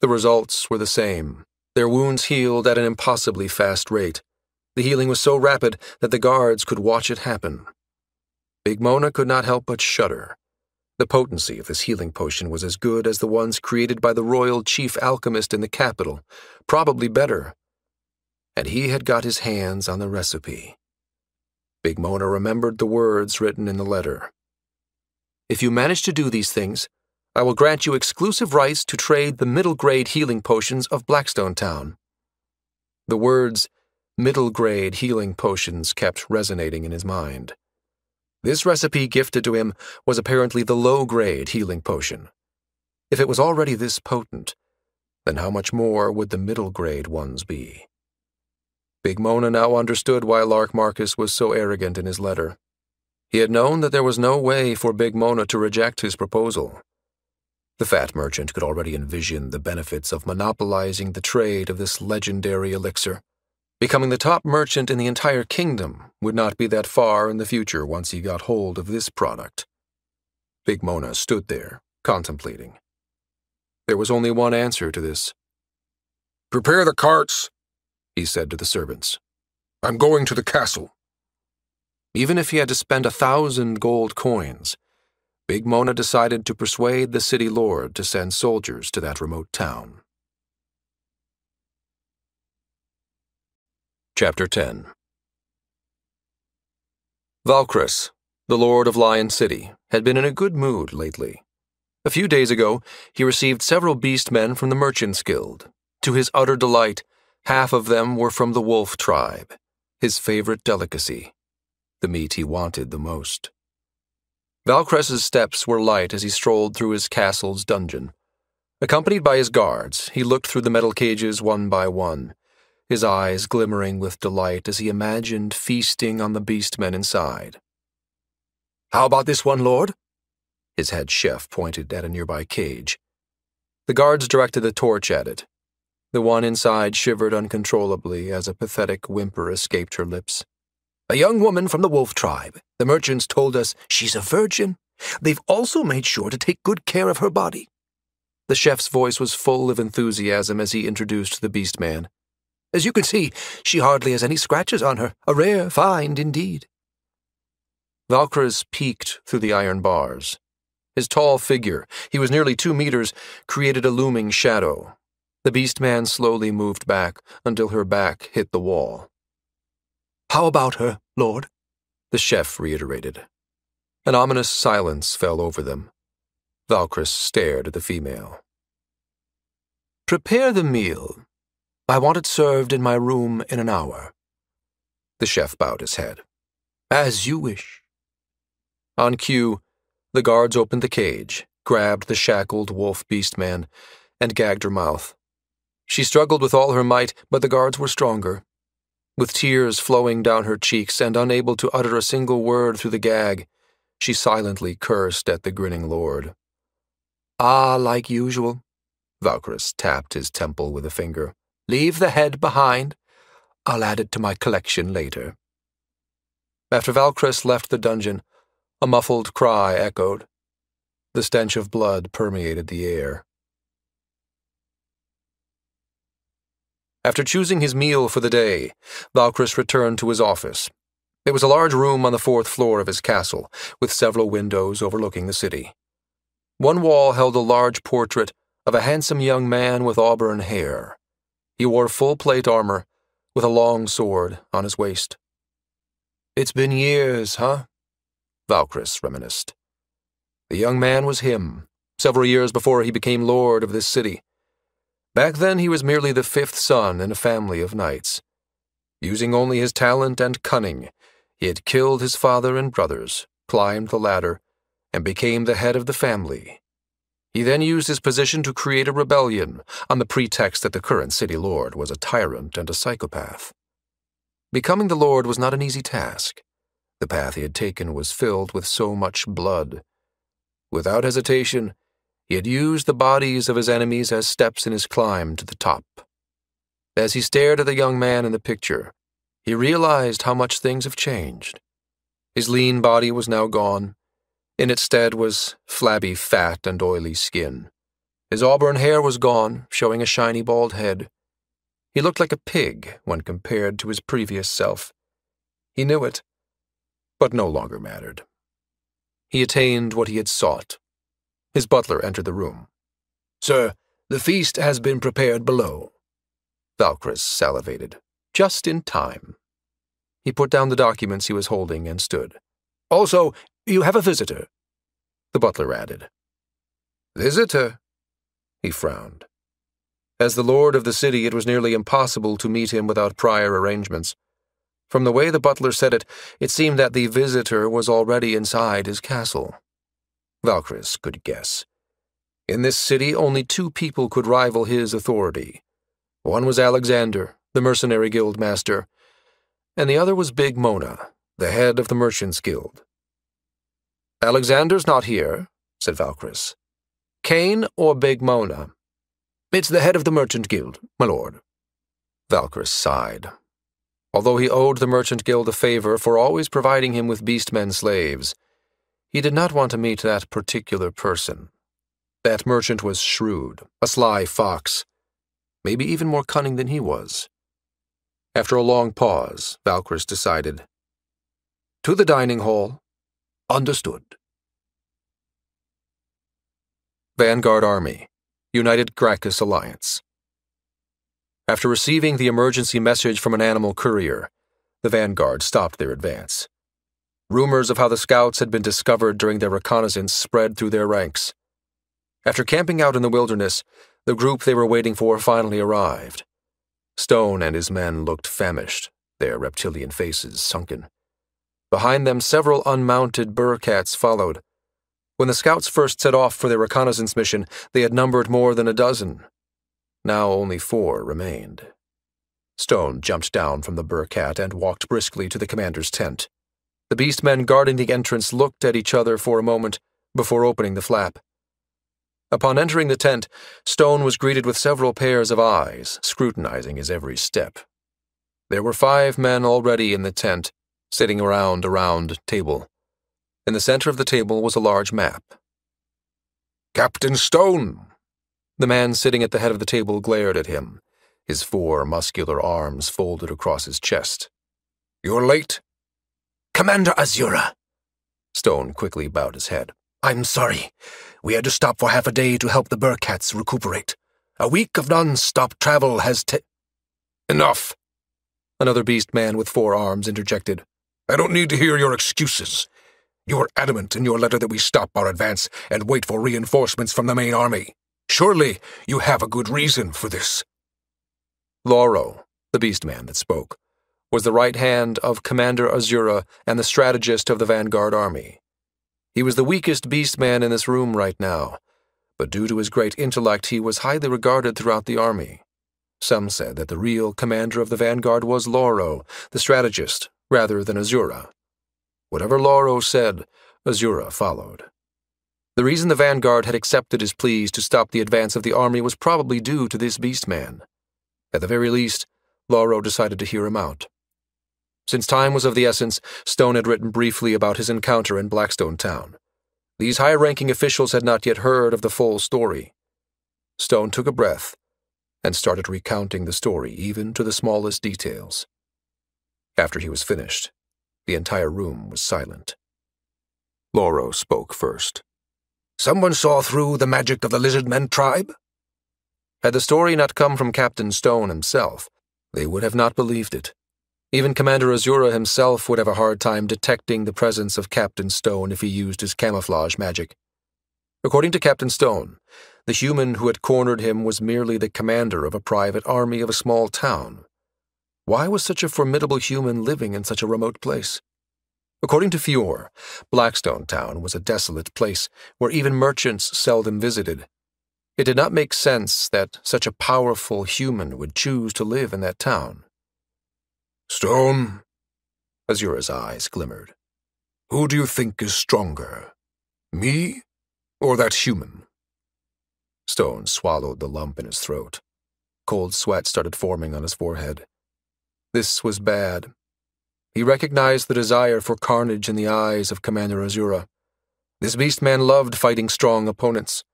The results were the same. Their wounds healed at an impossibly fast rate. The healing was so rapid that the guards could watch it happen. Big Mona could not help but shudder. The potency of this healing potion was as good as the ones created by the royal chief alchemist in the capital, probably better. And he had got his hands on the recipe. Big Mona remembered the words written in the letter. If you manage to do these things, I will grant you exclusive rights to trade the middle-grade healing potions of Blackstone Town. The words, middle-grade healing potions, kept resonating in his mind. This recipe gifted to him was apparently the low-grade healing potion. If it was already this potent, then how much more would the middle-grade ones be? Big Mona now understood why Lark Marcus was so arrogant in his letter. He had known that there was no way for Big Mona to reject his proposal. The fat merchant could already envision the benefits of monopolizing the trade of this legendary elixir. Becoming the top merchant in the entire kingdom would not be that far in the future once he got hold of this product. Big Mona stood there, contemplating. There was only one answer to this. "Prepare the carts," he said to the servants. "I'm going to the castle." Even if he had to spend 1,000 gold coins, Big Mona decided to persuade the city lord to send soldiers to that remote town. Chapter 10. Valkris, the lord of Lion City, had been in a good mood lately. A few days ago, he received several beastmen from the Merchants' Guild. To his utter delight, half of them were from the wolf tribe, his favorite delicacy, the meat he wanted the most. Valkres's steps were light as he strolled through his castle's dungeon. Accompanied by his guards, he looked through the metal cages one by one, his eyes glimmering with delight as he imagined feasting on the beastmen inside. "How about this one, Lord?" His head chef pointed at a nearby cage. The guards directed a torch at it. The one inside shivered uncontrollably as a pathetic whimper escaped her lips. "A young woman from the wolf tribe. The merchants told us she's a virgin. They've also made sure to take good care of her body." The chef's voice was full of enthusiasm as he introduced the beastman. "As you can see, she hardly has any scratches on her. A rare find indeed." Valkris peeked through the iron bars. His tall figure, he was nearly 2 meters, created a looming shadow. The beastman slowly moved back until her back hit the wall. "How about her, Lord?" the chef reiterated. An ominous silence fell over them. Valkris stared at the female. "Prepare the meal. I want it served in my room in an hour." The chef bowed his head. "As you wish." On cue, the guards opened the cage, grabbed the shackled wolf beastman, and gagged her mouth. She struggled with all her might, but the guards were stronger. With tears flowing down her cheeks and unable to utter a single word through the gag, she silently cursed at the grinning lord. "Ah, like usual." Valkris tapped his temple with a finger. "Leave the head behind. I'll add it to my collection later." After Valkris left the dungeon, a muffled cry echoed. The stench of blood permeated the air. After choosing his meal for the day, Valkris returned to his office. It was a large room on the 4th floor of his castle, with several windows overlooking the city. One wall held a large portrait of a handsome young man with auburn hair. He wore full plate armor, with a long sword on his waist. "It's been years, huh?" Valkris reminisced. The young man was him, several years before he became lord of this city. Back then he was merely the 5th son in a family of knights. Using only his talent and cunning, he had killed his father and brothers, climbed the ladder, and became the head of the family. He then used his position to create a rebellion on the pretext that the current city lord was a tyrant and a psychopath. Becoming the lord was not an easy task. The path he had taken was filled with so much blood. Without hesitation, he had used the bodies of his enemies as steps in his climb to the top. As he stared at the young man in the picture, he realized how much things have changed. His lean body was now gone. In its stead was flabby fat and oily skin. His auburn hair was gone, showing a shiny bald head. He looked like a pig when compared to his previous self. He knew it, but no longer mattered. He attained what he had sought. His butler entered the room. "Sir, the feast has been prepared below." Valkris salivated. Just in time. He put down the documents he was holding and stood. "Also, you have a visitor," the butler added. "Visitor?" He frowned. As the lord of the city, it was nearly impossible to meet him without prior arrangements. From the way the butler said it, it seemed that the visitor was already inside his castle. Valkyries could guess. In this city, only 2 people could rival his authority. One was Alexander, the mercenary guild master, and the other was Big Mona, the head of the Merchants Guild. "Alexander's not here," said Valkyries. "Kane or Big Mona?" "It's the head of the Merchant Guild, my lord." Valkyries sighed. Although he owed the Merchant Guild a favor for always providing him with beastmen slaves, he did not want to meet that particular person. That merchant was shrewd, a sly fox, maybe even more cunning than he was. After a long pause, Valkyries decided, "To the dining hall." "Understood." Vanguard Army, United Gracchus Alliance. After receiving the emergency message from an animal courier, the Vanguard stopped their advance. Rumors of how the scouts had been discovered during their reconnaissance spread through their ranks. After camping out in the wilderness, the group they were waiting for finally arrived. Stone and his men looked famished, their reptilian faces sunken. Behind them, several unmounted burcats followed. When the scouts first set off for their reconnaissance mission, they had numbered more than a dozen. Now only 4 remained. Stone jumped down from the burcat and walked briskly to the commander's tent. The beastmen guarding the entrance looked at each other for a moment before opening the flap. Upon entering the tent, Stone was greeted with several pairs of eyes, scrutinizing his every step. There were 5 men already in the tent, sitting around a round table. In the center of the table was a large map. "Captain Stone!" The man sitting at the head of the table glared at him, his 4 muscular arms folded across his chest. "You're late?" Commander Azura. Stone quickly bowed his head. "I'm sorry. We had to stop for half a day to help the burcats recuperate. A week of non-stop travel has "Enough!" Another beast man with 4 arms interjected. "I don't need to hear your excuses. You were adamant in your letter that we stop our advance and wait for reinforcements from the main army. Surely you have a good reason for this." Lauro, the beast man that spoke, was the right hand of Commander Azura and the strategist of the Vanguard Army. He was the weakest beast man in this room right now, but due to his great intellect he was highly regarded throughout the army. Some said that the real commander of the Vanguard was Lauro, the strategist, rather than Azura. Whatever Lauro said, Azura followed. The reason the Vanguard had accepted his pleas to stop the advance of the army was probably due to this beast man. At the very least, Lauro decided to hear him out. Since time was of the essence, Stone had written briefly about his encounter in Blackstone Town. These high-ranking officials had not yet heard of the full story. Stone took a breath and started recounting the story, even to the smallest details. After he was finished, the entire room was silent. Lauro spoke first. Someone saw through the magic of the Lizardmen tribe? Had the story not come from Captain Stone himself, they would have not believed it. Even Commander Azura himself would have a hard time detecting the presence of Captain Stone if he used his camouflage magic. According to Captain Stone, the human who had cornered him was merely the commander of a private army of a small town. Why was such a formidable human living in such a remote place? According to Fior, Blackstone Town was a desolate place where even merchants seldom visited. It did not make sense that such a powerful human would choose to live in that town. "Stone," Azura's eyes glimmered. "who do you think is stronger, me or that human?" Stone swallowed the lump in his throat. Cold sweat started forming on his forehead. This was bad. He recognized the desire for carnage in the eyes of Commander Azura. This beast man loved fighting strong opponents.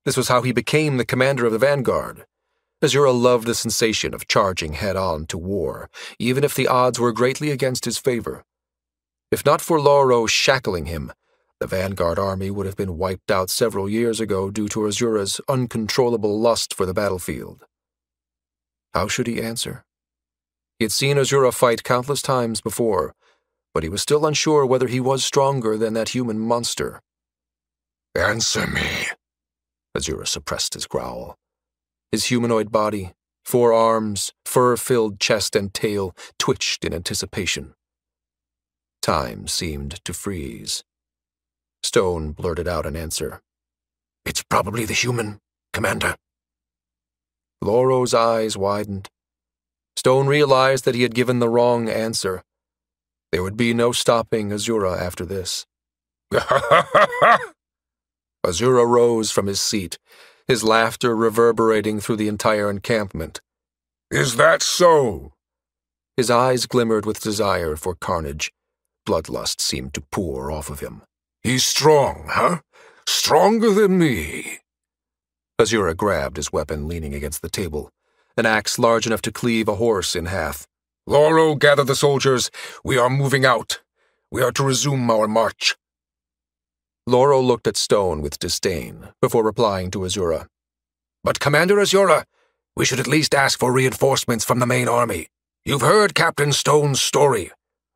This was how he became the commander of the Vanguard. Azura loved the sensation of charging head-on to war, even if the odds were greatly against his favor. If not for Lauro shackling him, the Vanguard army would have been wiped out several years ago due to Azura's uncontrollable lust for the battlefield. How should he answer? He had seen Azura fight countless times before, but he was still unsure whether he was stronger than that human monster. "Answer me." Azura suppressed his growl. His humanoid body, Forearms, fur-filled chest and tail twitched in anticipation. Time seemed to freeze. Stone blurted out an answer. "It's probably the human, Commander." Loro's eyes widened. Stone realized that he had given the wrong answer. There would be no stopping Azura after this. Azura rose from his seat, his laughter reverberating through the entire encampment. "Is that so?" His eyes glimmered with desire for carnage. Bloodlust seemed to pour off of him. "He's strong, huh? Stronger than me." Azura grabbed his weapon, leaning against the table, an axe large enough to cleave a horse in half. "Loro, gather the soldiers. We are moving out. We are to resume our march." Loro looked at Stone with disdain before replying to Azura. "But Commander Azura, we should at least ask for reinforcements from the main army. You've heard Captain Stone's story.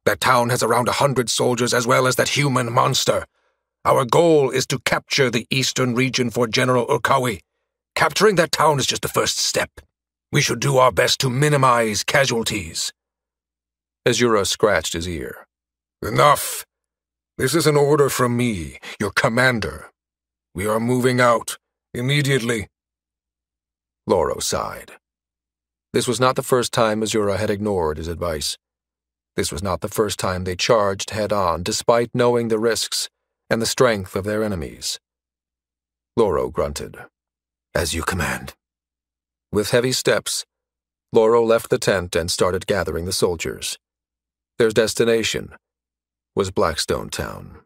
That town has around 100 soldiers as well as that human monster. Our goal is to capture the eastern region for General Urkawi. Capturing that town is just the first step. We should do our best to minimize casualties." Azura scratched his ear. "Enough. This is an order from me, your commander. We are moving out, immediately." Loro sighed. This was not the first time Azura had ignored his advice. This was not the first time they charged head-on, despite knowing the risks and the strength of their enemies. Loro grunted. "As you command." With heavy steps, Loro left the tent and started gathering the soldiers. Their destination was Blackstone Town.